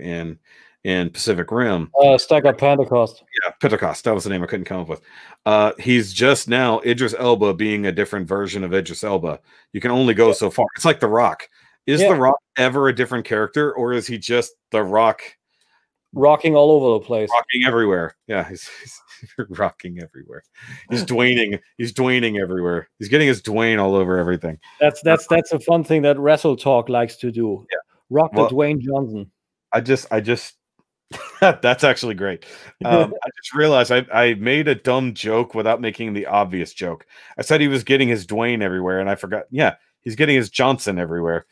in Pacific Rim. Stacker Pentecost. Yeah, Pentecost. That was the name I couldn't come up with. He's just now Idris Elba being a different version of Idris Elba. You can only go so far. It's like The Rock. Is The Rock ever a different character, or is he just The Rock? Rocking all over the place. Rocking everywhere. Yeah, he's rocking everywhere. He's Dwayning everywhere. He's getting his Dwayne all over everything. That's a fun thing that Wrestle Talk likes to do. Yeah. Rock the Dwayne Johnson. I just that's actually great. I just realized I made a dumb joke without making the obvious joke. I said he was getting his Dwayne everywhere, and I forgot. Yeah, he's getting his Johnson everywhere.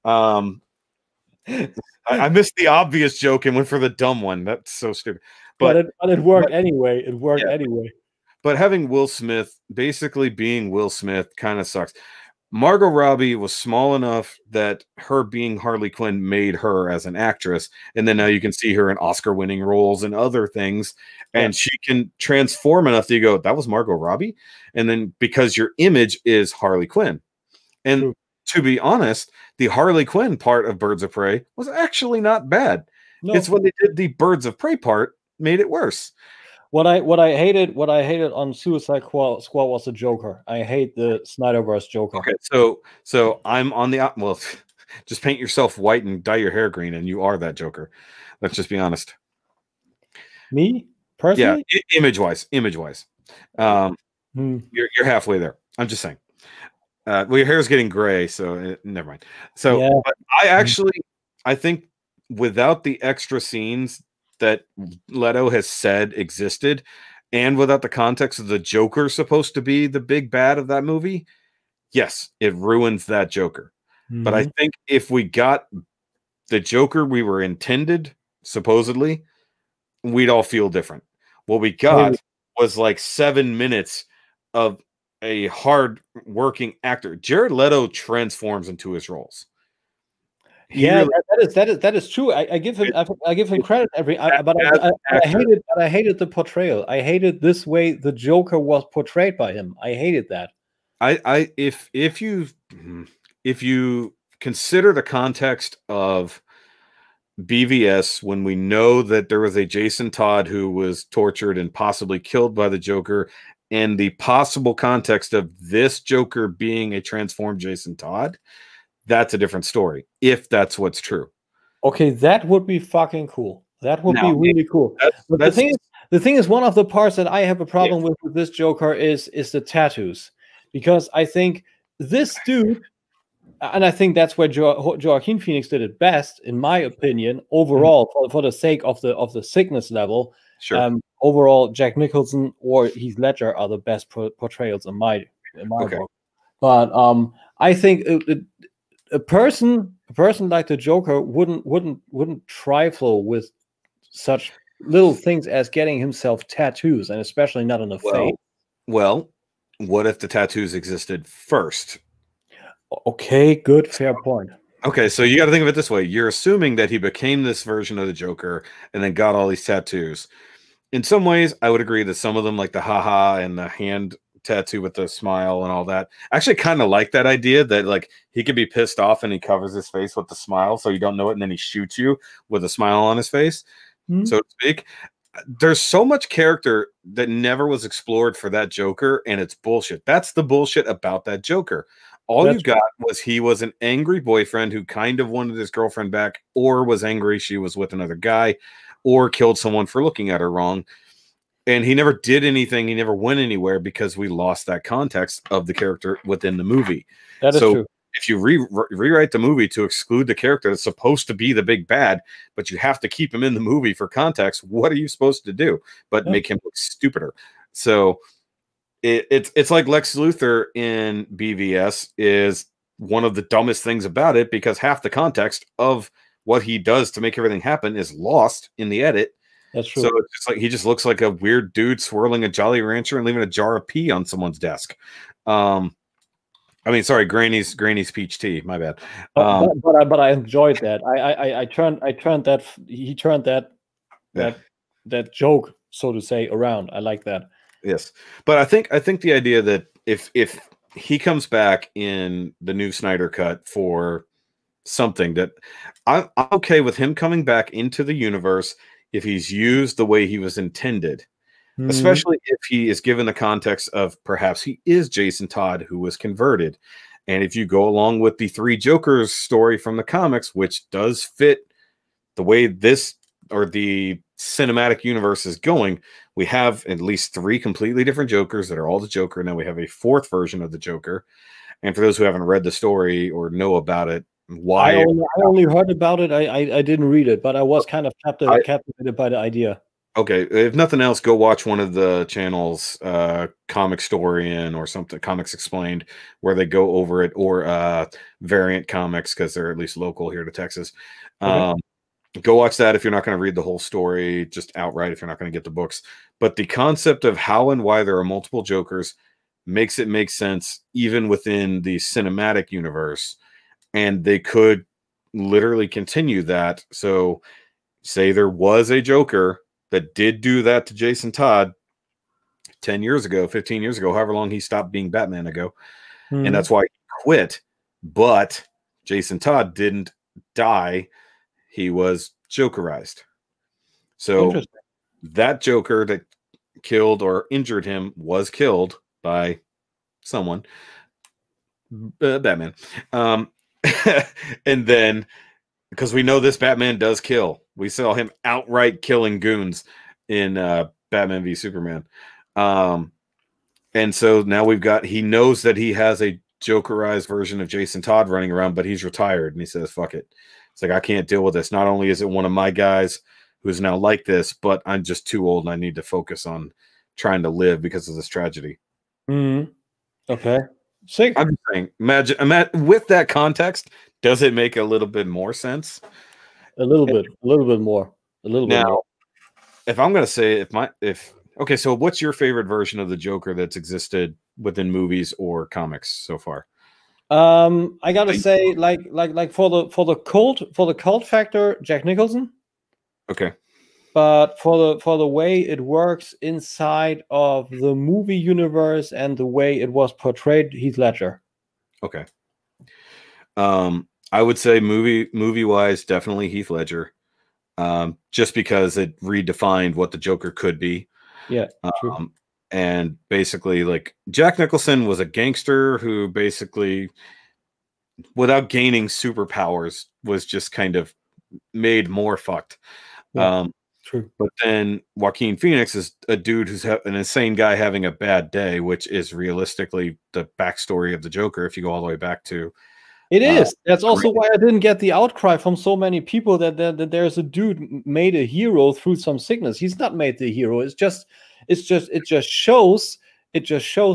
I missed the obvious joke and went for the dumb one. That's so stupid. But it worked anyway. It worked anyway. But having Will Smith, basically being Will Smith, kind of sucks. Margot Robbie was small enough that her being Harley Quinn made her as an actress, and then now you can see her in Oscar-winning roles and other things, and she can transform enough that you go, that was Margot Robbie? And then because your image is Harley Quinn. And to be honest, the Harley Quinn part of Birds of Prey was actually not bad. No. It's when they did the Birds of Prey part made it worse. What I hated on Suicide Squad was the Joker. I hate the Snyderverse Joker. Okay, so I'm on the well. Just paint yourself white and dye your hair green, and you are that Joker. Let's just be honest. Me personally, yeah, image wise, you're halfway there. I'm just saying. Well, your hair is getting gray, so never mind. So, but I think without the extra scenes that Leto has said existed, and without the context of the Joker supposed to be the big bad of that movie, yes, it ruins that Joker. But I think if we got the Joker we were intended, supposedly, we'd all feel different. What we got was like 7 minutes of a hard-working actor. Jared Leto transforms into his roles. That is true. I give him credit but I hated the portrayal. I hated this way the Joker was portrayed by him. I hated that. If you consider the context of BVS, when we know that there was a Jason Todd who was tortured and possibly killed by the Joker, and the possible context of this Joker being a transformed Jason Todd, that's a different story, if that's what's true. Okay, that would be fucking cool. That would be really cool. But the thing is, one of the parts that I have a problem with this Joker is the tattoos. Because I think this dude, and I think that's where Joaquin Phoenix did it best, in my opinion, overall, for the sake of the sickness level. Sure. Overall, Jack Nicholson or Heath Ledger are the best portrayals in my book. But I think a person like the Joker wouldn't trifle with such little things as getting himself tattoos, and especially not on the face. Well, what if the tattoos existed first? Okay, good, fair point. Okay, so you got to think of it this way. You're assuming that he became this version of the Joker and then got all these tattoos. In some ways, I would agree that some of them, like the haha and the hand tattoo with the smile and all that, I actually kind of like that idea that like he could be pissed off and he covers his face with the smile so you don't know it, and then he shoots you with a smile on his face, so to speak. There's so much character that never was explored for that Joker, and it's bullshit. That's the bullshit about that Joker. All you got was he was an angry boyfriend who kind of wanted his girlfriend back, or was angry she was with another guy, or killed someone for looking at her wrong. And he never did anything. He never went anywhere because we lost that context of the character within the movie. That is true. If you rewrite the movie to exclude the character that's supposed to be the big bad, but you have to keep him in the movie for context, what are you supposed to do but make him look stupider? So it's like Lex Luthor in BVS is one of the dumbest things about it, because half the context of what he does to make everything happen is lost in the edit. That's true. So it's just like he just looks like a weird dude swirling a Jolly Rancher and leaving a jar of pee on someone's desk. I mean, sorry, Granny's peach tea. My bad. But I enjoyed that. He turned that joke, so to say, around. I like that. Yes, but I think the idea that if he comes back in the new Snyder cut for something, that I'm okay with him coming back into the universe if he's used the way he was intended. Especially if he is given the context of perhaps he is Jason Todd who was converted. And if you go along with the Three Jokers story from the comics, which does fit the way this or the cinematic universe is going, we have at least 3 completely different Jokers that are all the Joker. And then we have a 4th version of the Joker. And for those who haven't read the story or know about it, why I only heard about it. I didn't read it, but I was kind of captivated by the idea. Okay, if nothing else, go watch one of the channels, Comic Storian or something, Comics Explained, where they go over it, or Variant Comics, because they're at least local here to Texas. Okay. Go watch that if you're not going to read the whole story, just outright if you're not going to get the books. But the concept of how and why there are multiple Jokers makes it make sense even within the cinematic universe. And they could literally continue that. So say there was a Joker that did do that to Jason Todd 10 years ago, 15 years ago, however long he stopped being Batman ago. And that's why he quit. But Jason Todd didn't die. He was Jokerized. So that Joker that killed or injured him was killed by someone, Batman. And then, because we know this Batman does kill. We saw him outright killing goons in Batman v Superman. And so now he knows that he has a Jokerized version of Jason Todd running around, but he's retired. And he says, fuck it. It's like, I can't deal with this. Not only is it one of my guys who's now like this, but I'm just too old and I need to focus on trying to live because of this tragedy. Okay. Sick. I'm just saying, imagine with that context, does it make a little bit more sense? A little bit more. Now, if I'm going to say, okay, so what's your favorite version of the Joker that's existed within movies or comics so far? I gotta say, like for the cult factor, Jack Nicholson. Okay. But for the way it works inside of the movie universe and the way it was portrayed, Heath Ledger. Okay. I would say movie wise, definitely Heath Ledger. Just because it redefined what the Joker could be. Yeah. True. And basically, like, Jack Nicholson was a gangster who basically, without gaining superpowers, was just kind of made more fucked. Yeah, true. But then Joaquin Phoenix is a dude who's an insane guy having a bad day, which is realistically the backstory of the Joker. If you go all the way back to it is. That's also why I didn't get the outcry from so many people that there's a dude made a hero through some sickness. He's not made the hero. It just shows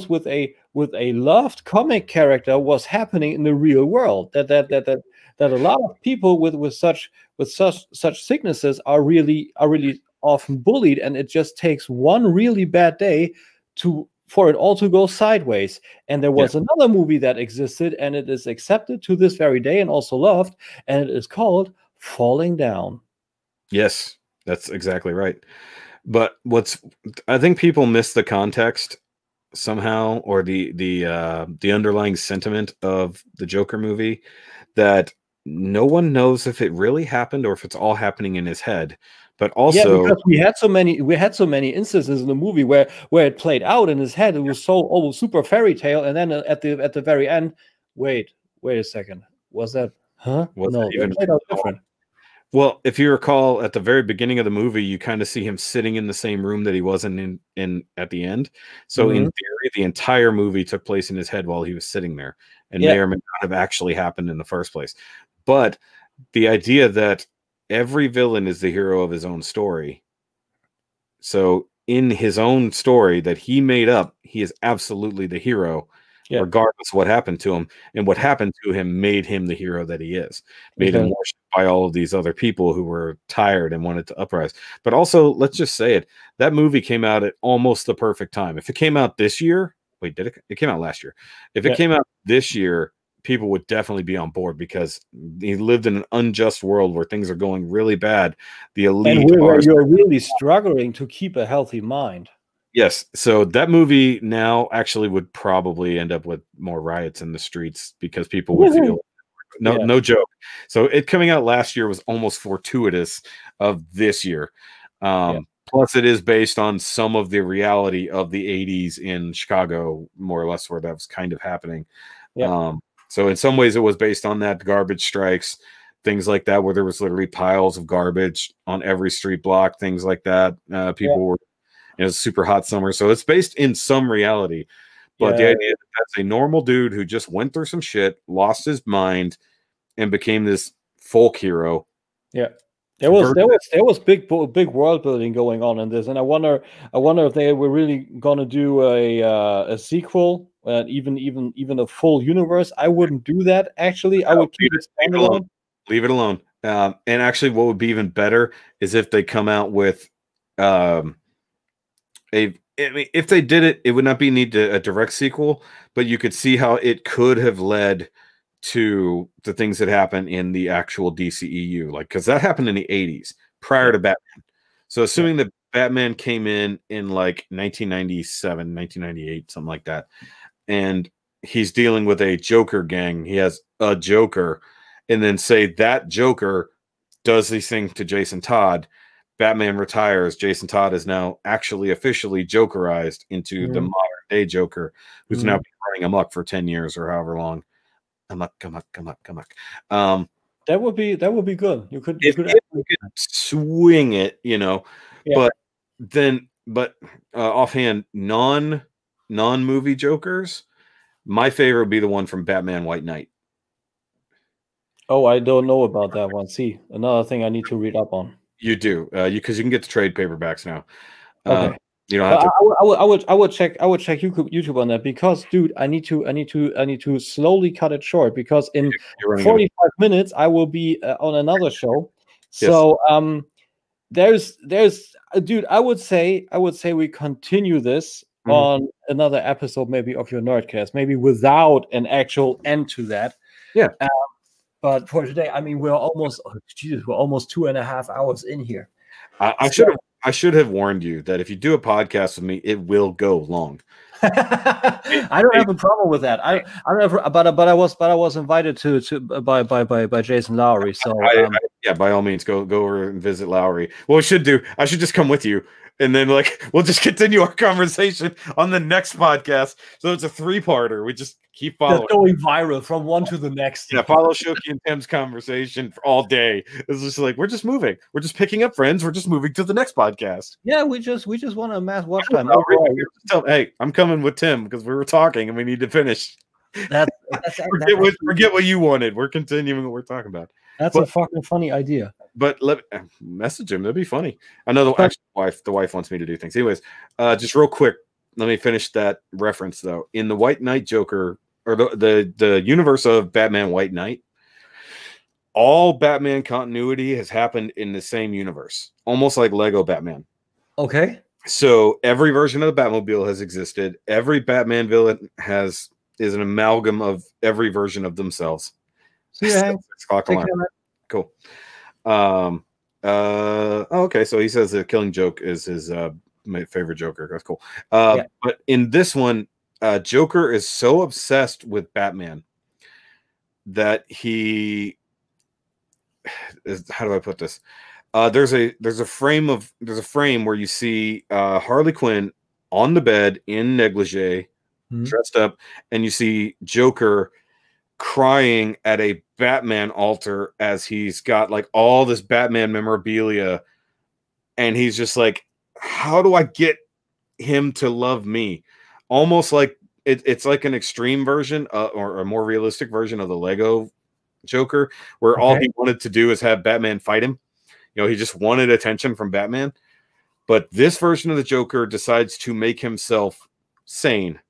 with a loved comic character what's happening in the real world. That a lot of people with such sicknesses are really often bullied, and it just takes one really bad day for it all to go sideways. And there was another movie that existed, and it is accepted to this very day and also loved, and it is called Falling Down. Yes, that's exactly right. But I think people miss the context somehow, or the underlying sentiment of the Joker movie, that no one knows if it really happened or if it's all happening in his head. But also, because we had so many instances in the movie where it played out in his head. It was so super fairy tale, and then at the very end, wait a second. Was that? Huh? Was no, that even different. Well, if you recall, at the very beginning of the movie, you kind of see him sitting in the same room that he was in at the end. So in theory, the entire movie took place in his head while he was sitting there, and may or may not have actually happened in the first place. But the idea that every villain is the hero of his own story. So in his own story that he made up, he is absolutely the hero, regardless of what happened to him. And what happened to him made him the hero that he is, made him worshipped by all of these other people who were tired and wanted to uprise. But also, let's just say it, that movie came out at almost the perfect time. If it came out this year, wait, did it? It came out last year. If it came out this year, people would definitely be on board because he lived in an unjust world where things are going really bad. The elite and you're really struggling to keep a healthy mind. Yes. So that movie now actually would probably end up with more riots in the streets because people would feel no joke. So it coming out last year was almost fortuitous of this year. Plus it is based on some of the reality of the 80s in Chicago, more or less, where that was kind of happening. So in some ways it was based on that, garbage strikes, things like that, where there was literally piles of garbage on every street block, things like that. People were, it was a super hot summer. So it's based in some reality. But the idea that that's a normal dude who just went through some shit, lost his mind, and became this folk hero. Yeah. There was big world building going on in this, and I wonder if they were really gonna do a sequel, and even a full universe. I wouldn't do that. Actually, I would keep it standalone. Leave it alone. And actually, what would be even better is if they come out with if they did it, it would not be a direct sequel, but you could see how it could have led to the things that happen in the actual DCEU, like, because that happened in the 80s prior to Batman. So assuming that Batman came in like 1997, 1998, something like that, and he's dealing with a Joker gang, he has a Joker, and then say that Joker does these things to Jason Todd, Batman retires, Jason Todd is now actually officially Jokerized into the modern day Joker, who's now been running amok for 10 years or however long. That would be good. You could swing it, you know. But offhand, non-movie Jokers, my favorite would be the one from Batman White Knight. Oh, I don't know about that one. See, another thing I need to read up on. You do, because you can get the trade paperbacks now. Okay. You don't have to. I would check YouTube on that, because, dude, I need to slowly cut it short, because in 45 minutes I will be on another show. So there's dude, I would say we continue this on another episode, maybe, of your Nerdcast, maybe without an actual end to that. But for today, I mean, we're almost 2.5 hours in here. I should have warned you that if you do a podcast with me, it will go long. I don't have a problem with that. I was invited by Jason Lowry. So by all means, go over and visit Lowry. Well, I should just come with you, and then, like, we'll just continue our conversation on the next podcast. So it's a 3-parter. We just keep following. That's going viral from one to the next. Yeah, follow Shoky and Tim's conversation for all day. It's just like, we're just moving. We're just picking up friends. We're just moving to the next podcast. Yeah, we just want to amass watch time. Hey, I'm coming with Tim because we were talking and we need to finish. Forget what you wanted. We're continuing what we're talking about. That's a fucking funny idea. But let message him. That'd be funny. I know the wife wants me to do things. Anyways, just real quick, let me finish that reference though. In the White Knight Joker, or the universe of Batman White Knight, all Batman continuity has happened in the same universe, almost like Lego Batman. Okay. So every version of the Batmobile has existed. Every Batman villain is an amalgam of every version of themselves. See you, Hank. Cool. Okay, so he says the Killing Joke is his my favorite Joker. That's cool. But in this one, Joker is so obsessed with Batman that he is, how do I put this? There's a frame where you see Harley Quinn on the bed in negligee, dressed up, and you see Joker crying at a Batman altar as he's got like all this Batman memorabilia, and he's just like, how do I get him to love me? Almost like it's like an extreme version or a more realistic version of the Lego Joker, where all he wanted to do is have Batman fight him. You know, he just wanted attention from Batman. But this version of the Joker decides to make himself sane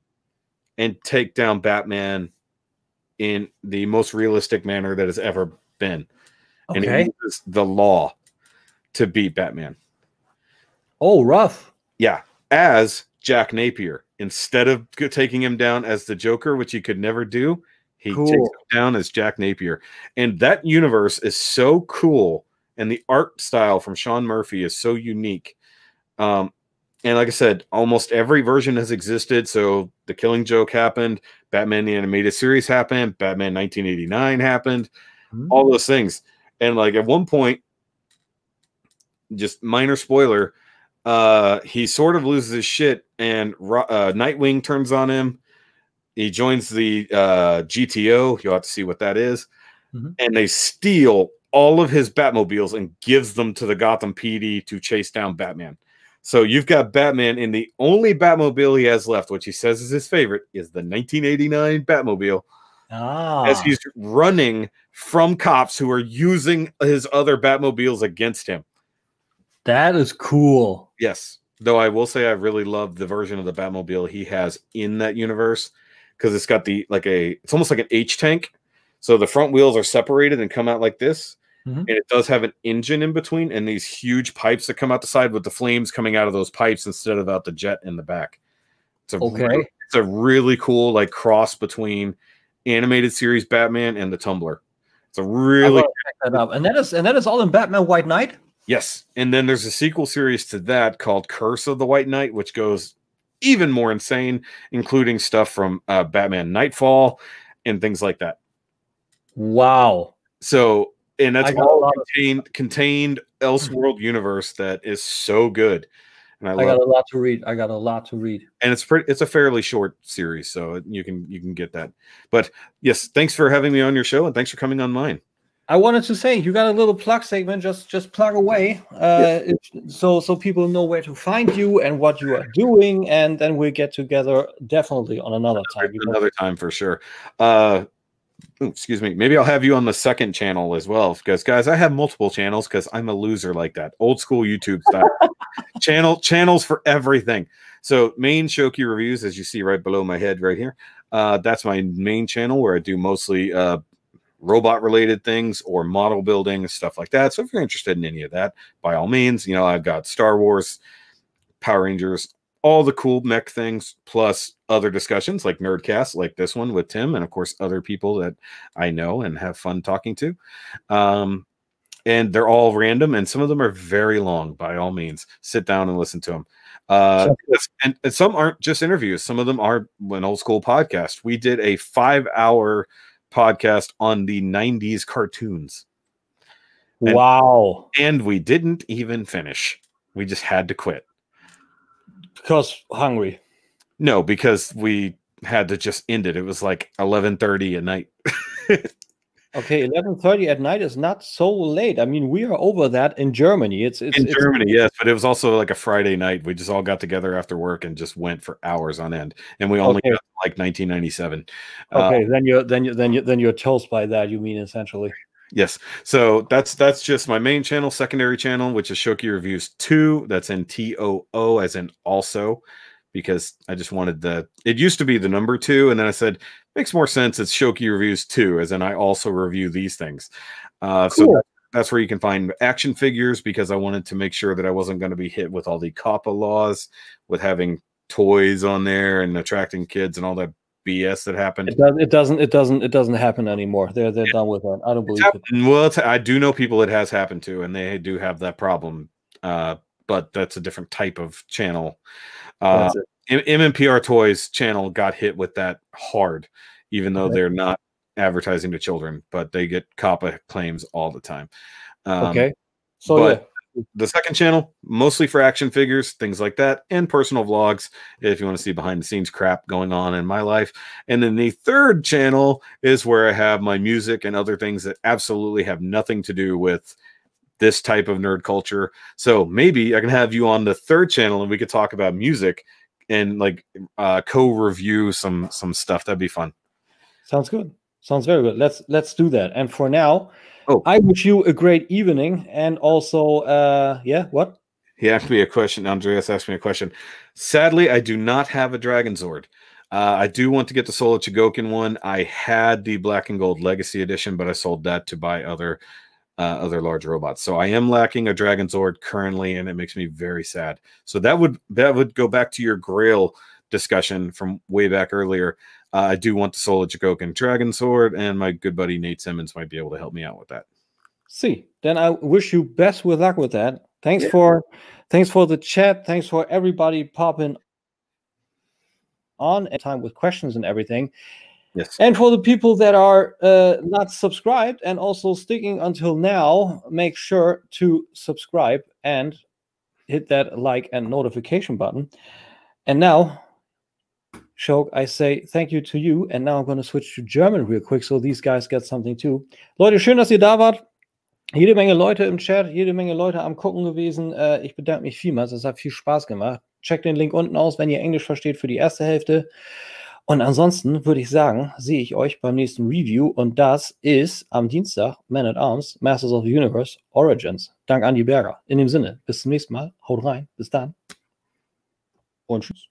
and take down Batman in the most realistic manner that has ever been. And he uses the law to beat Batman. Oh, rough. Yeah. As Jack Napier. Instead of taking him down as the Joker, which he could never do, he takes him down as Jack Napier. And that universe is so cool. And the art style from Sean Murphy is so unique. And like I said, almost every version has existed. So The Killing Joke happened, Batman the Animated Series happened, Batman 1989 happened, all those things. And like at one point, just minor spoiler, he sort of loses his shit and Nightwing turns on him. He joins the GTO. You'll have to see what that is. And they steal all of his Batmobiles and gives them to the Gotham PD to chase down Batman. So you've got Batman in the only Batmobile he has left, which he says is his favorite, is the 1989 Batmobile. As he's running from cops who are using his other Batmobiles against him. That is cool. Yes. Though I will say I really love the version of the Batmobile he has in that universe, because it's got it's almost like an H tank. So the front wheels are separated and come out like this. And it does have an engine in between and these huge pipes that come out the side with the flames coming out of those pipes instead of out the jet in the back. It's a really cool like cross between animated series Batman and the Tumbler. It's a really check that up. And that is all in Batman White Knight? Yes. And then there's a sequel series to that called Curse of the White Knight, which goes even more insane, including stuff from Batman Nightfall and things like that. Wow. So, and that's all contained Elseworld universe that is so good. And I got a lot to read. And it's a fairly short series, so you can get that. But yes, thanks for having me on your show, and thanks for coming on mine. I wanted to say, you got a little plug segment, just plug away, so people know where to find you and what you are doing, and then we'll get together definitely on another time. Another time for sure. Excuse me. Maybe I'll have you on the second channel as well, because guys, I have multiple channels because I'm a loser like that. Old school YouTube style. Channels for everything. So main Shoky reviews, as you see right below my head right here. That's my main channel where I do mostly robot related things or model building, stuff like that. So if you're interested in any of that, by all means, you know, I've got Star Wars, Power Rangers, all the cool mech things, plus other discussions like Nerdcast, like this one with Tim, and of course other people that I know and have fun talking to. And they're all random, and some of them are very long. By all means, sit down and listen to them. And some aren't just interviews. Some of them are an old school podcast. We did a 5-hour podcast on the 90s cartoons. Wow. And we didn't even finish. We just had to quit. Because hungry. No, because we had to just end it. It was like 11:30 at night. Okay, 11:30 at night is not so late. I mean, we are over that in Germany. It's Germany, yes, but it was also like a Friday night. We just all got together after work and just went for hours on end, and we only got like 1997. Okay, then you're toast by that. You mean essentially? Yes. So that's just my main channel, secondary channel, which is Shoky Reviews 2. That's in TOO, as in also, because I just wanted it used to be the number 2, and then I said makes more sense. It's Shoky Reviews 2, as in I also review these things. Cool. So that's where you can find action figures, because I wanted to make sure that I wasn't going to be hit with all the COPPA laws with having toys on there and attracting kids and all that BS that happened. It doesn't happen anymore. They're done with that. I don't believe it. Well, I do know people it has happened to, and they do have that problem. But that's a different type of channel. MMPR Toys channel got hit with that hard, even though they're not advertising to children, but they get COPPA claims all the time. Okay. So the second channel, mostly for action figures, things like that, and personal vlogs if you want to see behind the scenes crap going on in my life. And then the third channel is where I have my music and other things that absolutely have nothing to do with this type of nerd culture. So maybe I can have you on the third channel and we could talk about music and like co-review some stuff. That'd be fun. Sounds good. Sounds very good. Let's do that. And for now, I wish you a great evening. And also, yeah, what? He asked me a question. Andreas asked me a question. Sadly, I do not have a Dragon Zord. I do want to get the Soul of Chigokin one. I had the Black and Gold Legacy Edition, but I sold that to buy other large robots. So I am lacking a Dragon Zord currently, and it makes me very sad. So that would go back to your Grail discussion from way back earlier. I do want the Soul of Chigokin Dragon Sword, and my good buddy Nate Simmons might be able to help me out with that. See, then I wish you best with luck with that. Thanks for the chat. Thanks for everybody popping on at time with questions and everything. Yes. And for the people that are not subscribed and also sticking until now, make sure to subscribe and hit that like and notification button. And now, Shok, I say thank you to you. And now I'm going to switch to German real quick, so these guys get something too. Leute, schön, dass ihr da wart. Jede Menge Leute im Chat, jede Menge Leute am Gucken gewesen. Ich bedanke mich vielmals. Es hat viel Spaß gemacht. Checkt den Link unten aus, wenn ihr Englisch versteht für die erste Hälfte. Und ansonsten würde ich sagen, sehe ich euch beim nächsten Review. Und das ist am Dienstag Man at Arms, Masters of the Universe, Origins. Dank Andi Berger. In dem Sinne, bis zum nächsten Mal. Haut rein. Bis dann. Und tschüss.